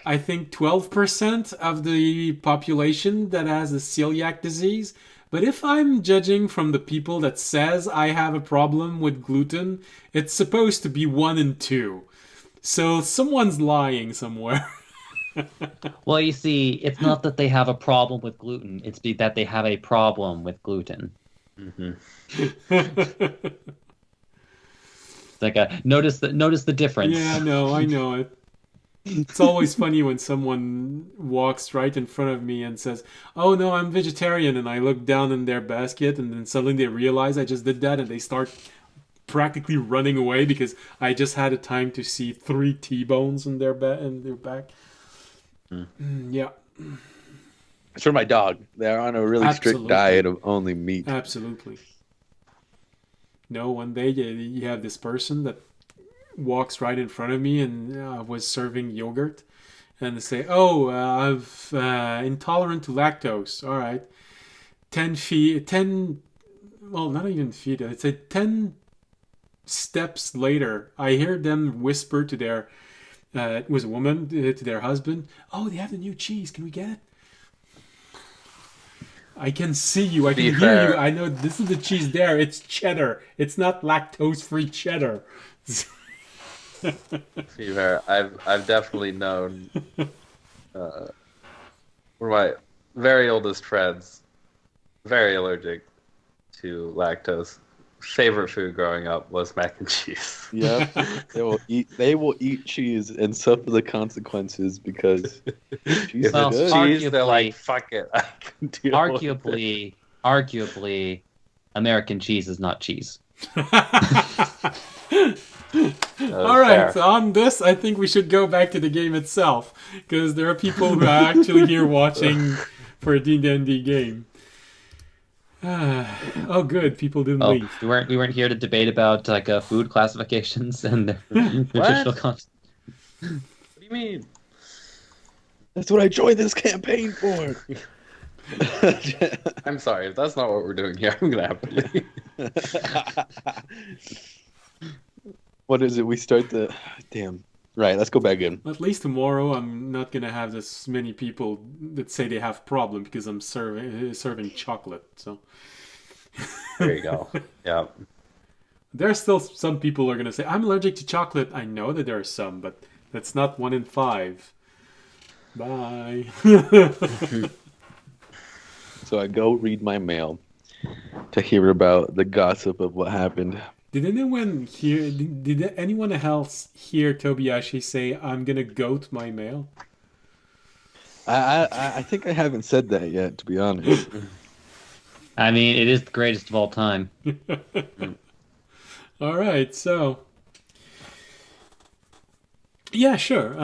I think, 12% of the population that has a celiac disease. But if I'm judging from the people that says I have a problem with gluten, it's supposed to be 1 in 2. So someone's lying somewhere. Well, you see, it's not that they have a problem with gluten. It's that they have a problem with gluten. Mm-hmm. It's like notice the difference. Yeah, no, I know it. It's always funny when someone walks right in front of me and says, "Oh no, I'm vegetarian," and I look down in their basket, and then suddenly they realize I just did that, and they start practically running away because I just had a time to see 3 T-bones in their back. Yeah. It's for my dog. They're on a really strict diet of only meat. Absolutely. No, one day you have this person that walks right in front of me and was serving yogurt, and they say, I'm intolerant to lactose. All right. 10, well, not even feet. I'd say 10 steps later, I hear them whisper to their, it was a woman, to their husband, "Oh, they have the new cheese. Can we get it?" I can see you. I Be can hear you. fair. I know this is the cheese there. It's cheddar. It's not lactose-free cheddar. To be fair, I've definitely known one of my very oldest friends, very allergic to lactose. Favorite food growing up was mac and cheese. Yep. They will eat cheese and suffer the consequences because cheese If Well, is it's good. cheese, they're like, fuck it. I can deal with it. Arguably, American cheese is not cheese. All right, Fair. so on this, I think we should go back to the game itself, because there are people who are actually here watching for a D&D game. Oh, good, people didn't Oh, leave. we weren't here to debate about like food classifications and their nutritional content. What do you mean? That's what I joined this campaign for. I'm sorry, if that's not what we're doing here, I'm gonna have to leave. What is it? We start the damn. Right, let's go back in. At least tomorrow, I'm not gonna have this many people that say they have problem because I'm serving chocolate. So There you go. Yeah. there's still some people who are gonna say I'm allergic to chocolate. I know that there are some, but that's not 1 in 5. Bye. So I go read my mail to hear about the gossip of what happened. Did anyone hear? Did anyone else hear Kobayashi say, "I'm gonna goat my mail"? I think I haven't said that yet, to be honest. I mean, it is the greatest of all time. All right, so yeah, sure.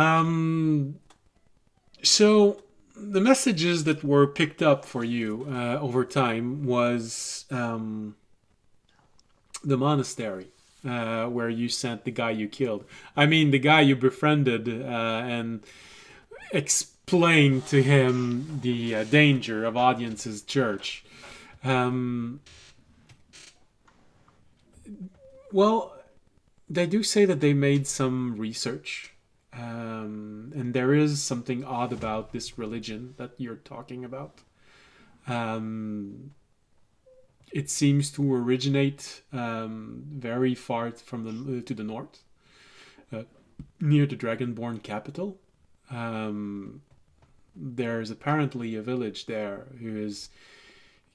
So the messages that were picked up for you over time was the monastery where you sent the guy you killed. I mean, the guy you befriended and explained to him the danger of Audience's church. Well, they do say that they made some research, and there is something odd about this religion that you're talking about. It seems to originate very far from to the north, near the Dragonborn capital. There's apparently a village there who is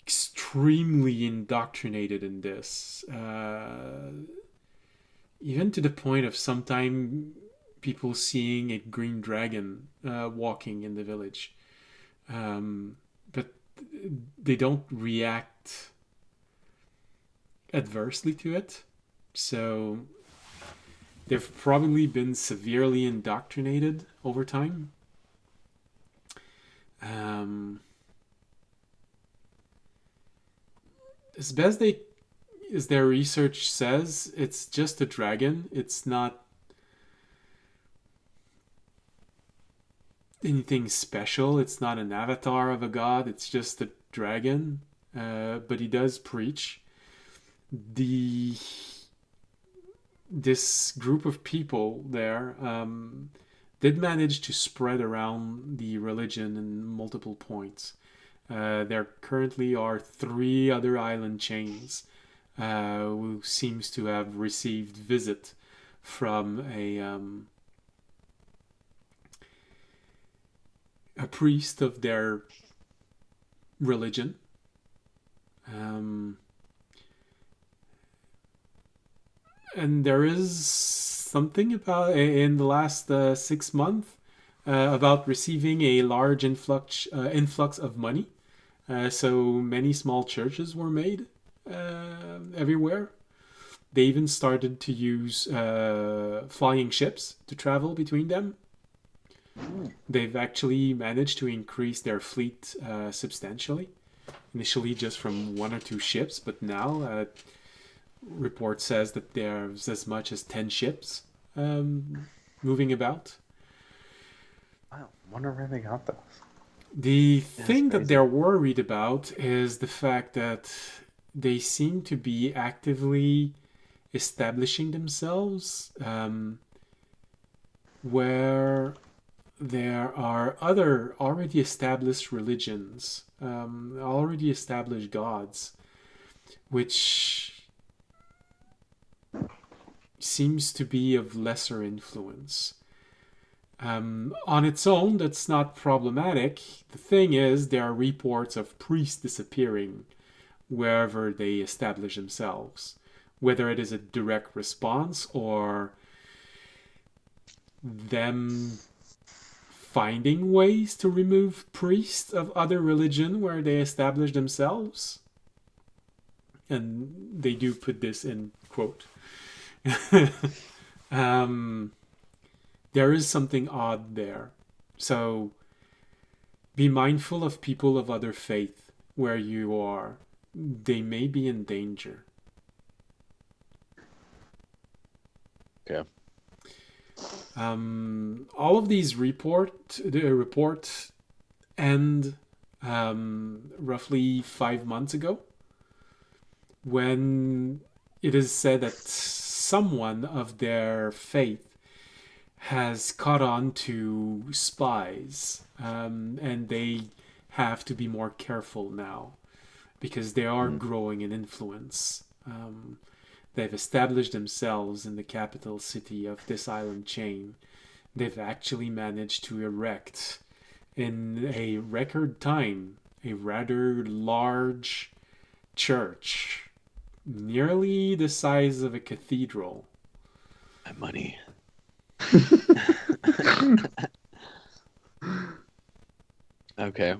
extremely indoctrinated in this, even to the point of sometime people seeing a green dragon walking in the village, but they don't react adversely to it. So they've probably been severely indoctrinated over time. As best as their research says, it's just a dragon. It's not anything special. It's not an avatar of a god. It's just a dragon. But he does preach. This group of people there did manage to spread around the religion in multiple points. There currently are 3 other island chains who seems to have received visit from a priest of their religion. And there is something about in the last 6 months about receiving a large influx of money. So many small churches were made everywhere. They even started to use flying ships to travel between them. They've actually managed to increase their fleet substantially. Initially just from 1 or 2 ships, but now report says that there's as much as 10 ships moving about. Wow, wonder where they got those. The thing that they're worried about is the fact that they seem to be actively establishing themselves where there are other already established religions, already established gods, which seems to be of lesser influence. On its own, that's not problematic. The thing is, there are reports of priests disappearing wherever they establish themselves, whether it is a direct response or them finding ways to remove priests of other religion where they establish themselves. And they do put this in quote. There is something odd there. So be mindful of people of other faith where you are. They may be in danger. Okay. All of these reports end roughly 5 months ago, when it is said that someone of their faith has caught on to spies, and they have to be more careful now because they are growing in influence. They've established themselves in the capital city of this island chain. They've actually managed to erect, in a record time, a rather large church, nearly the size of a cathedral. My money. Okay.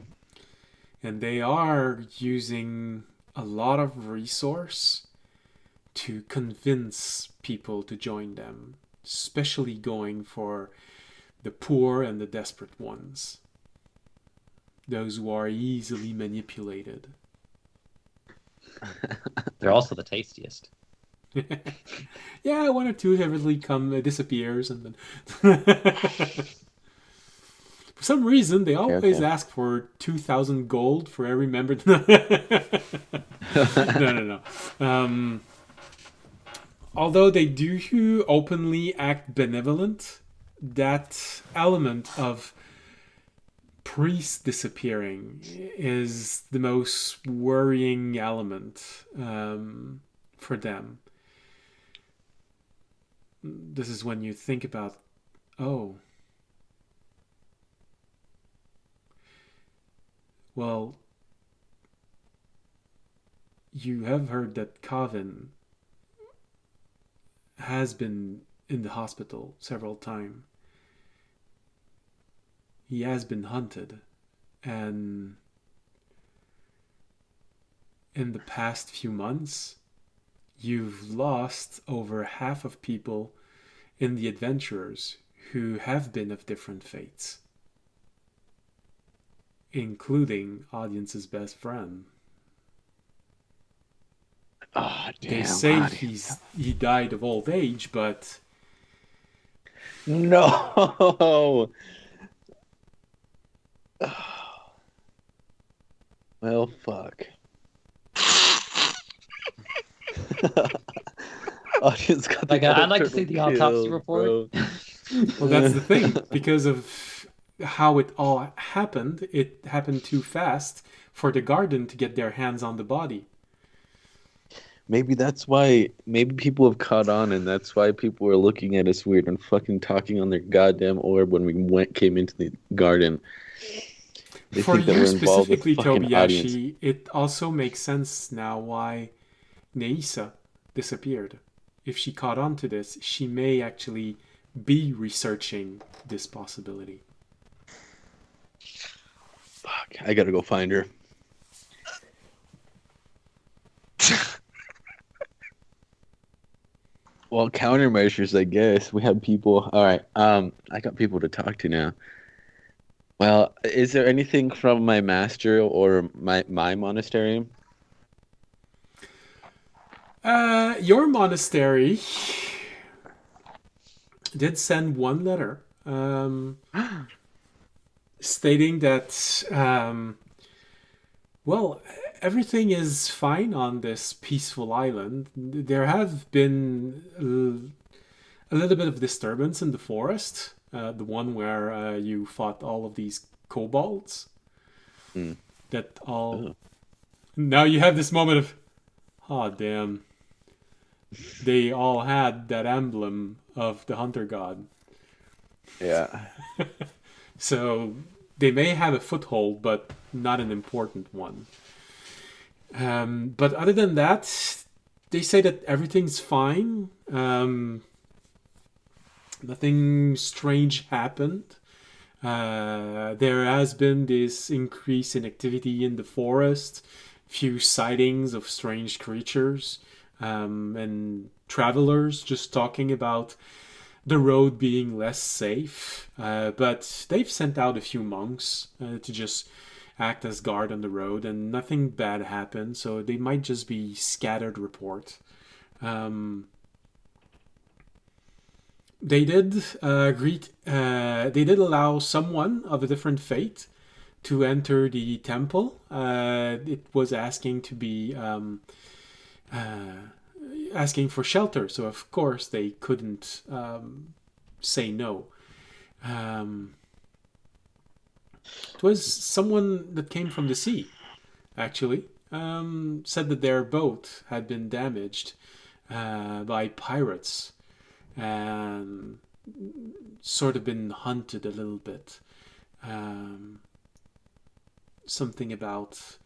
And they are using a lot of resource to convince people to join them, especially going for the poor and the desperate ones, those who are easily manipulated. They're also the tastiest. Yeah, one or two heavily disappears, and then for some reason they always ask for 2,000 gold for every member. No. Although they do openly act benevolent, that element of priests disappearing is the most worrying element for them. This is when you think about, well, you have heard that Kavin has been in the hospital several times. He has been hunted, and in the past few months, you've lost over half of people in the adventurers who have been of different faiths, including Audience's best friend. Oh, damn. They say he died of old age, but no. Well, fuck. I'd like to see the autopsy report. Well, that's the thing. Because of how it all happened, it happened too fast for the garden to get their hands on the body. Maybe that's why. Maybe people have caught on, and that's why people were looking at us weird and fucking talking on their goddamn orb when we came into the garden. They For think that you we're involved with specifically, fucking Tobiyashi, audience. it also makes sense now why Neisa disappeared. If she caught on to this, she may actually be researching this possibility. Fuck, I gotta go find her. Well, countermeasures, I guess. We have people. All right. I got people to talk to now. Well, is there anything from my master or my monastery? Your monastery did send one letter stating that, well, everything is fine on this peaceful island. There have been a little bit of disturbance in the forest, the one where you fought all of these kobolds. That all. Now you have this moment of, oh damn. They all had that emblem of the hunter god. Yeah. So they may have a foothold, but not an important one. But other than that, they say that everything's fine. Nothing strange happened. There has been this increase in activity in the forest, few sightings of strange creatures, and travelers just talking about the road being less safe. But they've sent out a few monks to just act as guard on the road, and nothing bad happened, so they might just be scattered report. They did they did allow someone of a different faith to enter the temple. It was asking to be asking for shelter, so of course they couldn't say no. It was someone that came from the sea, actually. Said that their boat had been damaged by pirates and sort of been hunted a little bit. Something about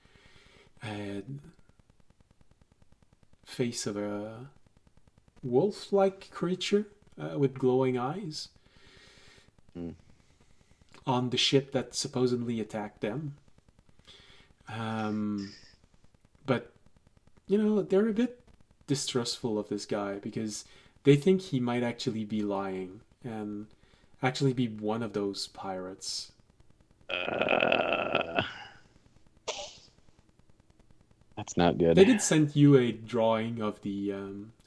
face of a wolf-like creature with glowing eyes on the ship that supposedly attacked them. But, they're a bit distrustful of this guy because they think he might actually be lying and actually be one of those pirates. That's not good. They did send you a drawing of the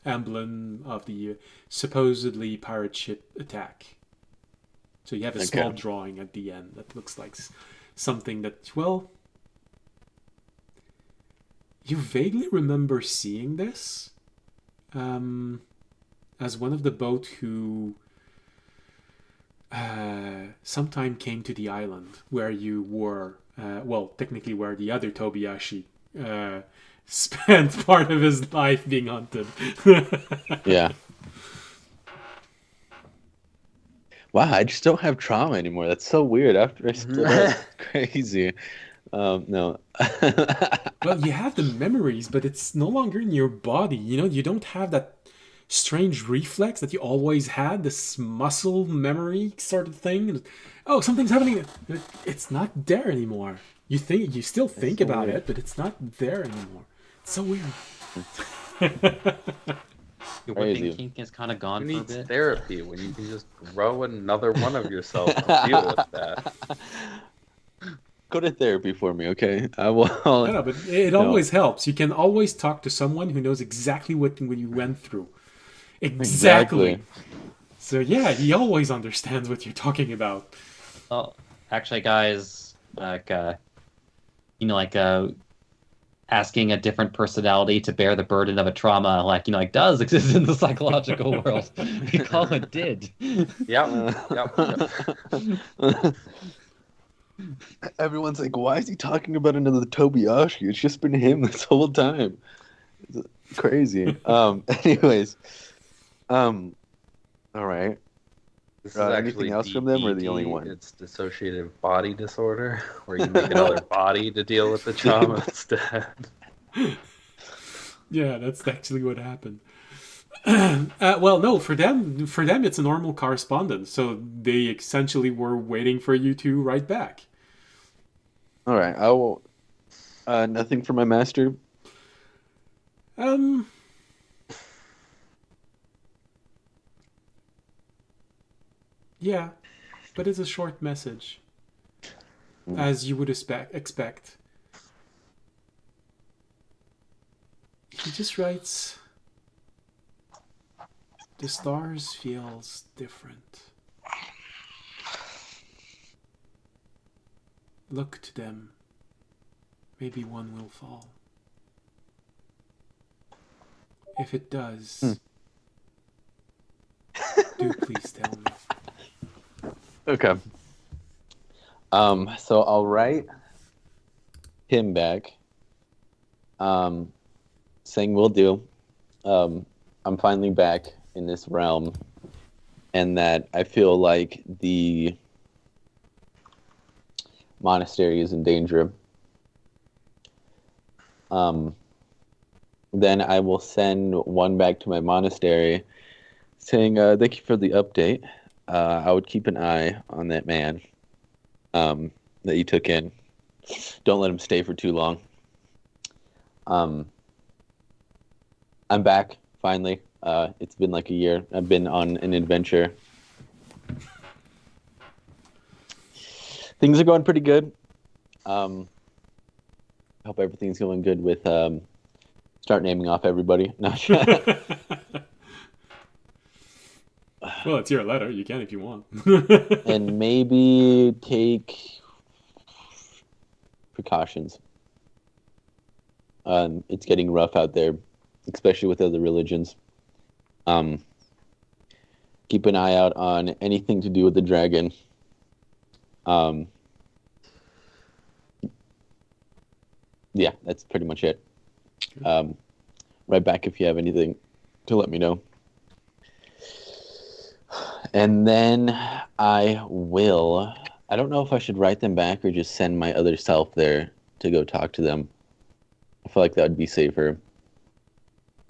emblem of the supposedly pirate ship attack. So you have a small drawing at the end that looks like something that, well, you vaguely remember seeing this as one of the boat who sometime came to the island where you were, technically where the other Tobiyashi spent part of his life being hunted. Yeah. Wow, I just don't have trauma anymore. That's so weird. After I split up, it's crazy. No. Well, you have the memories, but it's no longer in your body. You don't have that strange reflex that you always had, this muscle memory sort of thing. Oh, something's happening. It's not there anymore. You still think about it, but it's not there anymore. It's so weird. Your whipping kink is kind of gone for a bit. Therapy when you can just grow another one of yourself to deal with that. Go to therapy for me, okay? I will. I know, but it always helps. You can always talk to someone who knows exactly what you went through. Exactly. So yeah, he always understands what you're talking about. Oh, actually, guys, asking a different personality to bear the burden of a trauma, does exist in the psychological world. We call it did. Yep. Everyone's like, why is he talking about another Tobiyashi? It's just been him this whole time. It's crazy. Anyways. All right. This is actually anything else from them, or the only one? It's dissociative body disorder, where you make another body to deal with the trauma instead. Yeah, that's actually what happened. Well, no, for them, it's a normal correspondence. So they essentially were waiting for you to write back. All right, I will. Nothing for my master. Yeah, but it's a short message, as you would expect. He just writes, "The stars feels different. Look to them. Maybe one will fall. If it does, do please tell me." Okay. So I'll write him back, saying will do. I'm finally back in this realm, and that I feel like the monastery is in danger. Then I will send one back to my monastery, saying thank you for the update. I would keep an eye on that man that you took in. Don't let him stay for too long. I'm back, finally. It's been like a year. I've been on an adventure. Things are going pretty good. I hope everything's going good with... start naming off everybody. No. Well, it's your letter. You can if you want. And maybe take precautions. It's getting rough out there, especially with other religions. Keep an eye out on anything to do with the dragon. Yeah, that's pretty much it. Right back if you have anything to let me know. And then I don't know if I should write them back or just send my other self there to go talk to them. I feel like that would be safer.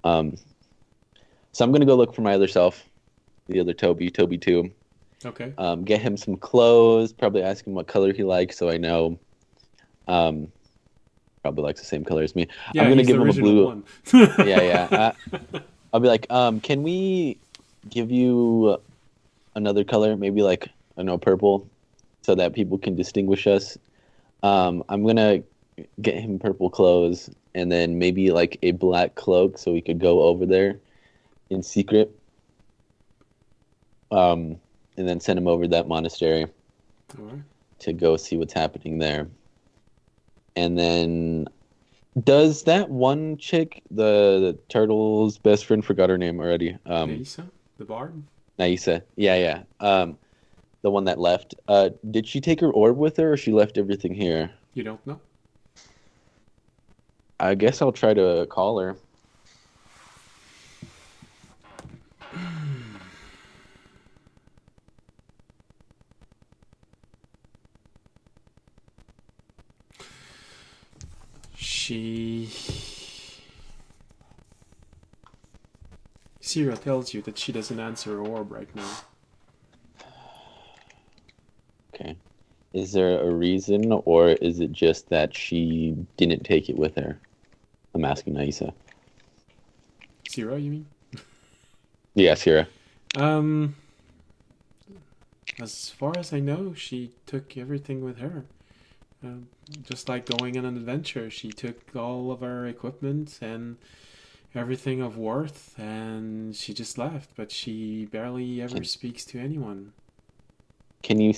So I'm going to go look for my other self, the other Toby 2. Okay. Get him some clothes, probably ask him what color he likes so I know. Probably likes the same color as me. Yeah, I'm going to he's give him a blue one. Yeah. I'll be like, can we give you another color, maybe like, I don't know, purple, so that people can distinguish us? I'm going to get him purple clothes and then maybe like a black cloak so we could go over there in secret. And then send him over to that monastery to go see what's happening there. And then, does that one chick, the turtle's best friend, forgot her name already? Naisa, the bard? Naisa, yeah. The one that left. Did she take her orb with her, or she left everything here? You don't know? I guess I'll try to call her. Sierra tells you that she doesn't answer her orb right now. Okay. Is there a reason, or is it just that she didn't take it with her? I'm asking Naisa. Sierra, you mean? Yeah, Sierra. As far as I know, she took everything with her. Just like going on an adventure, she took all of our equipment and everything of worth, and she just left. But she barely ever speaks to anyone. Can you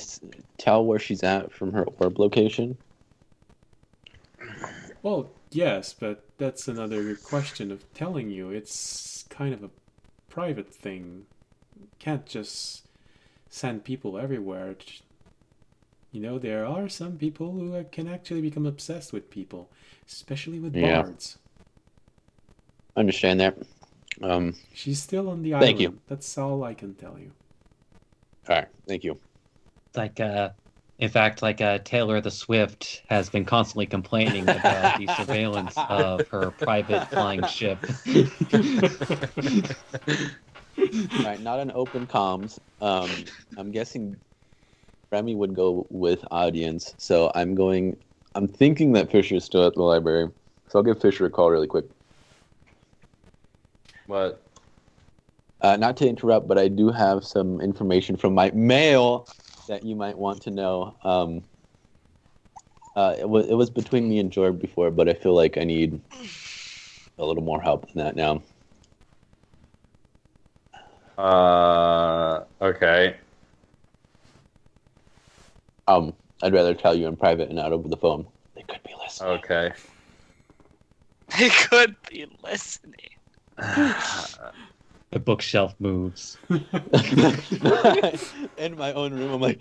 tell where she's at from her orb location? Well, yes, but that's another question of telling you. It's kind of a private thing. Can't just send people everywhere. You know, there are some people who can actually become obsessed with people, especially with bards. Understand that. She's still on the island. Thank you. That's all I can tell you. All right, thank you. Like, in fact, Taylor the Swift has been constantly complaining about the surveillance of her private flying ship. All right, not an open comms. I'm guessing Remy would go with audience, so I'm thinking that Fisher's still at the library, so I'll give Fisher a call really quick. What? Not to interrupt, but I do have some information from my mail that you might want to know. It was between me and Jorg before, but I feel like I need a little more help than that now. Okay. I'd rather tell you in private and not over the phone. They could be listening. Okay. They could be listening. The bookshelf moves. In my own room, I'm like.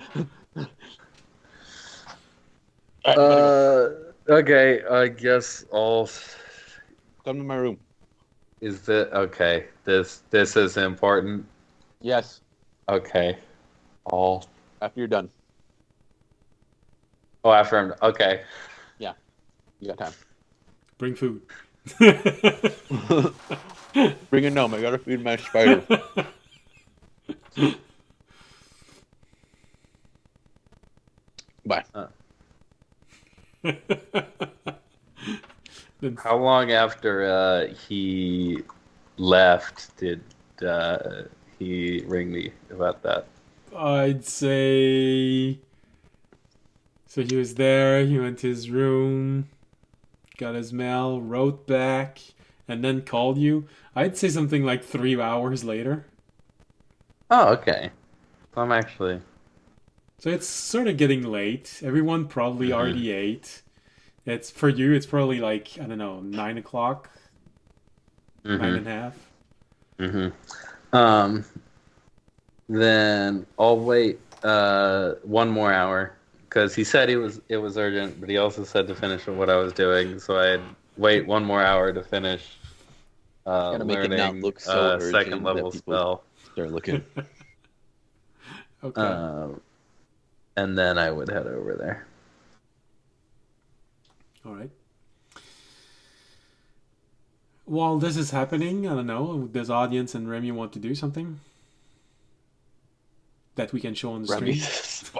Okay, I guess I'll. Come to my room. Is that okay? This is important. Yes. Okay, I'll. After you're done. Oh, after I'm okay. Yeah, you got time. Bring food. Bring a gnome. I gotta feed my spider. Bye. How long after he left did he ring me about that? I'd say. So he was there, he went to his room, got his mail, wrote back, and then called you. I'd say something like 3 hours later. Oh, okay. I'm actually. So it's sort of getting late. Everyone probably already ate. It's for you. It's probably like, I don't know, 9 o'clock, 9:30. Then I'll wait 1 more hour because he said it was urgent, but he also said to finish what I was doing, so I'd wait 1 more hour to finish Gotta make it not learning look so urgent second that level people spell. Start looking. Okay. And then I would head over there. All right. While this is happening, I don't know, does audience and Remy want to do something that we can show on the Remy. stream?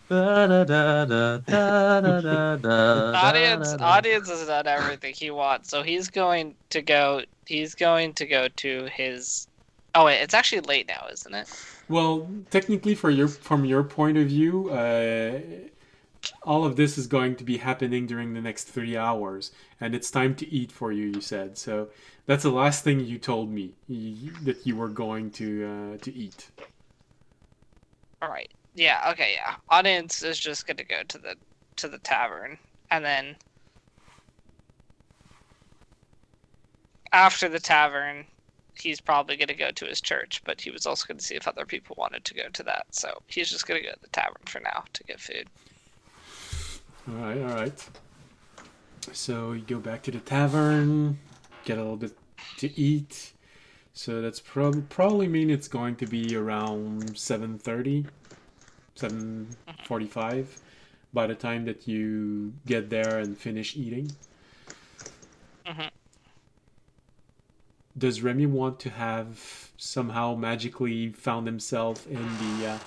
Audience has done everything he wants, so he's going to go to his. Oh wait, it's actually late now, isn't it? Well, technically, from your point of view, all of this is going to be happening during the next 3 hours, and it's time to eat for you. You said so. That's the last thing you told me that you were going to eat. All right. Yeah. Okay. Yeah. Audience is just gonna go to the tavern, and then after the tavern, he's probably going to go to his church, but he was also going to see if other people wanted to go to that. So he's just going to go to the tavern for now to get food. All right. So you go back to the tavern, get a little bit to eat. So that's probably mean it's going to be around 7:30, 7:45 by the time that you get there and finish eating. Mm-hmm. Does Remy want to have somehow magically found himself in the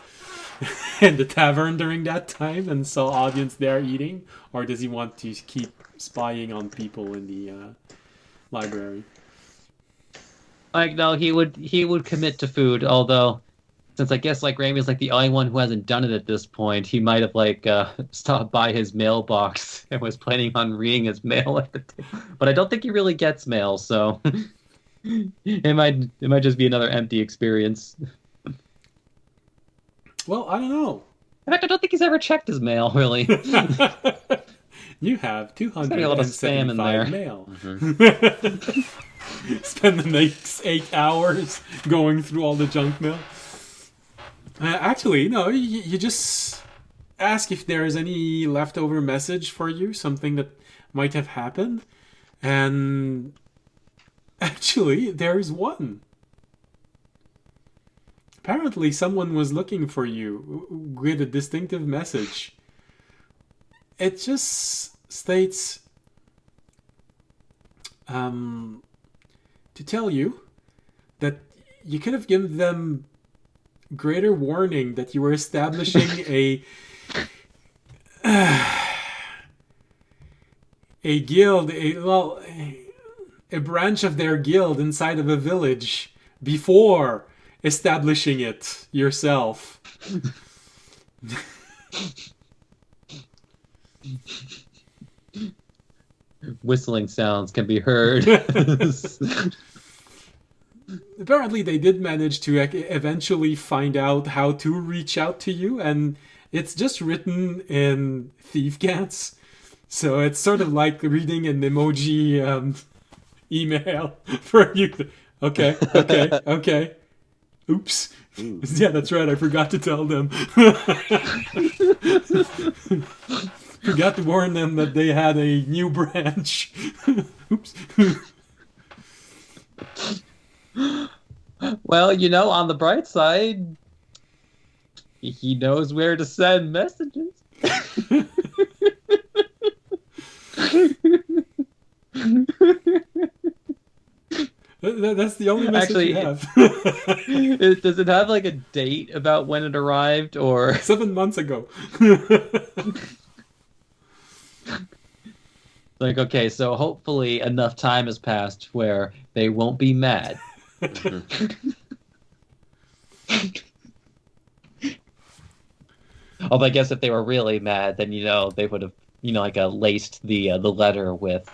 in the tavern during that time and saw audience there eating, or does he want to keep spying on people in the library? Like, no, he would commit to food. Although, since I guess like Remy's like the only one who hasn't done it at this point, he might have like stopped by his mailbox and was planning on reading his mail at the table. But I don't think he really gets mail, so. It might just be another empty experience. Well, I don't know. In fact, I don't think he's ever checked his mail, really. You have There's gonna be a lot of spam in 275 there. mail. Spend the next 8 hours going through all the junk mail. Actually, no, you just ask if there is any leftover message for you, something that might have happened. And actually, there is one. Apparently, someone was looking for you with a distinctive message. It just states to tell you that you could have given them greater warning that you were establishing a guild, a branch of their guild inside of a village before establishing it yourself. Whistling sounds can be heard. Apparently, they did manage to eventually find out how to reach out to you, and it's just written in Thief Cats. So it's sort of like reading an emoji email for you. Okay. Oops. Ooh. Yeah, that's right. I forgot to tell them. Forgot to warn them that they had a new branch. Oops. Well, on the bright side, he knows where to send messages. That's the only message you have. Does it have like a date about when it arrived, or 7 months ago? like, okay, so hopefully enough time has passed where they won't be mad. Although I guess if they were really mad, then they would have laced the letter with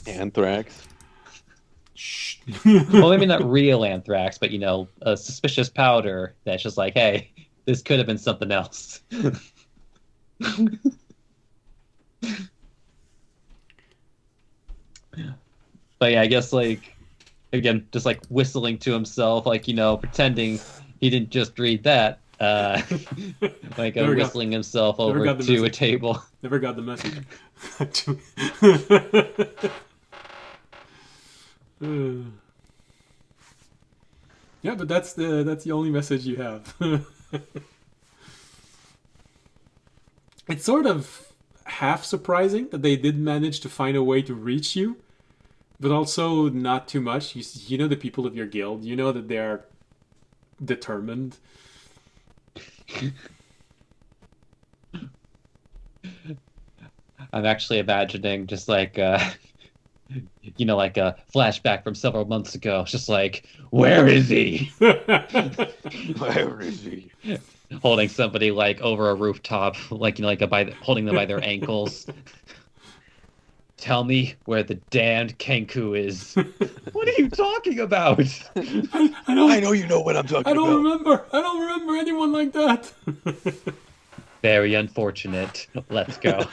Anthrax. Shh. well, maybe not real anthrax, but a suspicious powder that's just like, hey, this could have been something else. But yeah, I guess again, just whistling to himself, pretending he didn't just read that. Whistling himself over to a table. Never got the message. Yeah, but that's the only message you have. It's sort of half surprising that they did manage to find a way to reach you, but also not too much. You know the people of your guild. You know that they are determined. I'm actually imagining just like a flashback from several months ago. It's just like, where is he? Where is he? Holding somebody over a rooftop, holding them by their ankles. Tell me where the damned Kenku is. What are you talking about? I know you know what I'm talking about. I don't remember anyone like that. Very unfortunate. Let's go.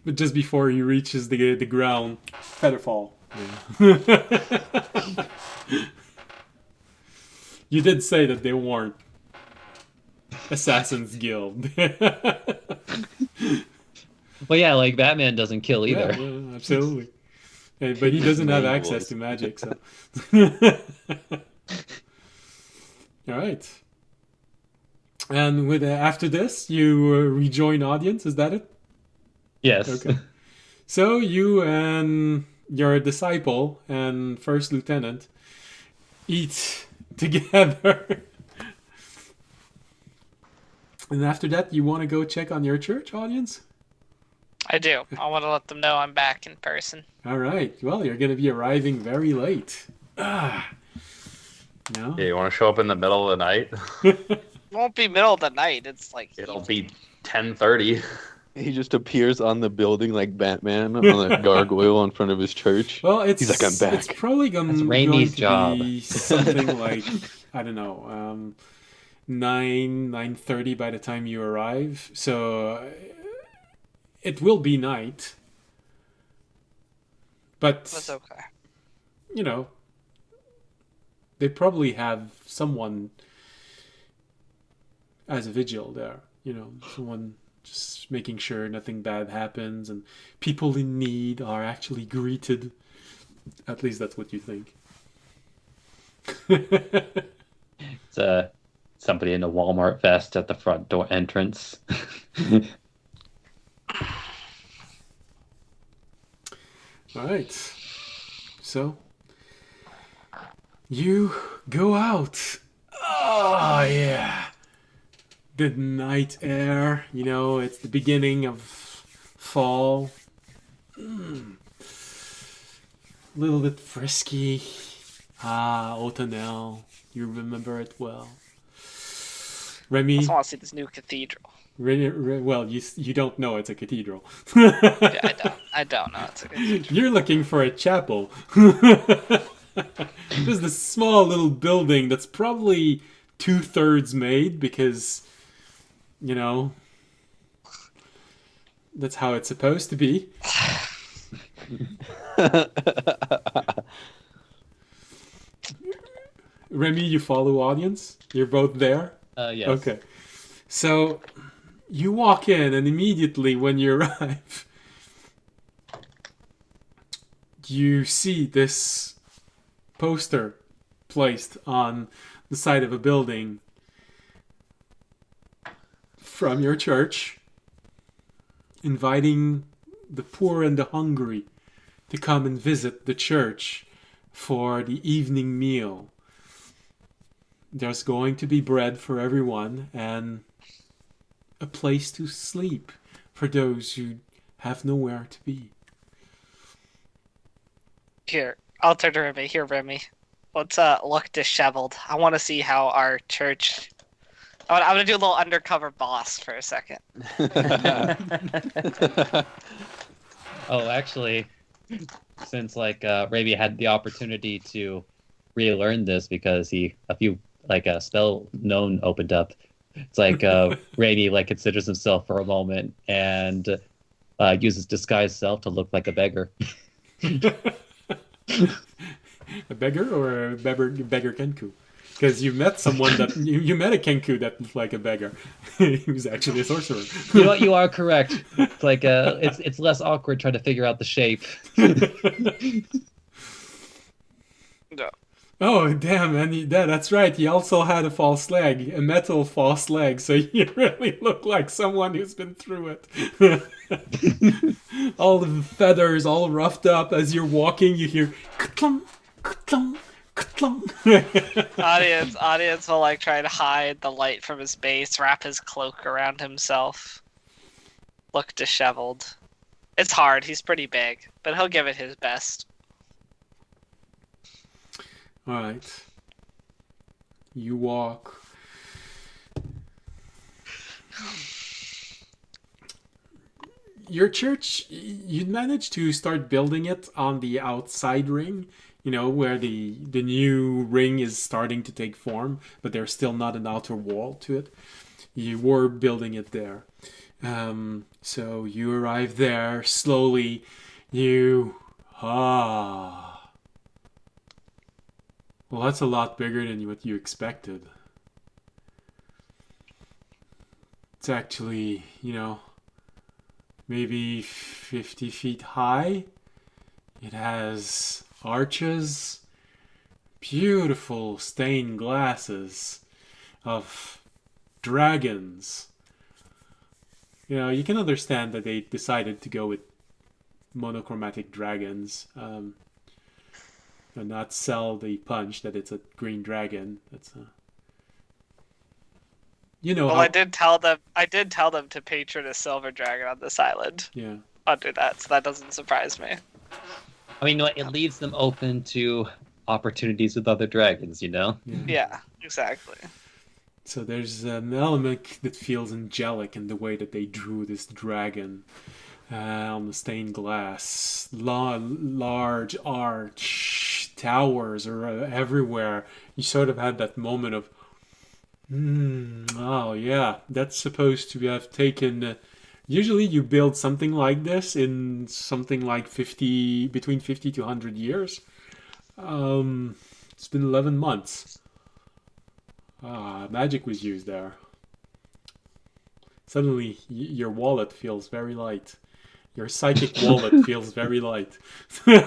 But just before he reaches the ground, featherfall. You did say that they weren't Assassin's Guild. Well, yeah, Batman doesn't kill either. Yeah, absolutely. But he doesn't have access to magic, so. All right. And after this, you rejoin audience. Is that it? Yes. Okay. So you and your disciple and first lieutenant eat together. And after that, you want to go check on your church, audience? I do. I want to let them know I'm back in person. All right. Well, you're going to be arriving very late. No? Yeah, you want to show up in the middle of the night? It won't be middle of the night. It's It'll be 10:30. He just appears on the building like Batman on a gargoyle in front of his church. Well, he's like, I'm back. It's probably going to be something like, I don't know, 9:30 by the time you arrive. So it will be night. But that's okay. They probably have someone as a vigil there. Someone just making sure nothing bad happens and people in need are actually greeted. At least that's what you think. It's somebody in a Walmart vest at the front door entrance. All right. So you go out. Oh, yeah. The night air, it's the beginning of fall. A little bit frisky. Autumnal. You remember it well. Remy. I just want to see this new cathedral. Well, you don't know it's a cathedral. Yeah, I don't know it's a cathedral. You're looking for a chapel. There's this small little building that's probably 2/3 made because, that's how it's supposed to be. Remy, you follow audience? You're both there? Yes. Okay. So, you walk in, and immediately when you arrive, you see this poster placed on the side of a building from your church, inviting the poor and the hungry to come and visit the church for the evening meal. There's going to be bread for everyone and a place to sleep for those who have nowhere to be. Here, I'll turn to Remy. Here, Remy. Let's look disheveled. I want to see how our church... I'm going to do a little undercover boss for a second. Oh, actually, since Ravi had the opportunity to relearn this because a spell known opened up. It's like Ravi considers himself for a moment and uses disguise self to look like a beggar. A beggar or a beggar Kenku? Because you met someone that you met a Kenku that looked like a beggar. He was actually a sorcerer. You know what? You are correct. It's like it's less awkward trying to figure out the shape. No. Oh, damn, and that's right. He also had a false leg, a metal false leg, so you really look like someone who's been through it. All the feathers all roughed up. As you're walking, you hear ka-tlum, ka-tlum, ka-tlum. Audience will try to hide the light from his base, wrap his cloak around himself, look disheveled. It's hard. He's pretty big, but he'll give it his best. Alright. You walk. Your church, you managed to start building it on the outside ring, where the new ring is starting to take form, but there's still not an outer wall to it. You were building it there. So you arrive there slowly. Well, that's a lot bigger than what you expected. It's actually, maybe 50 feet high. It has arches, beautiful stained glasses of dragons. You can understand that they decided to go with monochromatic dragons. And not sell the punch that it's a green dragon. That's I did tell them to patron a silver dragon on this island. Yeah. I'll do that, so that doesn't surprise me. I mean, it leaves them open to opportunities with other dragons, Yeah, exactly. So there's an element that feels angelic in the way that they drew this dragon. On the stained glass, large arch, towers are everywhere. You sort of had that moment of, oh yeah, that's supposed to have taken. Usually, you build something like this in something like between 50 to 100 years. It's been 11 months. Magic was used there. Suddenly, your wallet feels very light. Your psychic wallet feels very light. I'm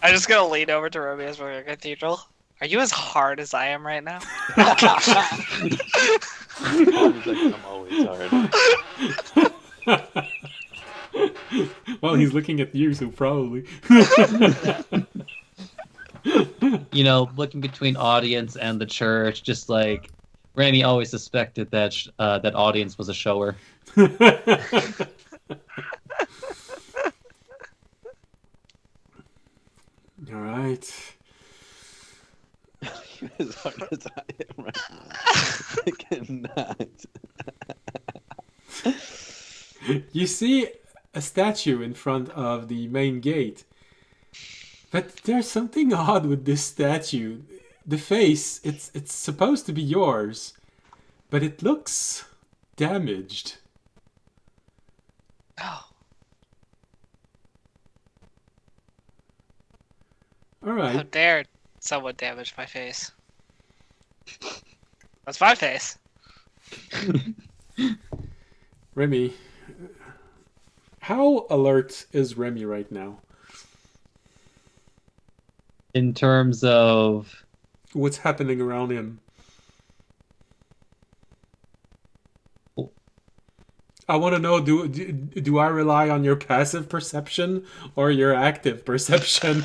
just gonna lean over to Romeo's Cathedral. Are you as hard as I am right now? I'm always hard. Well, he's looking at you, so probably. Looking between audience and the church, just like Remy always suspected that that audience was a shower. All right. As hard as I am right now. I cannot. You see a statue in front of the main gate. But there's something odd with this statue. The face, it's supposed to be yours, but it looks damaged. Oh. All How right. dare someone damage my face? That's my face. Remy, how alert is Remy right now? In terms of... What's happening around him? I want to know, do I rely on your passive perception or your active perception?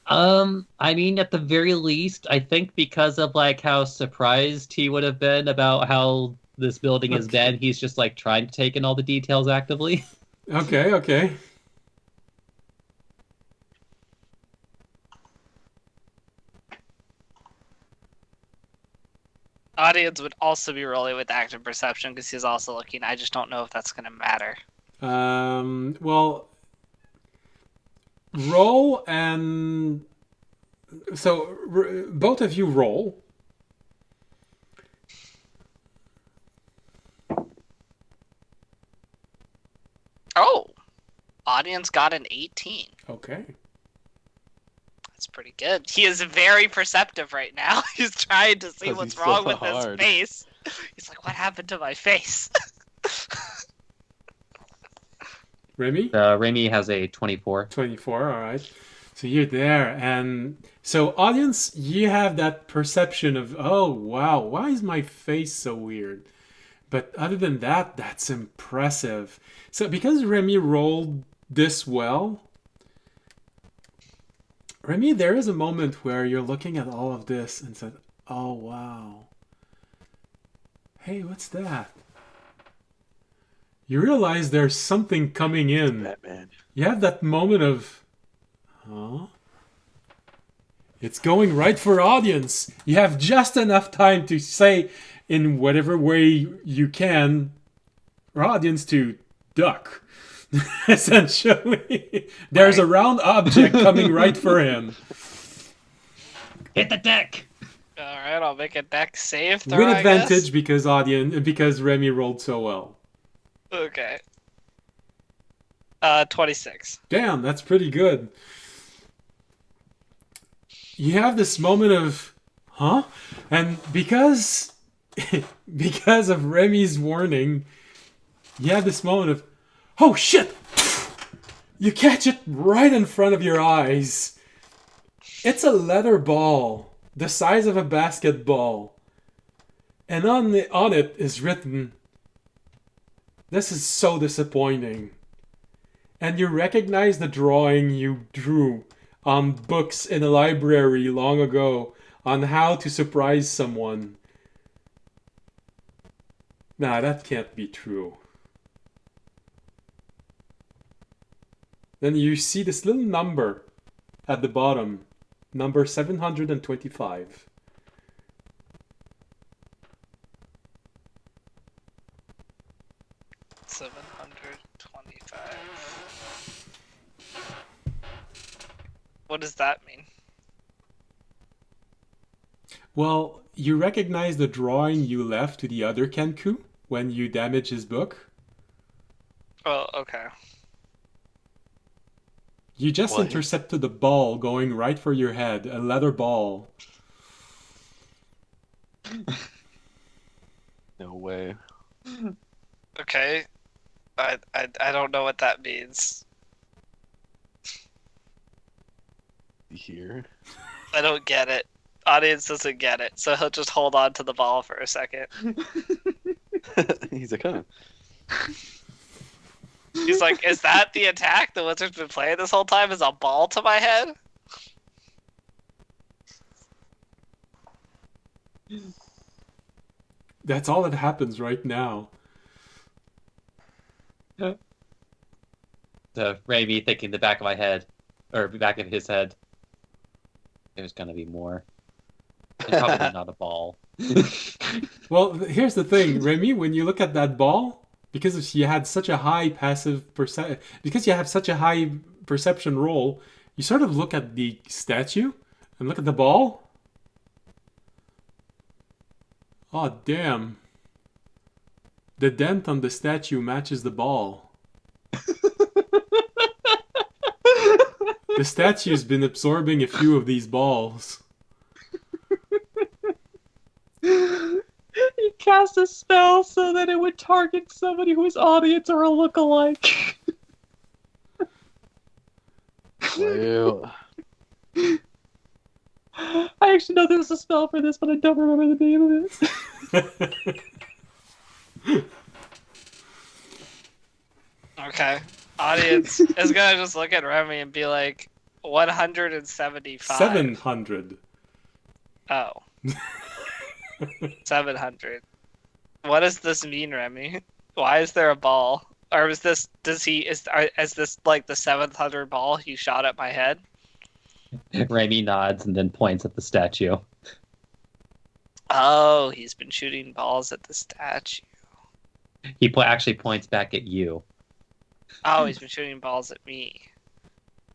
I mean, at the very least, I think because of like how surprised he would have been about how this building has been, he's just like trying to take in all the details actively. Okay. Audience would also be rolling with active perception because he's also looking. I just don't know if that's going to matter. Well, roll and... So, both of you roll. Oh! Audience got an 18. Okay. That's pretty good. He is very perceptive right now. He's trying to see 'Cause what's he's so wrong with hard. his face. He's like, what happened to my face? Remy? Remy has a 24. 24, all right. So you're there, and so audience, you have that perception of, oh wow, why is my face so weird? But other than that, that's impressive. So because Remy rolled this well, Remy, there is a moment where you're looking at all of this and said, oh wow. Hey, what's that? You realize there's something coming in. Batman. You have that moment of, huh? It's going right for audience. You have just enough time to say in whatever way you can for audience to duck. Essentially. There's a round object coming right for him. Hit the deck! Alright, I'll make a deck save throw, With I advantage guess. because Remy rolled so well. Okay. 26. Damn, that's pretty good. You have this moment of, huh? And because of Remy's warning, you have this moment of, oh shit! You catch it right in front of your eyes. It's a leather ball, the size of a basketball. And on it is written, "This is so disappointing." And you recognize the drawing you drew on books in a library long ago on how to surprise someone. Nah, that can't be true. Then you see this little number at the bottom, number 725. What does that mean? Well, you recognize the drawing you left to the other Kenku when you damage his book? Oh, okay. You just What? intercepted the ball going right for your head, a leather ball. No way. Okay. I don't know what that means. Here. I don't get it. Audience doesn't get it, so he'll just hold on to the ball for a second. He's like, huh. He's like, is that the attack the wizard's been playing this whole time? Is a ball to my head? That's all that happens right now. So Remy thinking the back of my head, or back of his head, there's gonna be more. It's probably not a ball. Well, here's the thing, Remy, when you look at that ball, because you had such a high because you have such a high perception roll, you sort of look at the statue and look at the ball. Oh, damn. The dent on the statue matches the ball. The statue's been absorbing a few of these balls. He cast a spell so that it would target somebody whose audience are a lookalike. Well, I actually know there was a spell for this, but I don't remember the name of it. Okay. Audience is gonna just look at Remy and be like, 175. 700. Oh. 700. What does this mean, Remy? Why is there a ball? Or is this like the 700 ball you shot at my head? Remy nods and then points at the statue. Oh, he's been shooting balls at the statue. He actually points back at you. Oh, he's been shooting balls at me.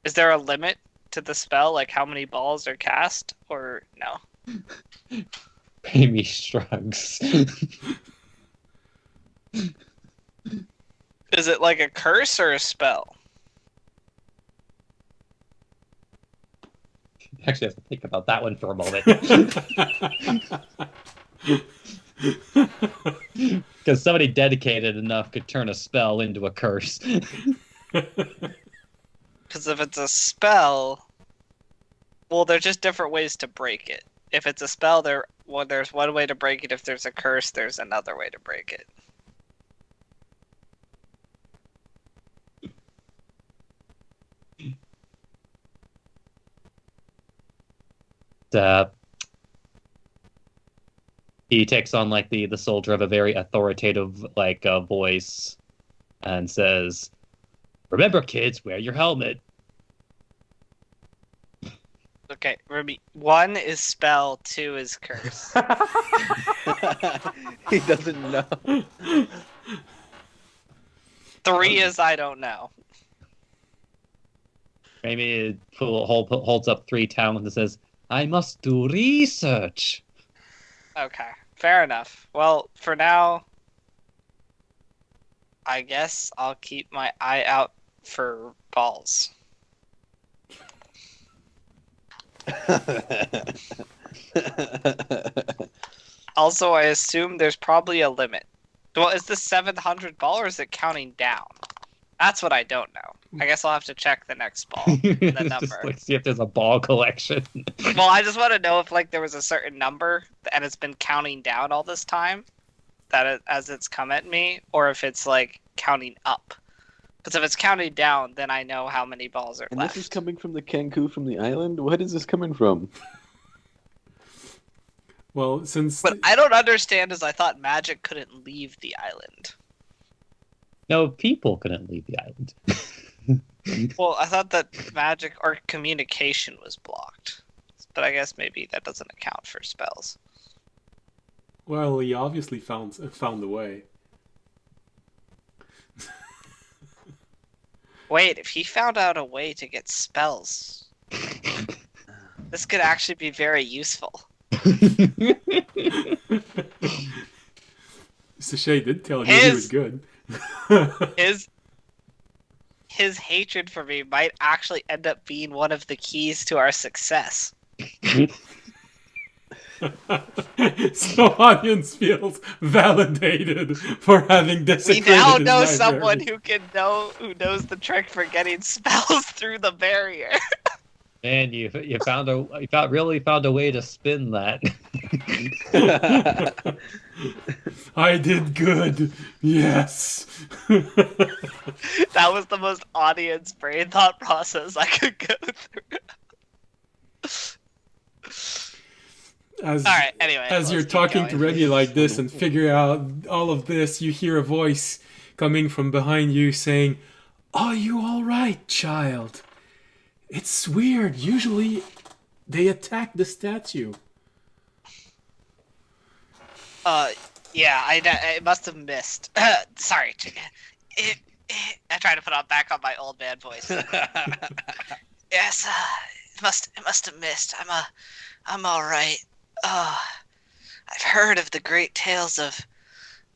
Is there a limit to the spell? Like how many balls are cast? Or no? Amy shrugs. Is it like a curse or a spell? Actually, I have to think about that one for a moment. Because somebody dedicated enough could turn a spell into a curse. Because if it's a spell, well, there's just different ways to break it. If it's a spell, there's one way to break it. If there's a curse, there's another way to break it. He takes on like the soldier of a very authoritative voice and says, "Remember, kids, wear your helmet." Okay, Ruby. 1 is spell, 2 is curse. he doesn't know. 3 is I don't know. Amy holds up 3 talents and says, "I must do research." Okay, fair enough. Well, for now, I guess I'll keep my eye out for balls. Also, I assume there's probably a limit. Well, is this 700 ball or is it counting down? That's what I don't know. I guess I'll have to check the next ball, the number. Just see if there's a ball collection. Well, I just want to know if there was a certain number and it's been counting down all this time, as it's come at me, or if it's counting up. Because if it's counting down, then I know how many balls are and left. This is coming from the Kenku from the island? What is this coming from? Well, What I don't understand is I thought magic couldn't leave the island. No, people couldn't leave the island. Well, I thought that magic or communication was blocked. But I guess maybe that doesn't account for spells. Well, he obviously found a way. Wait, if he found out a way to get spells, this could actually be very useful. Sachet did tell you he was good. His hatred for me might actually end up being one of the keys to our success. So audience feels validated for having desecrated We now his know library. someone who knows the trick for getting spells through the barrier. Man, you really found a way to spin that. I did good. Yes. That was the most audience brain thought process I could go through. Alright, anyway. As you're talking to Remy like this and figure out all of this, you hear a voice coming from behind you saying, "Are you all right, child? It's weird. Usually they attack the statue." Yeah, I must have missed. Sorry. I try to put back on my old man voice. Yes, it must have missed. I'm all right. I've heard of the great tales of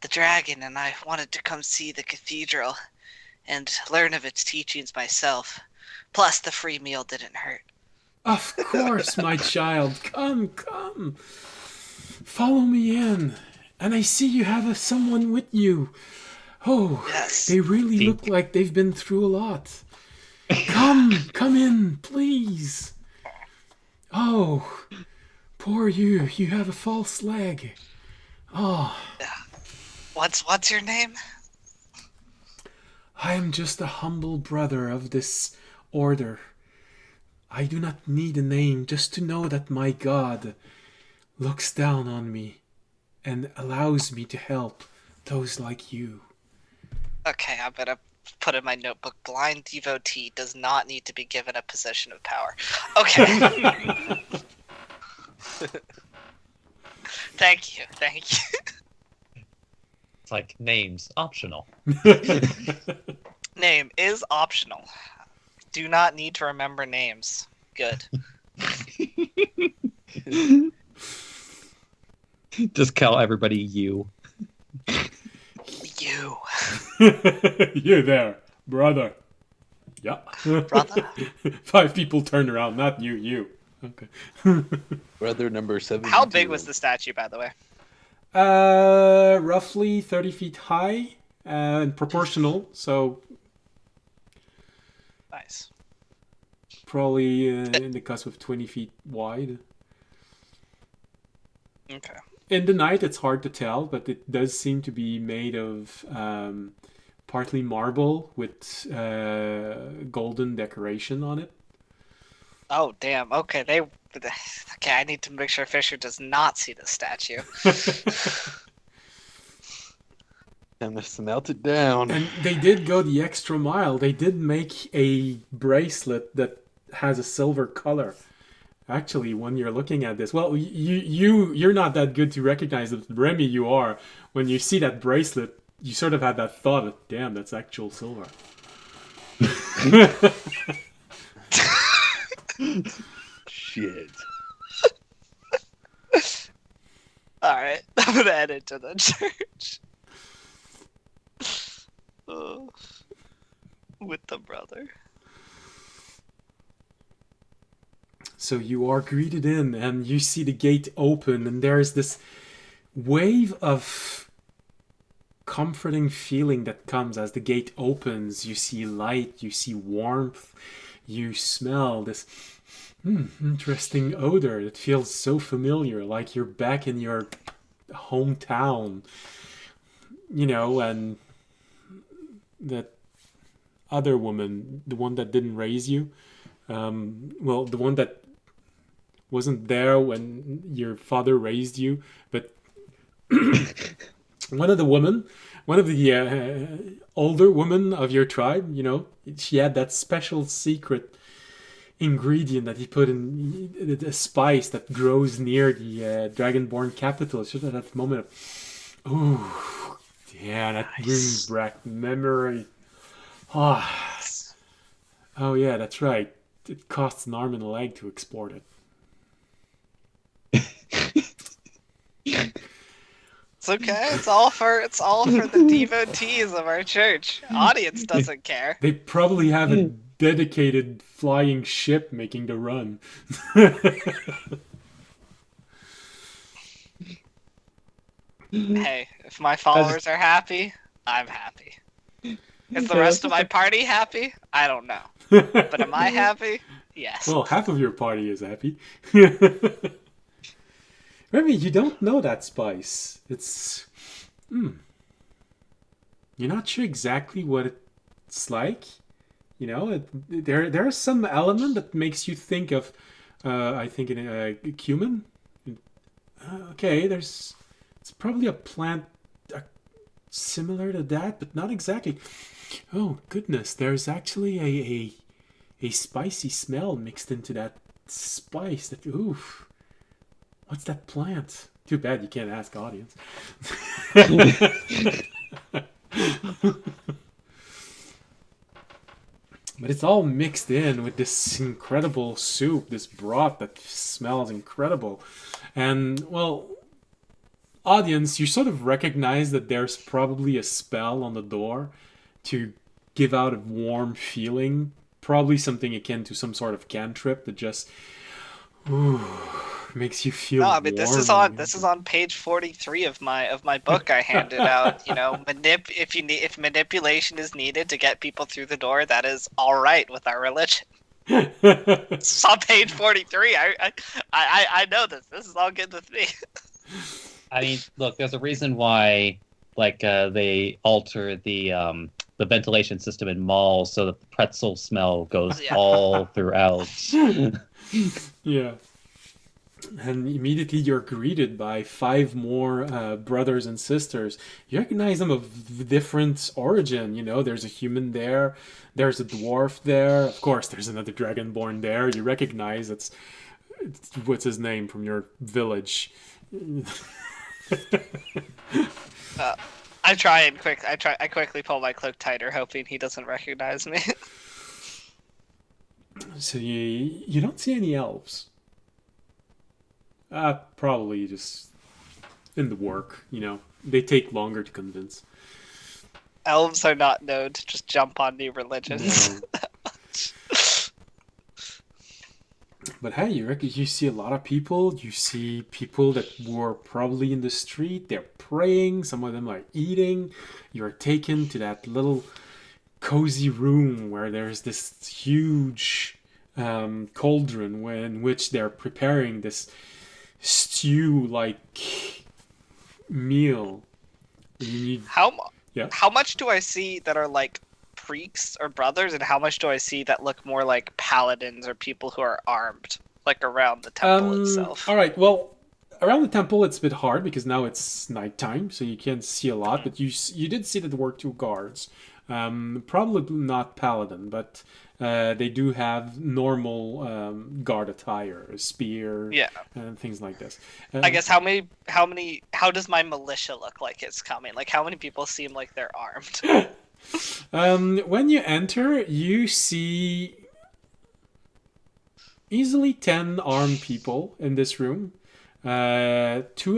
the dragon, and I wanted to come see the cathedral and learn of its teachings myself. Plus, the free meal didn't hurt. Of course, my child. Come. Follow me in. And I see you have someone with you. Oh, yes. They really look like they've been through a lot. Come in, please. Oh, poor you. You have a false leg. Oh. What's your name? I am just a humble brother of this order. I do not need a name, just to know that my God looks down on me and allows me to help those like you. Okay, I'm gonna put in my notebook, blind devotee does not need to be given a position of power. Okay. Thank you. It's like names optional. Name is optional. Do not need to remember names. Good. Just call everybody you. You. You there, brother. Yeah. Brother? 5 people turned around, not you. Okay. Brother number 7. How big was the statue, by the way? Roughly 30 feet high and proportional, so Nice. probably in the cusp of 20 feet wide. Okay. In the night, it's hard to tell, but it does seem to be made of partly marble with golden decoration on it. Oh, damn. Okay, I need to make sure Fisher does not see the statue. Time to melt it down. And they did go the extra mile. They did make a bracelet that has a silver color. Actually, when you're looking at this, well, you're not that good to recognize it. Remy, you are. When you see that bracelet, you sort of had that thought of, damn, that's actual silver. Shit. Alright, I'm gonna head into the church. Oh, with the brother. So you are greeted in, and you see the gate open, and there's this wave of comforting feeling that comes as the gate opens. You see light, you see warmth, you smell this interesting odor that feels so familiar, like you're back in your hometown, and that other woman, the one that didn't raise you, the one that wasn't there when your father raised you, but one of the older women of your tribe, she had that special secret ingredient that he put in the spice that grows near the Dragonborn capital. It's just at that moment of, ooh, yeah, that brings back memory. Oh yeah, that's right. It costs an arm and a leg to export it. It's okay. It's all for the devotees of our church. Audience doesn't care. They probably have a dedicated flying ship making the run. Hey, if my followers are happy, I'm happy. Is the rest of my party happy? I don't know. But am I happy? Yes. Well, half of your party is happy. Remy, you don't know that spice. It's... You're not sure exactly what it's like. There's some element that makes you think of, I think, cumin. Okay, it's probably a plant similar to that, but not exactly. Oh, goodness, there's actually a spicy smell mixed into that spice. That, oof. What's that plant? Too bad you can't ask audience. But it's all mixed in with this incredible soup, this broth that smells incredible. And, well, audience, you sort of recognize that there's probably a spell on the door to give out a warm feeling probably something akin to some sort of cantrip that just makes you feel. No, I mean this is warm. on page 43 of my book I handed out. You know, if manipulation is needed to get people through the door, that is all right with our religion. It's on page 43. I know this. This is all good with me. I mean, look, there's a reason why, like, they alter the ventilation system in malls so that the pretzel smell goes all throughout. Yeah. And immediately you're greeted by 5 more brothers and sisters. You recognize them of different origin. You know, there's a human there. There's a dwarf there. Of course, there's another dragonborn there. You recognize it's what's his name from your village. I quickly pull my cloak tighter, hoping he doesn't recognize me. So you don't see any elves. Probably just in the work, you know. They take longer to convince. Elves are not known to just jump on new religions. No. But hey, you see a lot of people. You see people that were probably in the street. They're praying. Some of them are eating. You're taken to that little cozy room where there's this huge cauldron in which they're preparing this stew-like meal. How much do I see that are like priests or brothers, and how much do I see that look more like paladins or people who are armed, like around the temple itself? All right, well, around the temple it's a bit hard because now it's nighttime, so you can't see a lot. But you did see that there were 2 guards. Probably not paladin, but they do have normal guard attire, a spear, and things like this. I guess how does my militia look like it's coming? Like, how many people seem like they're armed? When you enter, you see easily 10 armed people in this room. 2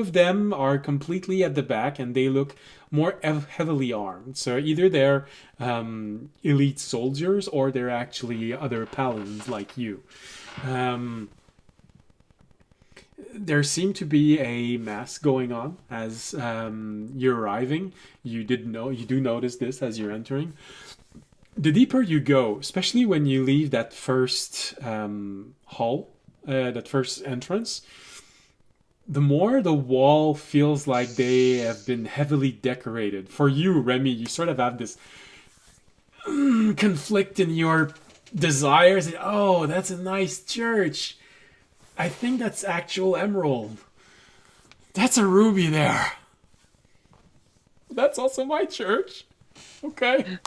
of them are completely at the back, and they look more heavily armed. So either they're elite soldiers, or they're actually other paladins like you. There seemed to be a mass going on as you're arriving. You do notice this as you're entering. The deeper you go, especially when you leave that first hall, that first entrance, the more the wall feels like they have been heavily decorated. For you, Remy, you sort of have this conflict in your desires. Oh, that's a nice church. I think that's actual emerald. That's a ruby there. That's also my church. Okay.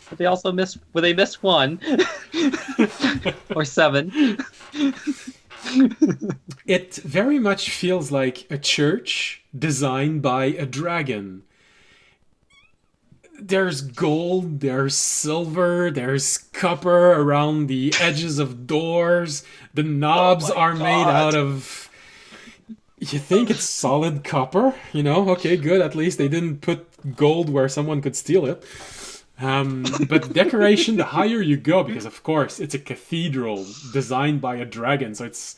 But they also missed 1 or 7. It very much feels like a church designed by a dragon. There's gold, there's silver, there's copper around the edges of doors. The knobs are made out of... You think it's solid copper? You know, okay, good. At least they didn't put gold where someone could steal it. But decoration, the higher you go, because of course it's a cathedral designed by a dragon, so it's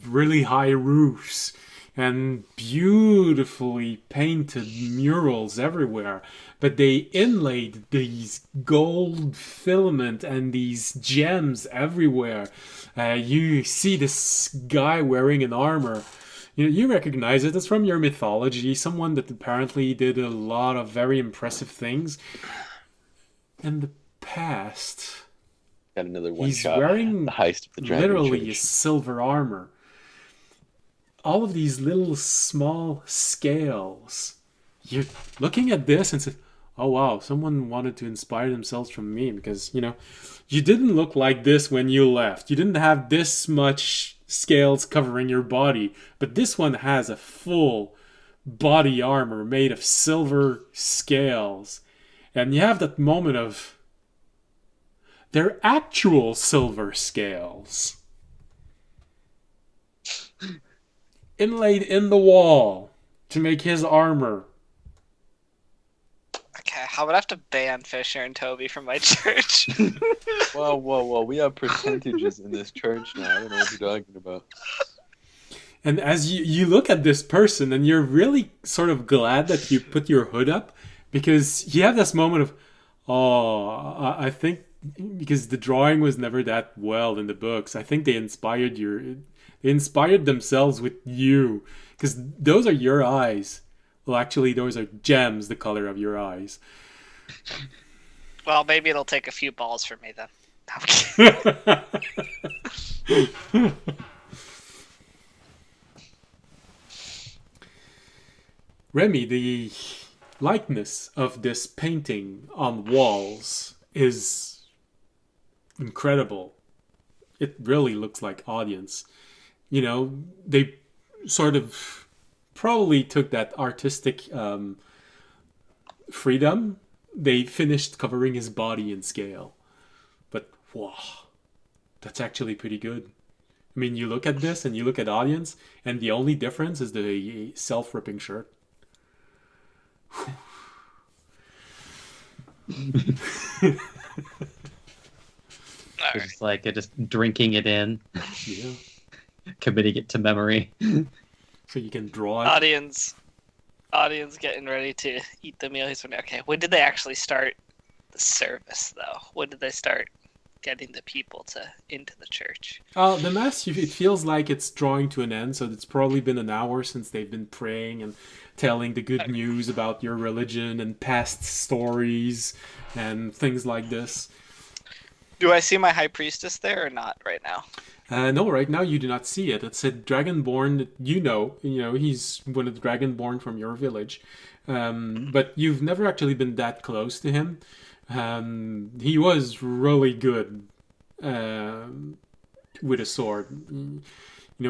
really high roofs and beautifully painted murals everywhere. But they inlaid these gold filament and these gems everywhere. You see this guy wearing an armor. You recognize it. It's from your mythology. Someone that apparently did a lot of very impressive things. In the past, got another one he's shot. wearing The heist of the Dragon literally Church. silver armor. All of these little small scales. You're looking at this and say, oh wow, someone wanted to inspire themselves from me, because, you didn't look like this when you left. You didn't have this much scales covering your body, but this one has a full body armor made of silver scales. And you have that moment of, they're actual silver scales. Inlaid in the wall to make his armor. Okay, I'm gonna have to ban Fisher and Toby from my church. Whoa. We have percentages in this church now. I don't know what you're talking about. And as you look at this person, and you're really sort of glad that you put your hood up, because you have this moment of, oh, I think because the drawing was never that well in the books, I think they inspired themselves with you, because those are your eyes. Well, actually, those are gems, the color of your eyes. Well, maybe it'll take a few balls for me then. No, I'm kidding. Remy, the likeness of this painting on walls is incredible. It really looks like audience. You know, they sort of probably took that artistic freedom. They finished covering his body in scale. But, wow, that's actually pretty good. I mean, you look at this and you look at audience, and the only difference is the self-ripping shirt. It's like just drinking it in, Yeah. committing it to memory. So you can draw it. Audience getting ready to eat the meal. He's like, okay, when did they actually start the service, though? When did they start getting the people into the church? The mass, it feels like it's drawing to an end, so it's probably been an hour since they've been praying and telling the good news about your religion and past stories and things like this. Do I see my high priestess there or not right now? No, right now you do not see it. It's a dragonborn that you know, he's one of the dragonborn from your village. But you've never actually been that close to him. He was really good with a sword.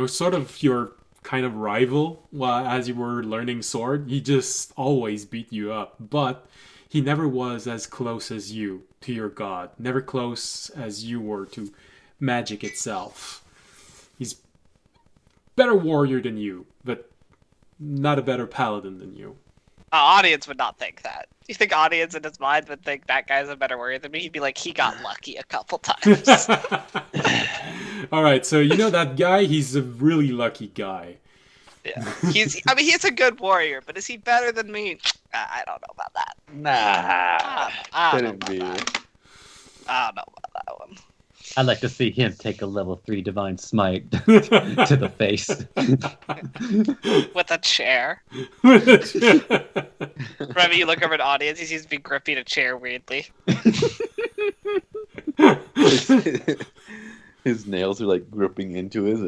Sort of your kind of rival as you were learning sword. He just always beat you up. But he never was as close as you to your god. Never close as you were to magic itself. He's better warrior than you, but not a better paladin than you. Audience would not think that. You think audience in his mind would think that guy's a better warrior than me? He'd be like, he got lucky a couple times. All right, so that guy, he's a really lucky guy. Yeah, he's a good warrior, but is he better than me? I don't know about that. Nah, I don't couldn't be. know about that one. I'd like to see him take a level 3 divine smite to the face. With a chair. Remy, you look over at audience, he seems to be gripping a chair weirdly. His nails are like gripping into his.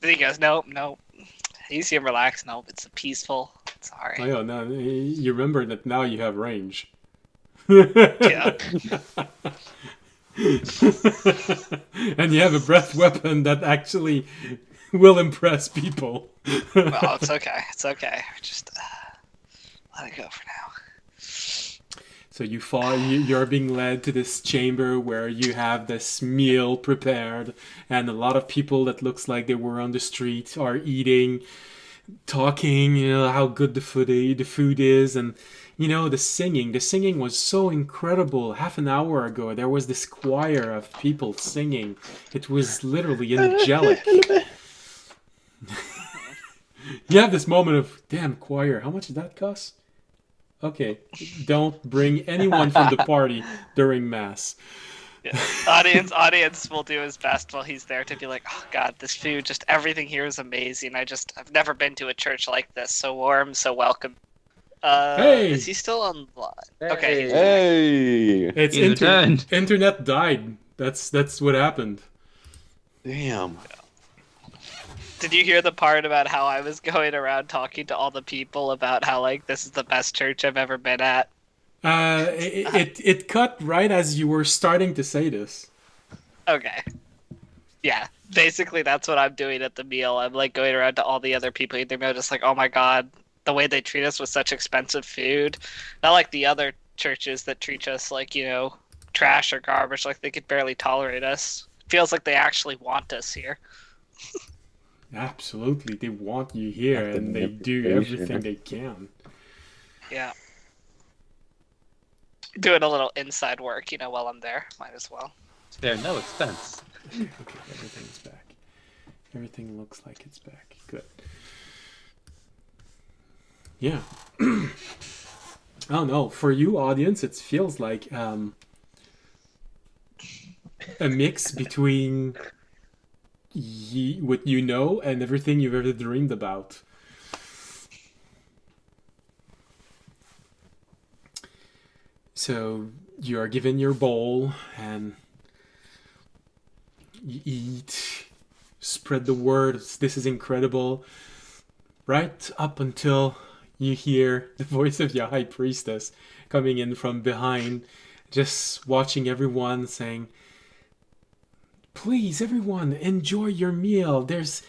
Then he goes, nope. You see him relax. Nope, it's peaceful. It's alright. Oh, yeah, no, you remember that now you have range. Yeah. And you have a breath weapon that actually will impress people. Well, it's okay. Just let it go for now. So you're being led to this chamber where you have this meal prepared, and a lot of people that looks like they were on the street are eating, talking, how good the food is, and the singing was so incredible. Half an hour ago, there was this choir of people singing. It was literally angelic. You have this moment of, damn, choir, how much did that cost? Okay, don't bring anyone from the party during mass. Yeah. Audience will do his best while he's there to be like, oh god, this food, just everything here is amazing. I've never been to a church like this. So warm, so welcome. Hey! Is he still online? Okay. Hey! It's internet died. That's what happened. Damn. Did you hear the part about how I was going around talking to all the people about how this is the best church I've ever been at? It cut right as you were starting to say this. Okay. Yeah. Basically, that's what I'm doing at the meal. I'm going around to all the other people eating their meal, just like, oh my god, the way they treat us with such expensive food. Not like the other churches that treat us like, trash or garbage, like they could barely tolerate us. It feels like they actually want us here. Absolutely, they want you here, and they do everything they can. Yeah. doing a little inside work, while I'm there. Might as well. Spare no expense. Okay, everything's back. Everything looks like it's back. Good. Yeah. Oh no, for you audience, it feels like a mix between what you know and everything you've ever dreamed about. So you are given your bowl and you eat, spread the word, this is incredible, right up until you hear the voice of your high priestess coming in from behind, just watching everyone saying, please everyone, enjoy your meal. There's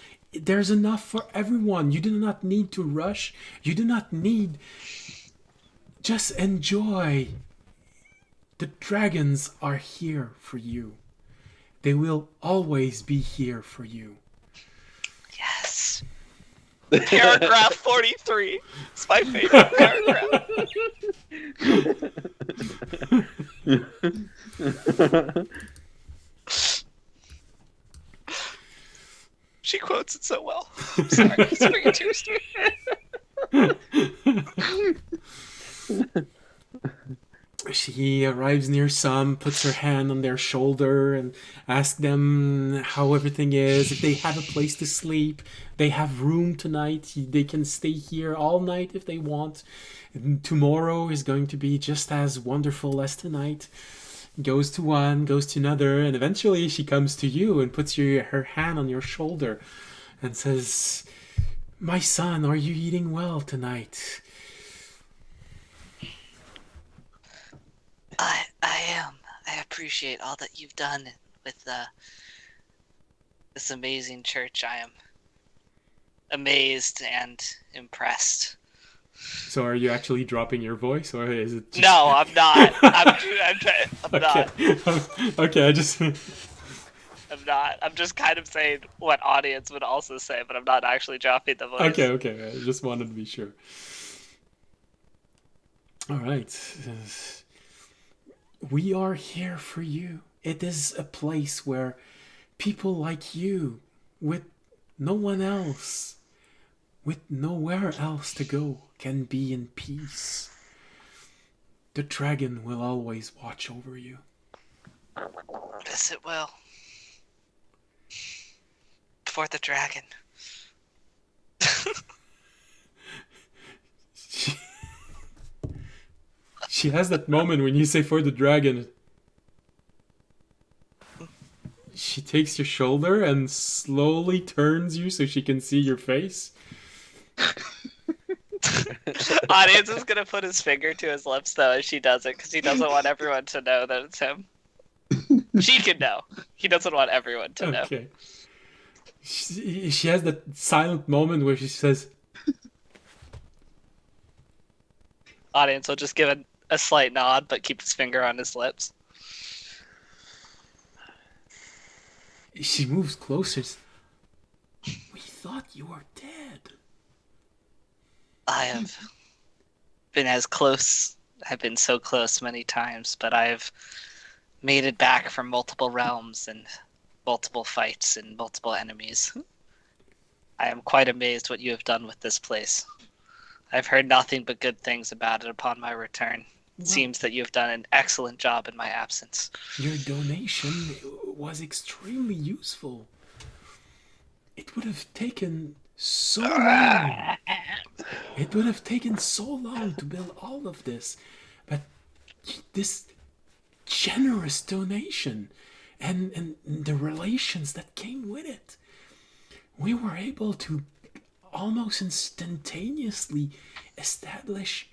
enough for everyone. You do not need to rush. You do not need... Just enjoy. The dragons are here for you. They will always be here for you. Yes. Paragraph 43. It's my favorite paragraph. She quotes it so well. I'm sorry. It's bringing tears to me. She arrives near some, puts her hand on their shoulder and asks them how everything is, if they have a place to sleep. They have room tonight. They can stay here all night if they want. And tomorrow is going to be just as wonderful as tonight. Goes to one, goes to another, and eventually she comes to you and puts her hand on your shoulder and says, my son, are you eating well tonight? I am. I appreciate all that you've done with this amazing church. I am amazed and impressed. So are you actually dropping your voice, or is it just... No, I'm not. I'm not. Okay, I just... I'm not. I'm just kind of saying what audience would also say, but I'm not actually dropping the voice. Okay. I just wanted to be sure. All right. We are here for you. It is a place where people like you, with no one else, with nowhere else to go, can be in peace. The dragon will always watch over you. Yes, it will. For the dragon. She has that moment when you say for the dragon. She takes your shoulder and slowly turns you so she can see your face. Audience is gonna put his finger to his lips though as she does it because he doesn't want everyone to know that it's him. She can know. He doesn't want everyone to know. Okay. She has that silent moment where she says... Audience will just give a slight nod but keep his finger on his lips. She moves closer. We thought you were dead. I have been as close. I've been so close many times, but I've made it back from multiple realms and multiple fights and multiple enemies. I am quite amazed what you have done with this place. I've heard nothing but good things about it upon my return. It seems that you have done an excellent job in my absence. Your donation was extremely useful. It would have taken so long. It would have taken so long to build all of this. But this generous donation and the relations that came with it, we were able to almost instantaneously establish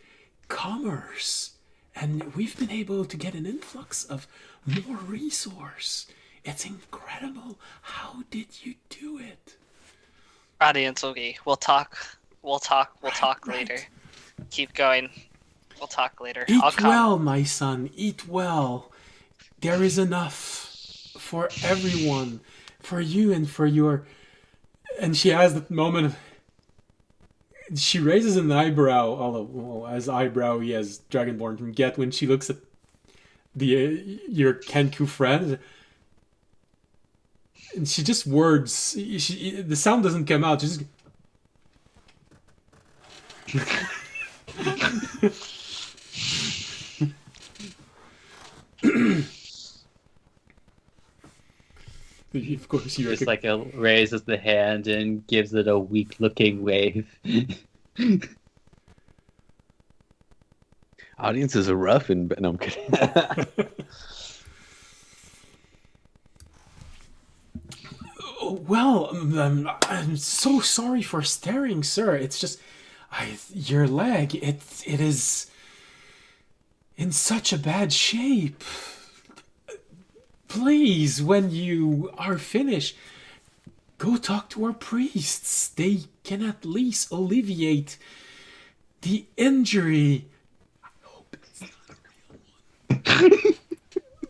commerce. And we've been able to get an influx of more resource. It's incredible. How did you do it? Audience, okay, we'll talk later. Keep going. We'll talk later. I'll Eat come. well, my son. Eat well. There is enough for everyone. For you and for your... And she has that moment of... She raises an eyebrow, although as eyebrow he has Dragonborn can get when she looks at your Kenku friend, and she just words. The sound doesn't come out. She just. Of course, you just like raises the hand and gives it a weak-looking wave. Audiences are rough, and no, I'm kidding. Well, I'm so sorry for staring, sir. It's just, your leg. It is in such a bad shape. Please, when you are finished, go talk to our priests. They can at least alleviate the injury. I hope it's not a real one.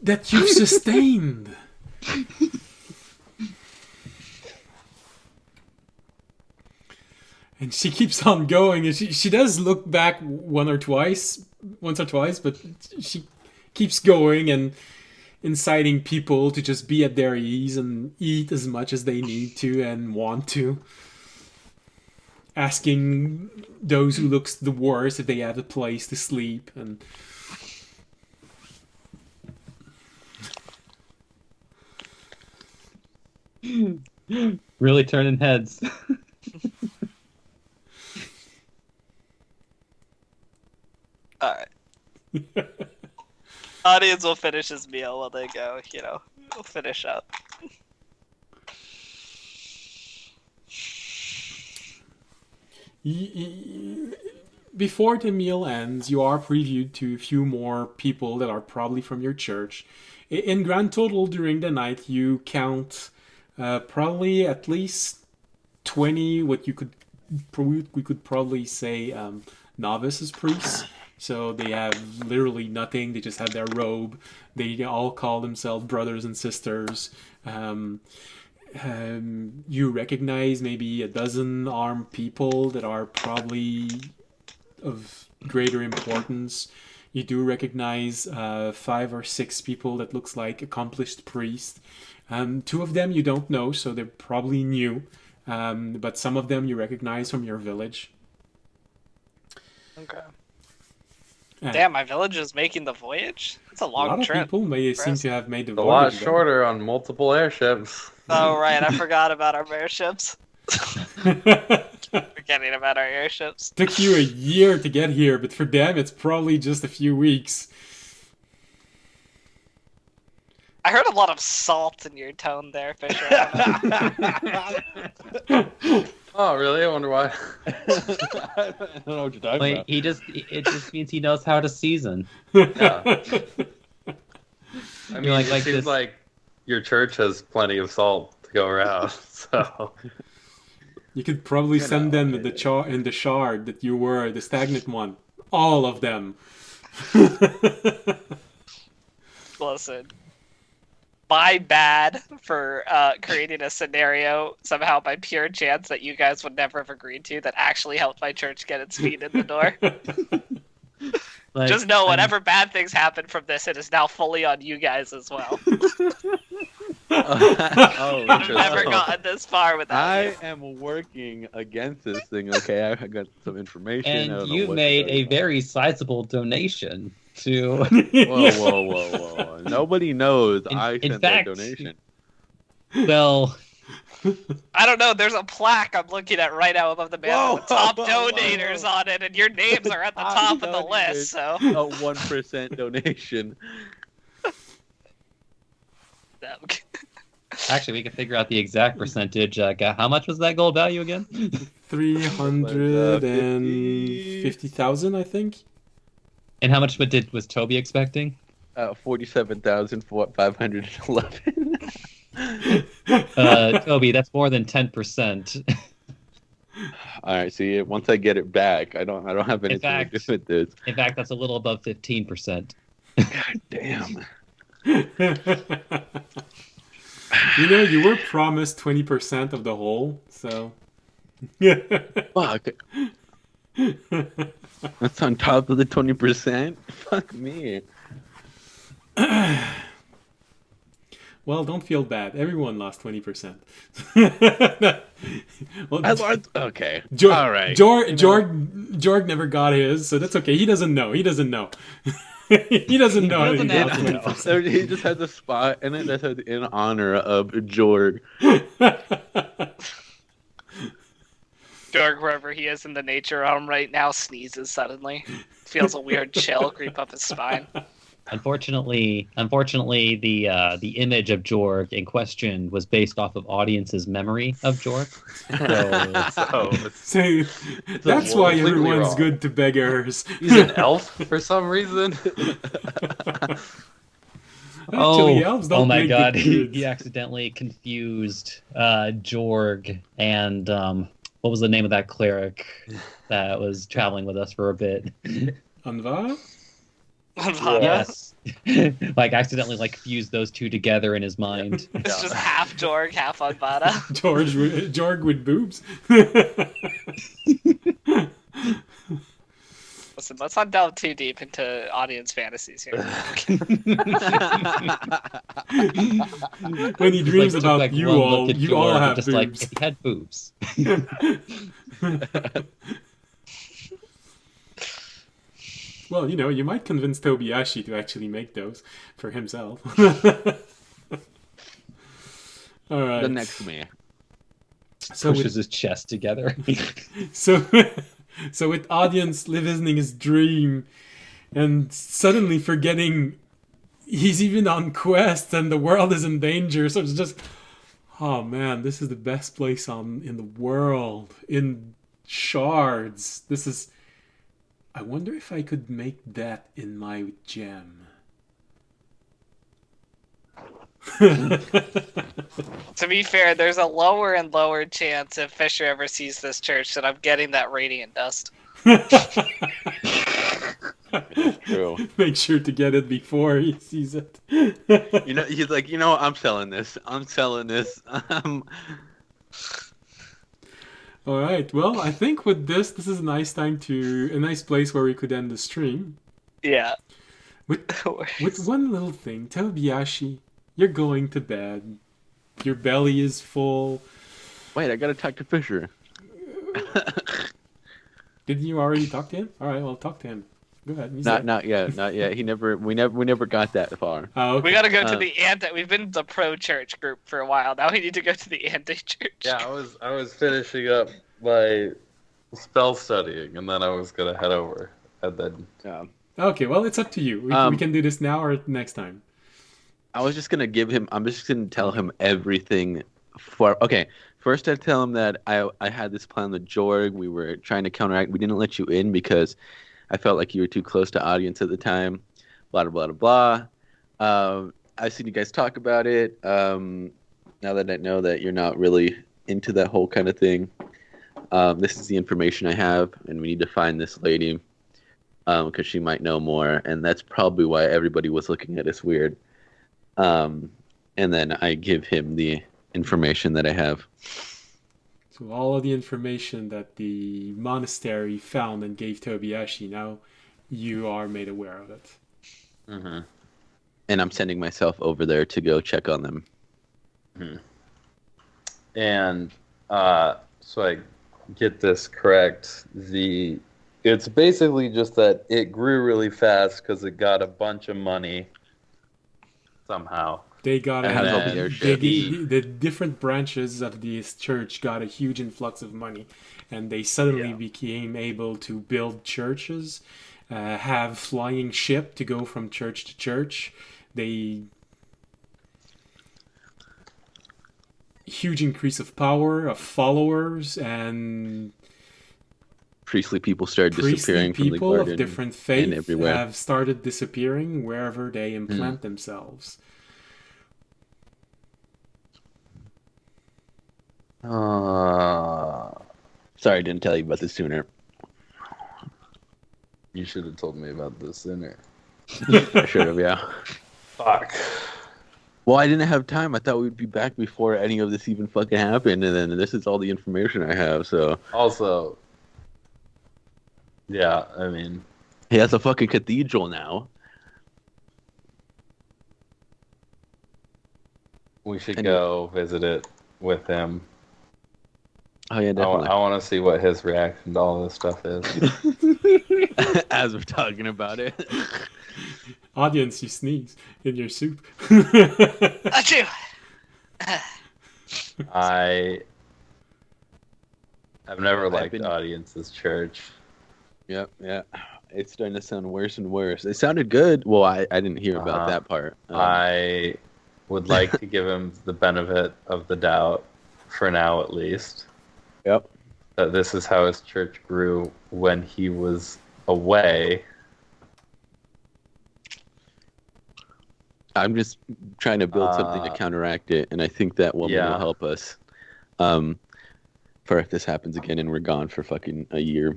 That you've sustained. And she keeps on going, and she does look back once or twice, but she keeps going and inciting people to just be at their ease and eat as much as they need to and want to. Asking those who looks the worst if they have a place to sleep. And really turning heads. Alright. Audience will finish his meal while they go, we'll finish up. Before the meal ends, you are previewed to a few more people that are probably from your church. In grand total, during the night, you count probably at least 20, we could probably say novices priests. So they have literally nothing. They just have their robe. They all call themselves brothers and sisters. You recognize maybe a dozen armed people that are probably of greater importance. You do recognize 5 or 6 people that looks like accomplished priests. 2 of them you don't know, so they're probably new. But some of them you recognize from your village. Okay. Damn, my village is making the voyage? It's a long trip. A lot of people may seem to have made the voyage. A lot shorter on multiple airships. Oh, right. I forgot about our airships. Forgetting about our airships. Took you a year to get here, but for them, it's probably just a few weeks. I heard a lot of salt in your tone there, Fisher. Oh, really? I wonder why. I don't know what you're talking about. It just means he knows how to season. Yeah. I mean, like it seems this... like your church has plenty of salt to go around, so... You could probably send them in the shard that you were, the stagnant one. All of them. Listen. My bad for creating a scenario somehow by pure chance that you guys would never have agreed to that actually helped my church get its feet in the door. Just know whatever bad things happen from this, it is now fully on you guys as well. I've never gotten this far without you. I am working against this thing, okay? I got some information. And you made a very sizable donation to... Whoa. Nobody knows I sent that donation. Well... I don't know, there's a plaque I'm looking at right now above the banner with top donators on it, and your names are at the top of the list, so... A 1% donation. Actually, we can figure out the exact percentage. How much was that gold value again? 350,000, I think. And how much was Toby expecting? 47,511. Toby, that's more than 10%. All right, see, once I get it back, I don't have anything to do with this. In fact, that's a little above 15%. God damn. You were promised 20% of the whole, so... Fuck. That's on top of the 20%? Fuck me. Well, don't feel bad. Everyone lost 20%. Well, I learned. Okay. All right. Jorg never got his, so that's okay. He doesn't know. He doesn't know. He doesn't know. doesn't He have to got know. 20%. So he just has a spot, and it that says in honor of Jorg. Jorg, wherever he is in the nature realm right now, sneezes suddenly. Feels a weird chill creep up his spine. Unfortunately, the image of Jorg in question was based off of audience's memory of Jorg. So that's why completely everyone's wrong. good to beggars. He's an elf for some reason. Actually, elves don't oh my make god, good he kids. accidentally confused Jorg and what was the name of that cleric that was traveling with us for a bit? Anva? Yes. Like accidentally fused those two together in his mind. It's just half Jorg, half Unvada. Jorg with boobs. Listen, let's not delve too deep into audience fantasies here. When he dreams Took, about you one look all, at you Jorg all and have just boobs. he had boobs. Well, you might convince Tobiyashi to actually make those for himself. All right. The next man. So Pushes his chest together. so with audience living his dream and suddenly forgetting he's even on quest and the world is in danger. So it's just, oh man, this is the best place in the world. In shards. This is. I wonder if I could make that in my gem. To be fair, there's a lower and lower chance if Fisher ever sees this church that I'm getting that radiant dust. True. Make sure to get it before he sees it. He's like, I'm selling this. All right. Well, I think with this is a nice place where we could end the stream. Yeah. With one little thing, Tobiyashi, you're going to bed. Your belly is full. Wait, I gotta talk to Fisher. Didn't you already talk to him? All right, well, talk to him. Go ahead. Not yet. We never got that far. Oh, okay. We gotta go to the we've been the pro church group for a while. Now we need to go to the anti-church. Yeah, I was finishing up my spell studying, and then I was gonna head over, and then. Okay, well, it's up to you. We can do this now or next time. I was just gonna I'm just gonna tell him everything. First I tell him that I had this plan with Jorg. We were trying to counteract. We didn't let you in because I felt like you were too close to audience at the time. Blah blah blah blah. I've seen you guys talk about it. Now that I know that you're not really into that whole kind of thing, this is the information I have, and we need to find this lady because she might know more, and that's probably why everybody was looking at us weird. And then I give him the information that I have. So all of the information that the monastery found and gave Tobiyashi, now you are made aware of it. Mm-hmm. And I'm sending myself over there to go check on them. Mm-hmm. And so I get this correct. It's basically just that it grew really fast because it got a bunch of money somehow. They got the different branches of this church got a huge influx of money, and they suddenly became able to build churches, have flying ship to go from church to church. Huge increase of power, of followers, and priestly people started disappearing from the people garden of different faiths everywhere. Have started disappearing wherever they implant themselves. Sorry, I didn't tell you about this sooner. You should have told me about this sooner. I should have, yeah. Fuck. Well, I didn't have time. I thought we'd be back before any of this even fucking happened, and then this is all the information I have, so... Also... Yeah, I mean... He has a fucking cathedral now. We should go visit it with him. Oh yeah, definitely. I want to see what his reaction to all this stuff is. As we're talking about it. Audience, you sneeze in your soup. Achoo! I've never liked Audience's church. Yep, yeah. It's starting to sound worse and worse. It sounded good. Well, I didn't hear about that part. I would like to give him the benefit of the doubt, for now at least. Yep. That this is how his church grew when he was away. I'm just trying to build something to counteract it, and I think that woman will help us. For if this happens again and we're gone for fucking a year.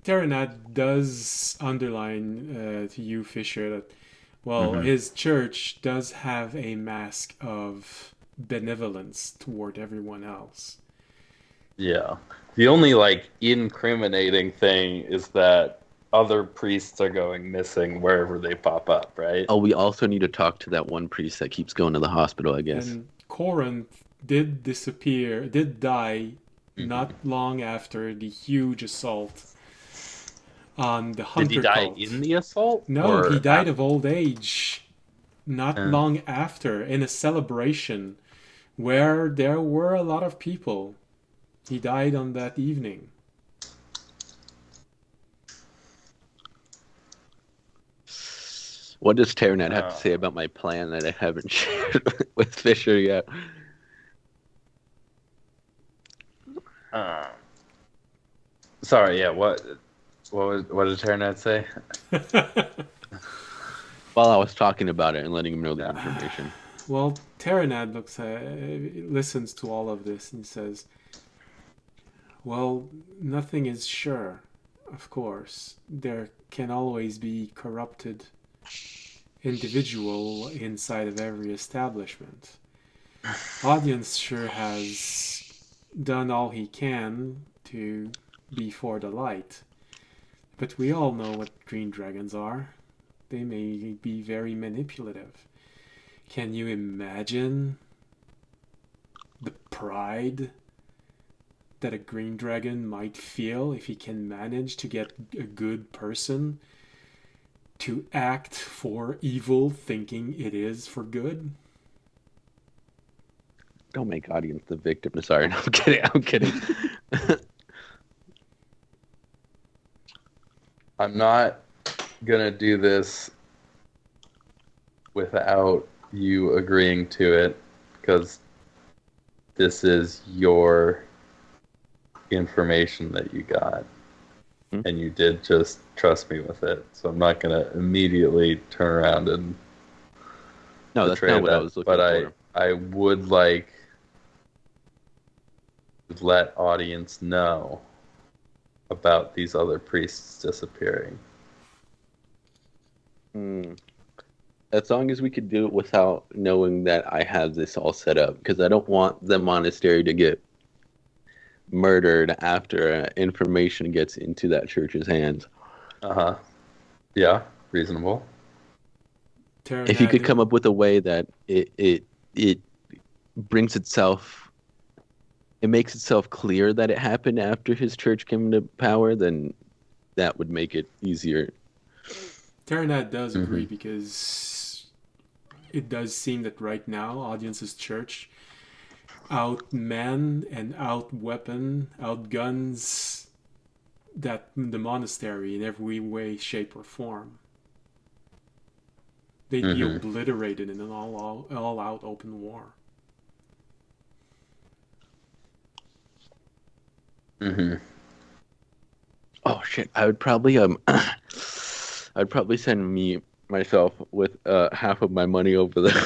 Terranat does underline to you, Fisher, that, well, his church does have a mask of benevolence toward everyone else. Yeah. The only, like, incriminating thing is that other priests are going missing wherever they pop up, right? Oh, we also need to talk to that one priest that keeps going to the hospital, I guess. And Corinth did die not long after the huge assault on the hunter cult. Did he die cult. In the assault? No, he died of old age not long after, in a celebration where there were a lot of people. He died on that evening. What does Terranet have to say about my plan that I haven't shared with Fisher yet? Sorry, yeah, what did Terranet say? While I was talking about it and letting him know the information. Well, Terranad listens to all of this and says, well, nothing is sure, of course. There can always be corrupted individual inside of every establishment. Audience sure has done all he can to be for the light. But we all know what green dragons are. They may be very manipulative. Can you imagine the pride that a green dragon might feel if he can manage to get a good person to act for evil, thinking it is for good? Don't make Audience the victim. Sorry, no, I'm kidding. I'm not gonna do this without you agreeing to it, because this is your information that you got. And you did just trust me with it, so I'm not gonna immediately turn around and that's not what I was looking for. I would like to let Audience know about these other priests disappearing. As long as we could do it without knowing that I have this all set up, because I don't want the monastery to get murdered after information gets into that church's hands. Yeah, reasonable. If you could come up with a way that it brings itself, it makes itself clear that it happened after his church came into power, then that would make it easier. Terranat does agree, because it does seem that right now Audience's church outman and outguns that the monastery in every way, shape, or form. They'd be obliterated in an all-out open war. Oh shit! I would probably I'd probably send myself with half of my money over there.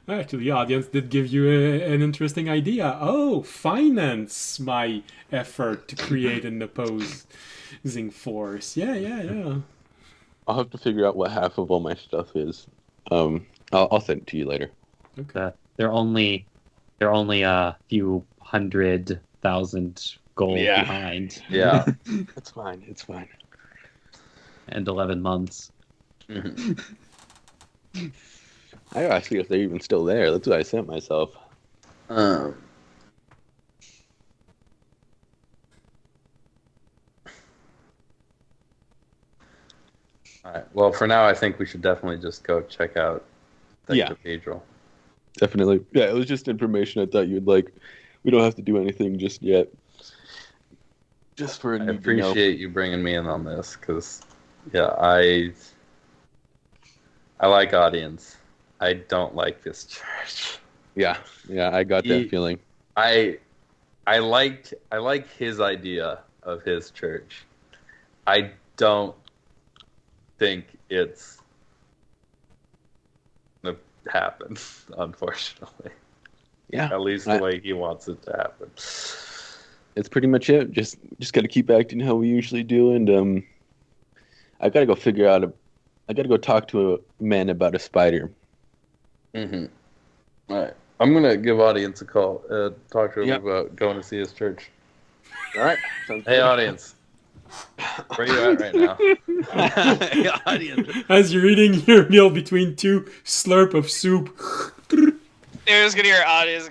Actually, the audience did give you an interesting idea. Oh, finance my effort to create an opposing force. Yeah. I'll have to figure out what half of all my stuff is. I'll send it to you later. Okay. They're only a few 100,000 gold behind. Yeah. It's fine. and 11 months. Mhm. I gotta see if they're even still there. That's what I sent myself. Um, all right. Well, for now, I think we should definitely just go check out the cathedral. Definitely. Yeah, it was just information I thought you'd like. We don't have to do anything just yet. Just for a I need to know. appreciate you bringing me in on this because, yeah, I like audience. I don't like this church. Yeah, I got that feeling. I like his idea of his church. I don't think it's gonna happen, unfortunately. Yeah, at least the way he wants it to happen. It's pretty much it. Just got to keep acting how we usually do, and I gotta go figure out I gotta go talk to a man about a spider. Mm-hmm. All right. I'm going to give audience a call. Talk to him about going to see his church. All right. Hey, audience. Where are you at right now? Hey, audience. As you're eating your meal between two slurp of soup. You're just gonna hear audience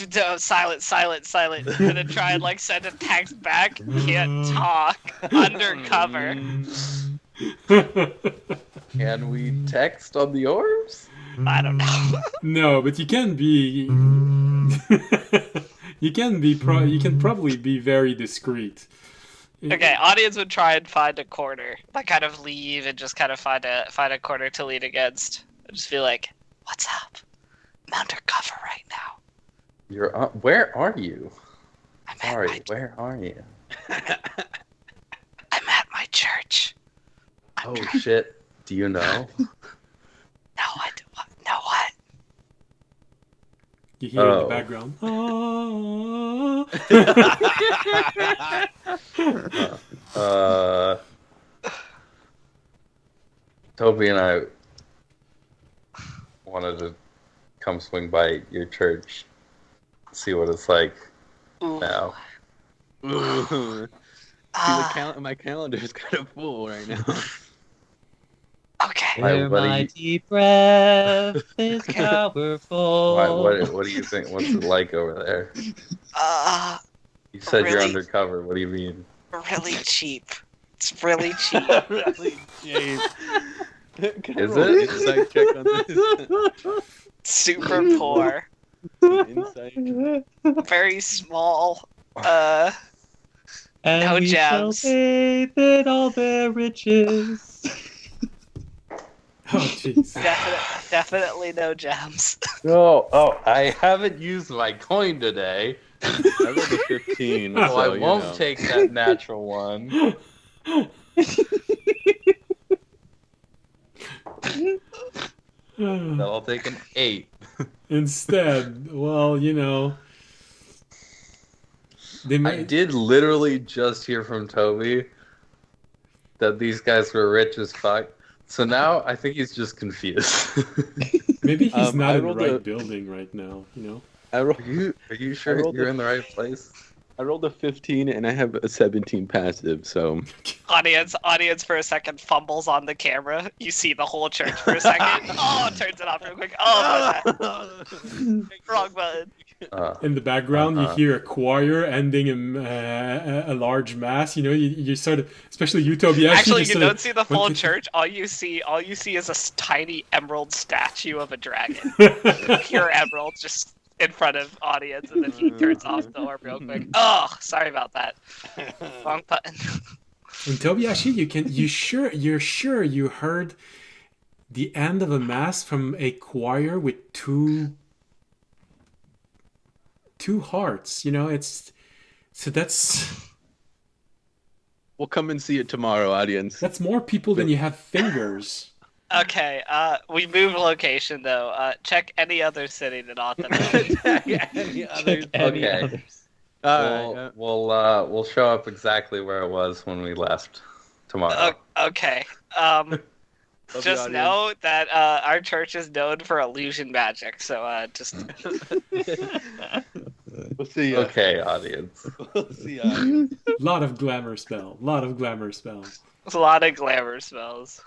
go, silent, and then try and like send a text back. Can't talk. Undercover. Can we text on the orbs? I don't know. No, but you can be. you can probably be very discreet. Okay, audience would try and find a corner, like kind of leave and just kind of find a corner to lean against. And just be like, "What's up? I'm undercover right now." You're where are you? Sorry, where are you? I'm at my church. Shit! Do you know? No, I do. No, what? You hear in the background. Toby and I wanted to come swing by your church, see what it's like now. Ooh. My calendar is kind of full right now. Okay. Your mighty breath is powerful. What do you think? What's it like over there? You said really, you're undercover. What do you mean? Really cheap. It's really cheap. Really cheap. Is it? Insight check on this. Super poor. Insight. Very small. And no we shall gems. bathe in all their riches. Oh, jeez. Definitely no gems. Oh, I haven't used my coin today. I rolled a 15. So so, I won't take that natural one. I'll take an 8. Instead, well, I did literally just hear from Toby that these guys were rich as fuck. So now I think he's just confused. Maybe he's not in the right building right now, Are you sure you're in the right place? I rolled a 15 and I have a 17 passive, so... Audience for a second fumbles on the camera. You see the whole church for a second. Turns it off real quick. Wrong button. In the background, you hear a choir ending a large mass. You sort of, especially you, Toby. Actually, you don't see the full church. All you see is a tiny emerald statue of a dragon. Pure emerald, just in front of audience, and then he turns off the orb real quick. Oh, sorry about that. Wrong button. And Toby, actually, you're sure you heard the end of a mass from a choir with two hearts. That's. We'll come and see it tomorrow, audience. That's more people than you have fingers. Okay, we moved location though. Check any other city than Othenay. Any others. We'll show up exactly where it was when we left tomorrow. Okay. Just know that our church is known for illusion magic, so just. We'll see ya. Okay, audience. We'll see ya. Lot of glamour spell. There's a lot of glamour spells.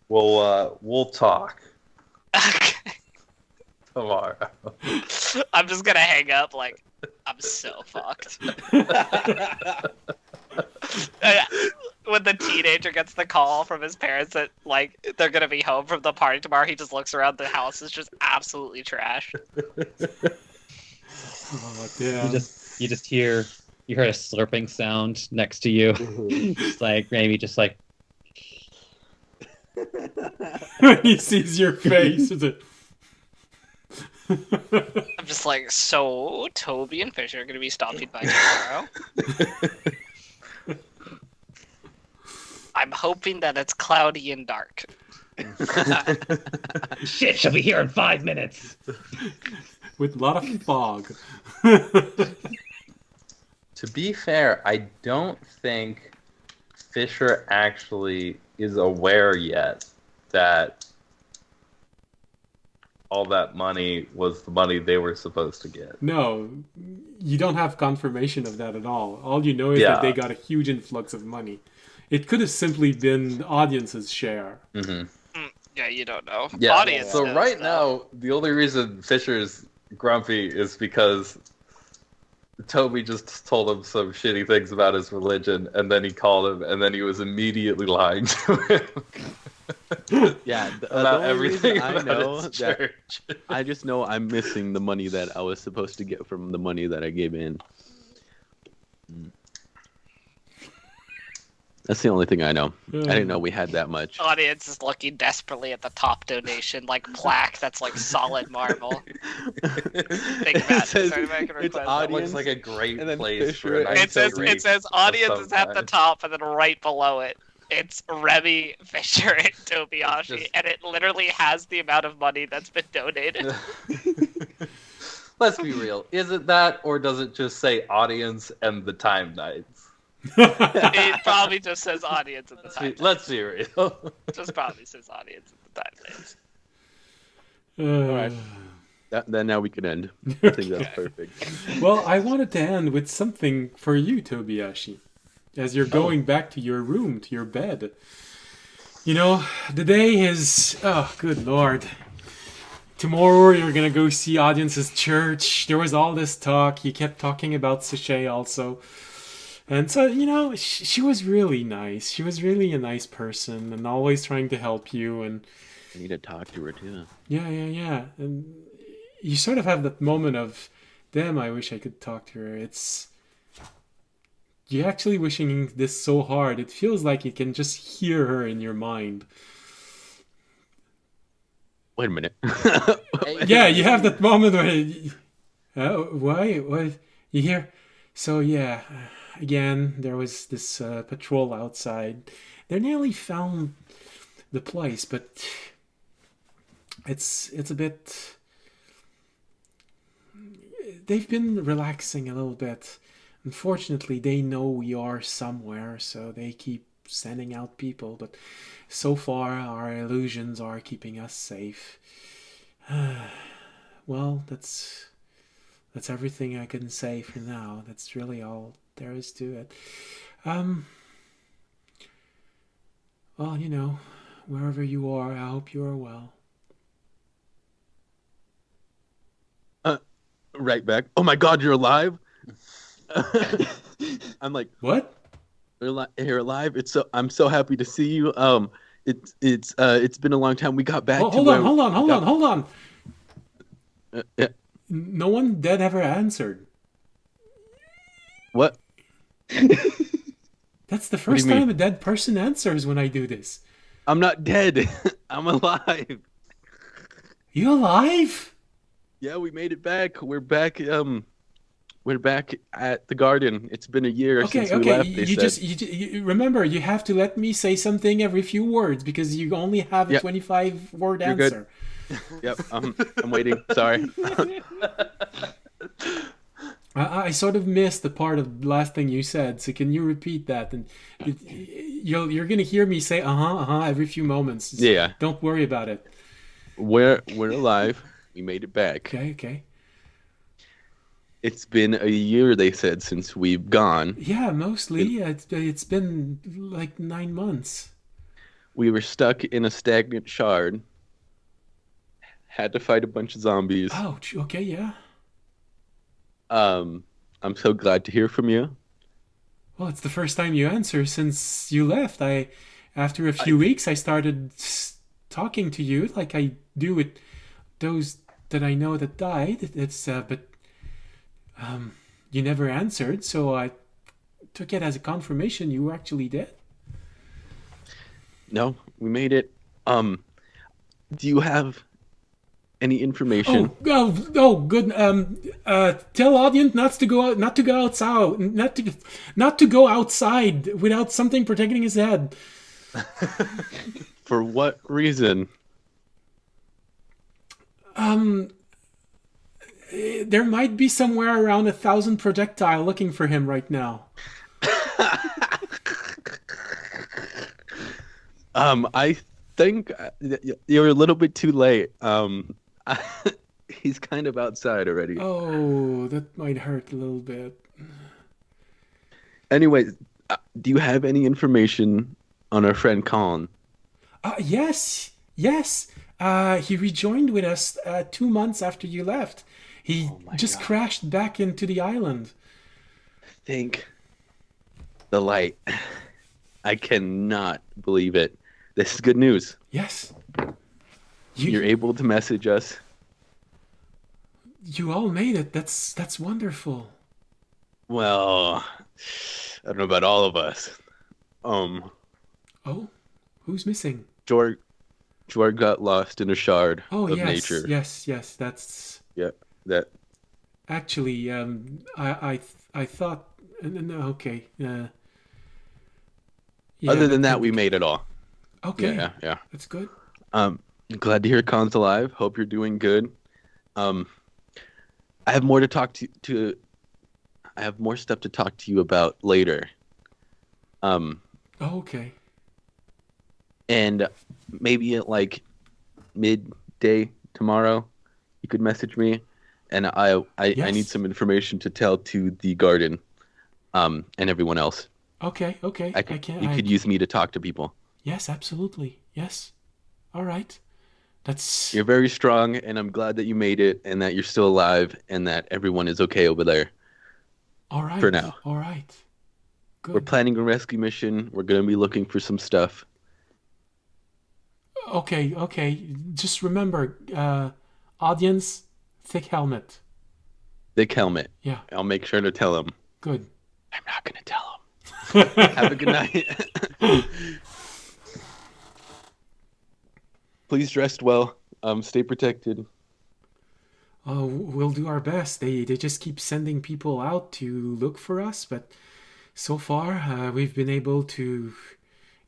We'll talk Okay. tomorrow. I'm just gonna hang up like I'm so fucked. When the teenager gets the call from his parents that like they're gonna be home from the party tomorrow, he just looks around, the house is just absolutely trash. Oh damn! You hear a slurping sound next to you. Just like maybe just like When he sees your face, it's a... I'm just like, so Toby and Fisher are gonna be stopping by tomorrow. I'm hoping that it's cloudy and dark. shit. She'll be here in 5 minutes. with a lot of fog. To be fair, I don't think Fisher actually is aware yet that all that money was the money they were supposed to get. No, you don't have confirmation of that at all. All you know is that they got a huge influx of money. It could have simply been the audience's share. Mm-hmm. Yeah, you don't know. Yeah. Audience So knows, right though. now, the only reason Fisher's grumpy is because Toby just told him some shitty things about his religion, and then he called him, and then he was immediately lying to him. Yeah, About the only everything reason I about know his that church. I just know I'm missing the money that I was supposed to get from the money that I gave in. That's the only thing I know. I didn't know we had that much. Audience is looking desperately at the top donation, like plaque that's like solid marble. Think It Matt, says sorry to make a it's request. That audience, looks like a great and then place Fisher- for a It says night audience of is at the some top, and then right below it, it's Remy, Fisher, and Tobiyashi, Just- and it literally has the amount of money that's been donated. Let's be real. Is it that, or does it just say audience and the time nights? It probably just says audience at the time. Let's be real. Just probably says audience at the time. Alright. Then now we can end. I think that's perfect. Well, I wanted to end with something for you, Tobiyashi. As you're going back to your room, to your bed. You know, the day is... Oh, good lord. Tomorrow you're gonna go see Audience's church. There was all this talk. He kept talking about Sachet also. And so, you know, she was really nice. She was really a nice person and always trying to help you. And I need to talk to her too. yeah. And you sort of have that moment of, damn, I wish I could talk to her. It's... You're actually wishing this so hard. It feels like you can just hear her in your mind. Wait a minute. Yeah, you have that moment where... why? What? You hear... So, yeah... Again, there was this patrol outside. They nearly found the place, but it's a bit... They've been relaxing a little bit. Unfortunately, they know we are somewhere, so they keep sending out people. But so far, our illusions are keeping us safe. Well, that's everything I can say for now. That's really all there is to it. Well, you know, wherever you are, I hope you are well. Right back. Oh my God, you're alive! I'm like, What? you're alive. I'm so happy to see you. It's been a long time. We got back. Hold on. Yeah. No one dead ever answered. What? That's the do first you mean? time a dead person answers when I do this. I'm not dead. I'm alive. You alive? Yeah, we made it back. We're back. We're back at the garden. It's been a year since we left. They said. You remember, you have to let me say something every few words because you only have a Yep. 25-word You're good. answer. Yep. I'm waiting. Sorry. I sort of missed the part of the last thing you said, so can you repeat that? And you're gonna hear me say every few moments. Just Yeah. Don't worry about it. We're alive. We made it back. Okay. It's been a year, they said, since we've gone. Yeah, mostly. It's been like 9 months. We were stuck in a stagnant shard. Had to fight a bunch of zombies. Ouch. Okay, yeah. I'm so glad to hear from you. Well, it's the first time you answer since you left. After a few weeks, I started talking to you like I do with those that I know that died. But you never answered, so I took it as a confirmation you were actually dead. No, we made it. Do you have any information? Oh, good. Tell audience not to go outside, not to go outside without something protecting his head. For what reason? There might be somewhere around 1,000 projectile looking for him right now. I think you're a little bit too late. He's kind of outside already. Oh, that might hurt a little bit. Anyway, do you have any information on our friend Colin? Yes. He rejoined with us 2 months after you left. He just crashed back into the island. Thank the light. I cannot believe it. This is good news. Yes. You're able to message us. You all made it. That's wonderful. Well, I don't know about all of us. Oh, who's missing? Jorg got lost in a shard of nature. Yes, that's... Yeah, that... Actually, I thought... No, okay. Yeah, other than that, we made it all. Okay. Yeah. That's good. Glad to hear Colin's alive. Hope you're doing good. I have more to talk to I have more stuff to talk to you about later. Okay. And maybe at like midday tomorrow, you could message me, and I need some information to tell to the garden, and everyone else. Okay. You could use me to talk to people. Yes, absolutely. Yes. All right. You're very strong, and I'm glad that you made it, and that you're still alive, and that everyone is okay over there. All right. For now. All right. Good. We're planning a rescue mission. We're going to be looking for some stuff. Okay. Just remember, audience, thick helmet. Thick helmet. Yeah. I'll make sure to tell him. Good. I'm not going to tell him. Have a good night. Please rest well. Stay protected. Oh, we'll do our best. They just keep sending people out to look for us, but so far we've been able to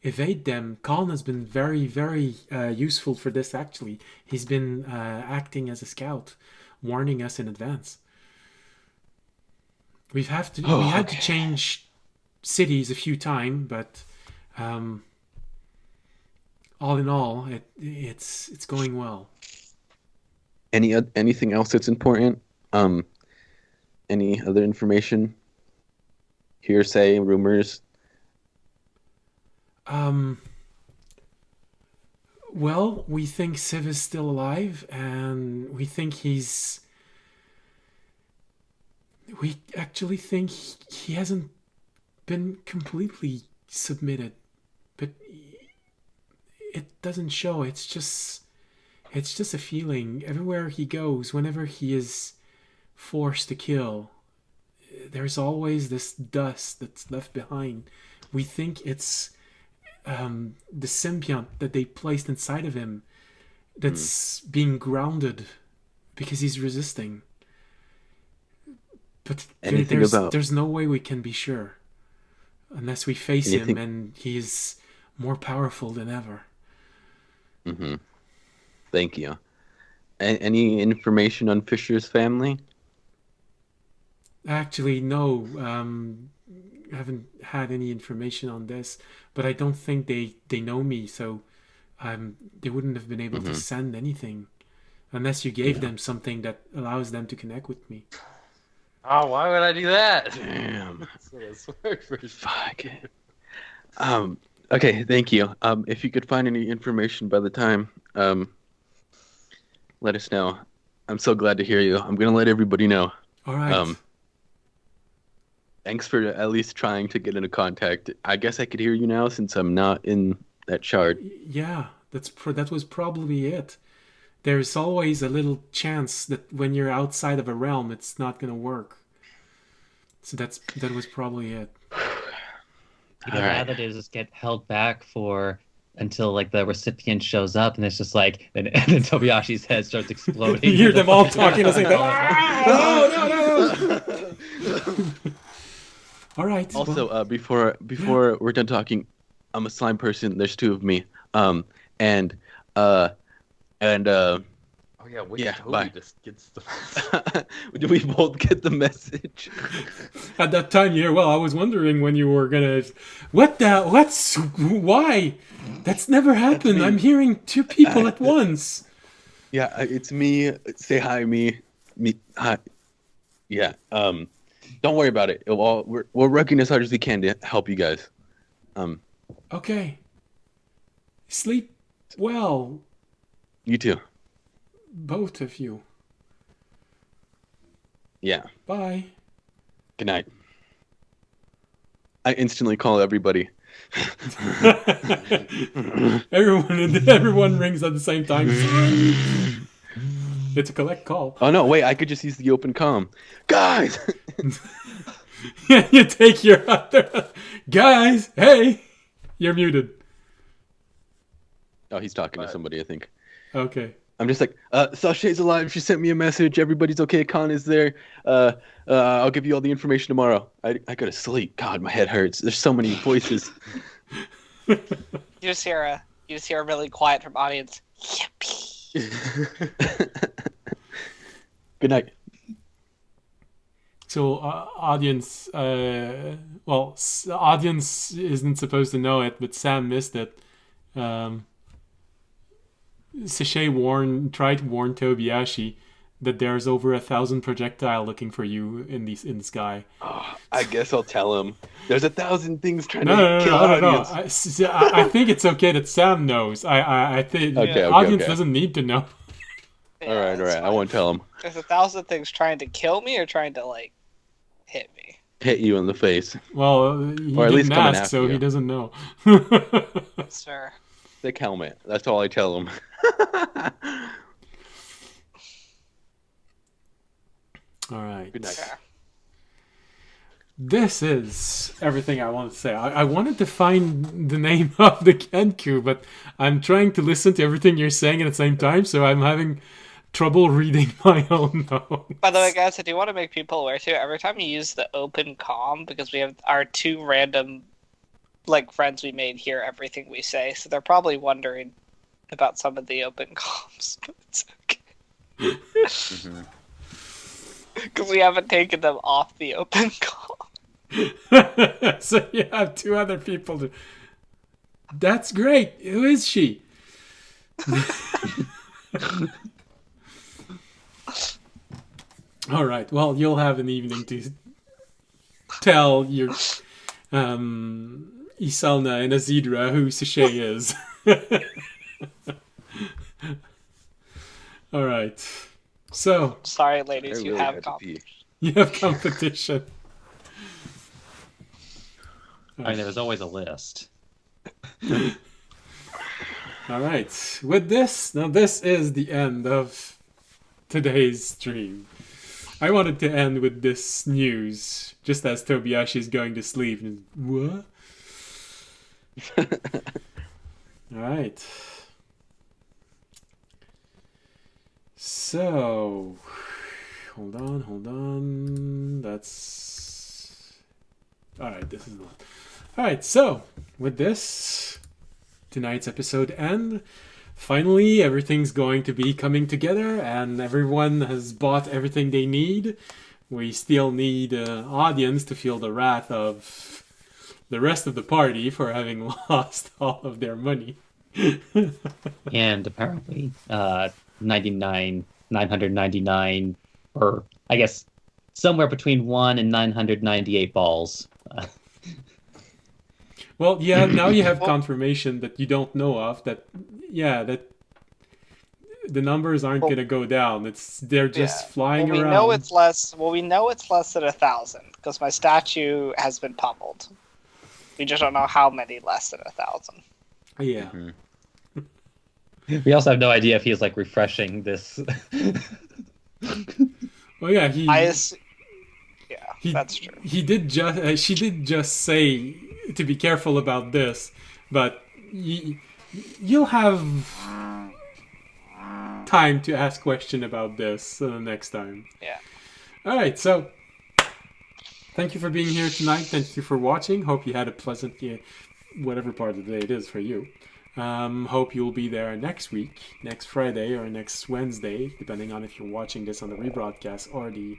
evade them. Colin has been very, very useful for this, actually. He's been acting as a scout, warning us in advance. We had to change cities a few times, but all in all, it's going well. Anything else that's important? Any other information? Hearsay, rumors? Well, we think Civ is still alive, and we actually think he hasn't been completely submitted, but it doesn't show. It's just a feeling. Everywhere he goes, whenever he is forced to kill, there's always this dust that's left behind. We think it's the symbiont that they placed inside of him that's being grounded because he's resisting. But there's no way we can be sure unless we face him, and he is more powerful than ever. Mm-hmm. Thank you. Any information on Fisher's family? Actually, no. I haven't had any information on this, but I don't think they know me, so they wouldn't have been able to send anything unless you gave them something that allows them to connect with me. Oh, why would I do that? Damn. That's what I swear first. Fuck. Okay, thank you. If you could find any information by the time, let us know. I'm so glad to hear you. I'm gonna let everybody know. All right. Thanks for at least trying to get into contact. I guess I could hear you now since I'm not in that shard. Yeah, that was probably it. There's always a little chance that when you're outside of a realm, it's not gonna work. So that was probably it. Either that or they just get held back until like the recipient shows up, and it's just like, and then Tobiashi's head starts exploding. You hear them all talking and saying, "No!" All right. Also, before we're done talking, I'm a slime person. There's two of me. Oh yeah, wait. Yeah, Toby bye. just gets the. Do we both get the message? At that time, yeah. Well, I was wondering when you were gonna. Why? That's never happened. I'm hearing two people at once. Yeah, it's me. Say hi, me. Hi. Yeah. Don't worry about it. We're working as hard as we can to help you guys. Okay. Sleep well, You too. both of you. Yeah. Bye. Good night. I instantly call everybody. Everyone rings at the same time. It's a collect call. Oh no! Wait, I could just use the open comm. Guys. You take your other guys. Hey, you're muted. Oh, he's talking to somebody, I think. Okay. I'm just like, Sashay's alive. She sent me a message. Everybody's okay. Khan is there. I'll give you all the information tomorrow. I gotta sleep. God, my head hurts. There's so many voices. You just hear a really quiet from audience. Yippee. Good night. So, audience, audience isn't supposed to know it, but Sam missed it. Sashay tried to warn Tobiashi that there's over 1,000 projectile looking for you in the sky. Oh, I guess I'll tell him. There's 1,000 things trying to kill audience. No. I think it's okay that Sam knows. I think the audience doesn't need to know. Yeah, all right. I won't tell him. There's 1,000 things trying to kill me or trying to like hit me. Hit you in the face. Well, he or at least didn't coming ask, after so you. he doesn't know. Sir. Thick helmet. That's all I tell him. All right. Good night. Yeah. This is everything I wanted to say. I wanted to find the name of the Kenku, but I'm trying to listen to everything you're saying at the same time, so I'm having trouble reading my own notes. By the way, guys, I do want to make people aware too. Every time you use the open comm, because we have our two random friends we made hear everything we say, so they're probably wondering about some of the open comms. But it's okay. Because we haven't taken them off the open comm. So you have two other people to... That's great. Who is she? All right. Well, you'll have an evening to tell your Isalna and Azidra who Sashay is. All right. So... Sorry, ladies, you have competition. You have competition. I mean, there's always a list. All right. With this, now this is the end of today's stream. I wanted to end with this news, just as Tobiashi is going to sleep. What? All right. So, hold on. That's... All right, this is the one. All right, so with this, tonight's episode end. Finally, everything's going to be coming together, and everyone has bought everything they need. We still need an audience to feel the wrath of the rest of the party for having lost all of their money. And apparently, 999, or I guess somewhere between 1 and 998 balls. Well, yeah, now you have confirmation that you don't know of that, that the numbers aren't going to go down. They're just flying around. We know it's less. Well, we know it's less than 1,000 because my statue has been pummeled. We just don't know how many less than 1,000. Yeah. Mm-hmm. We also have no idea if he's like refreshing this. Well, yeah, that's true. He did just. She did just say to be careful about this, but you'll have time to ask question about this next time. Yeah. All right, so thank you for being here tonight. Thank you for watching. Hope you had a pleasant, whatever part of the day it is for you. Hope you'll be there next week, next Friday or next Wednesday, depending on if you're watching this on the rebroadcast or the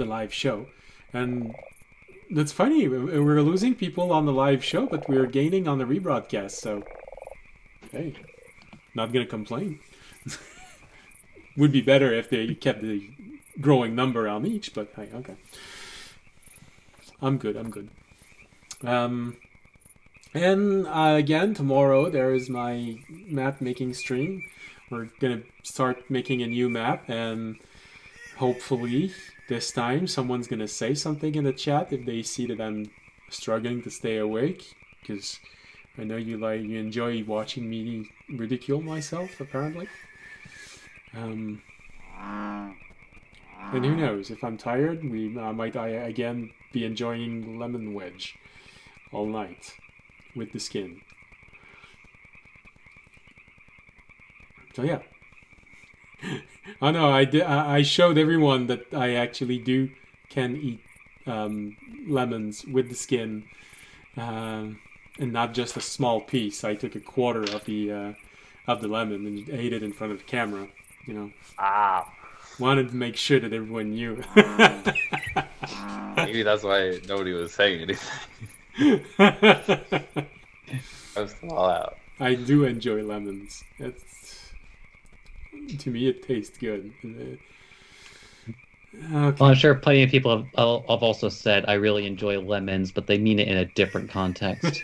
live show. And that's funny. We're losing people on the live show, but we're gaining on the rebroadcast. So, hey, not gonna complain. Would be better if they kept the growing number on each, but hey, okay. I'm good. And again, tomorrow there is my map making stream. We're gonna start making a new map, and hopefully this time someone's gonna say something in the chat if they see that I'm struggling to stay awake, because I know you enjoy watching me ridicule myself, apparently. And who knows, if I'm tired, I might again be enjoying lemon wedge all night with the skin. So yeah. Oh no, I showed everyone that I actually can eat lemons with the skin, and not just a small piece. I took a quarter of the lemon and ate it in front of the camera. Wanted to make sure that everyone knew. Maybe that's why nobody was saying anything. I was all out. I do enjoy lemons. To me, it tastes good. Okay. Well, I'm sure plenty of people have also said, I really enjoy lemons, but they mean it in a different context.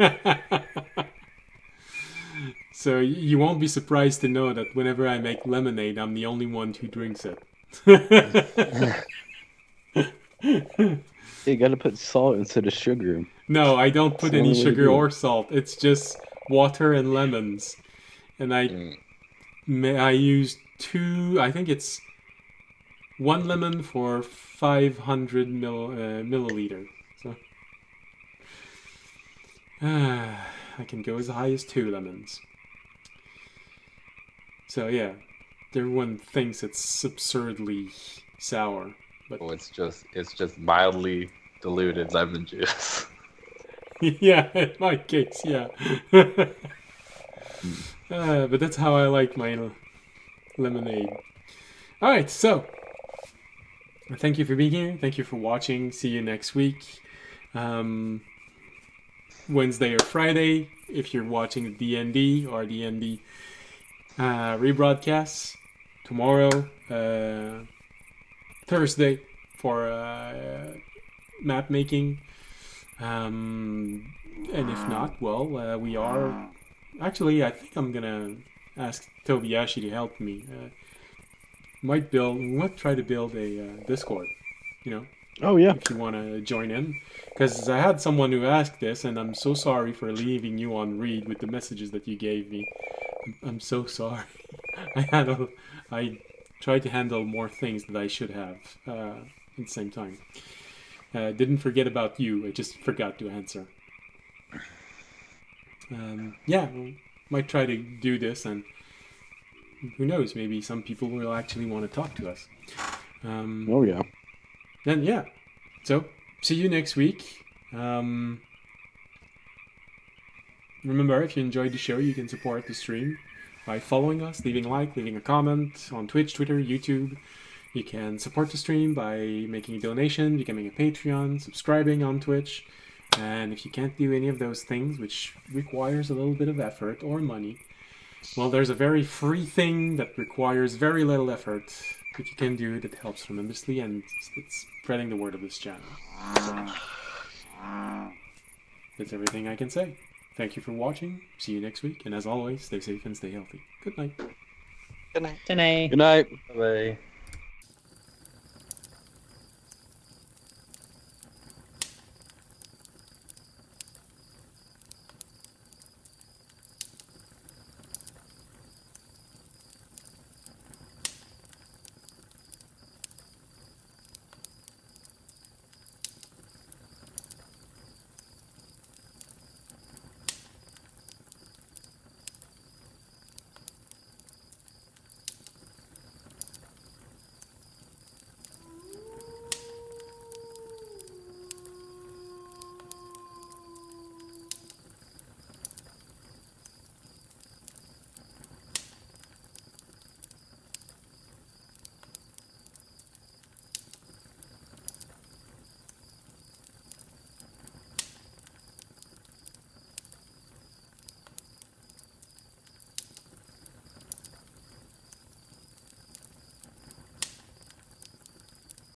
So you won't be surprised to know that whenever I make lemonade, I'm the only one who drinks it. You gotta put salt instead of sugar. No, I don't put any sugar or salt. It's just water and lemons. And I use I think it's 1 lemon for 500 milliliter. So I can go as high as 2 lemons. So yeah, everyone thinks it's absurdly sour, but it's just mildly diluted lemon juice. Yeah, in my case, yeah. But that's how I like my lemonade. All right, so thank you for being here. Thank you for watching. See you next week, Wednesday or Friday, if you're watching the D&D or D&D rebroadcasts. Tomorrow, Thursday, for map making. And if not, well, we are... Actually, I think I'm gonna ask Tobiyashi to help me. Might try to build a Discord, Oh, yeah. if you want to join in. Because I had someone who asked this, and I'm so sorry for leaving you on read with the messages that you gave me. I'm so sorry. I tried to handle more things that I should have at the same time. Didn't forget about you. I just forgot to answer. Might try to do this, and who knows, maybe some people will actually want to talk to us. Oh, yeah. Then, yeah. So, see you next week. Remember, if you enjoyed the show, you can support the stream by following us, leaving a like, leaving a comment on Twitch, Twitter, YouTube. You can support the stream by making a donation, becoming a Patreon, subscribing on Twitch. And if you can't do any of those things, which requires a little bit of effort or money, well, there's a very free thing that requires very little effort if you can do it, it helps tremendously, and it's spreading the word of this channel. So, that's everything I can say. Thank you for watching. See you next week, and as always, stay safe and stay healthy. Good night. Good night. Good night. Good night. Bye.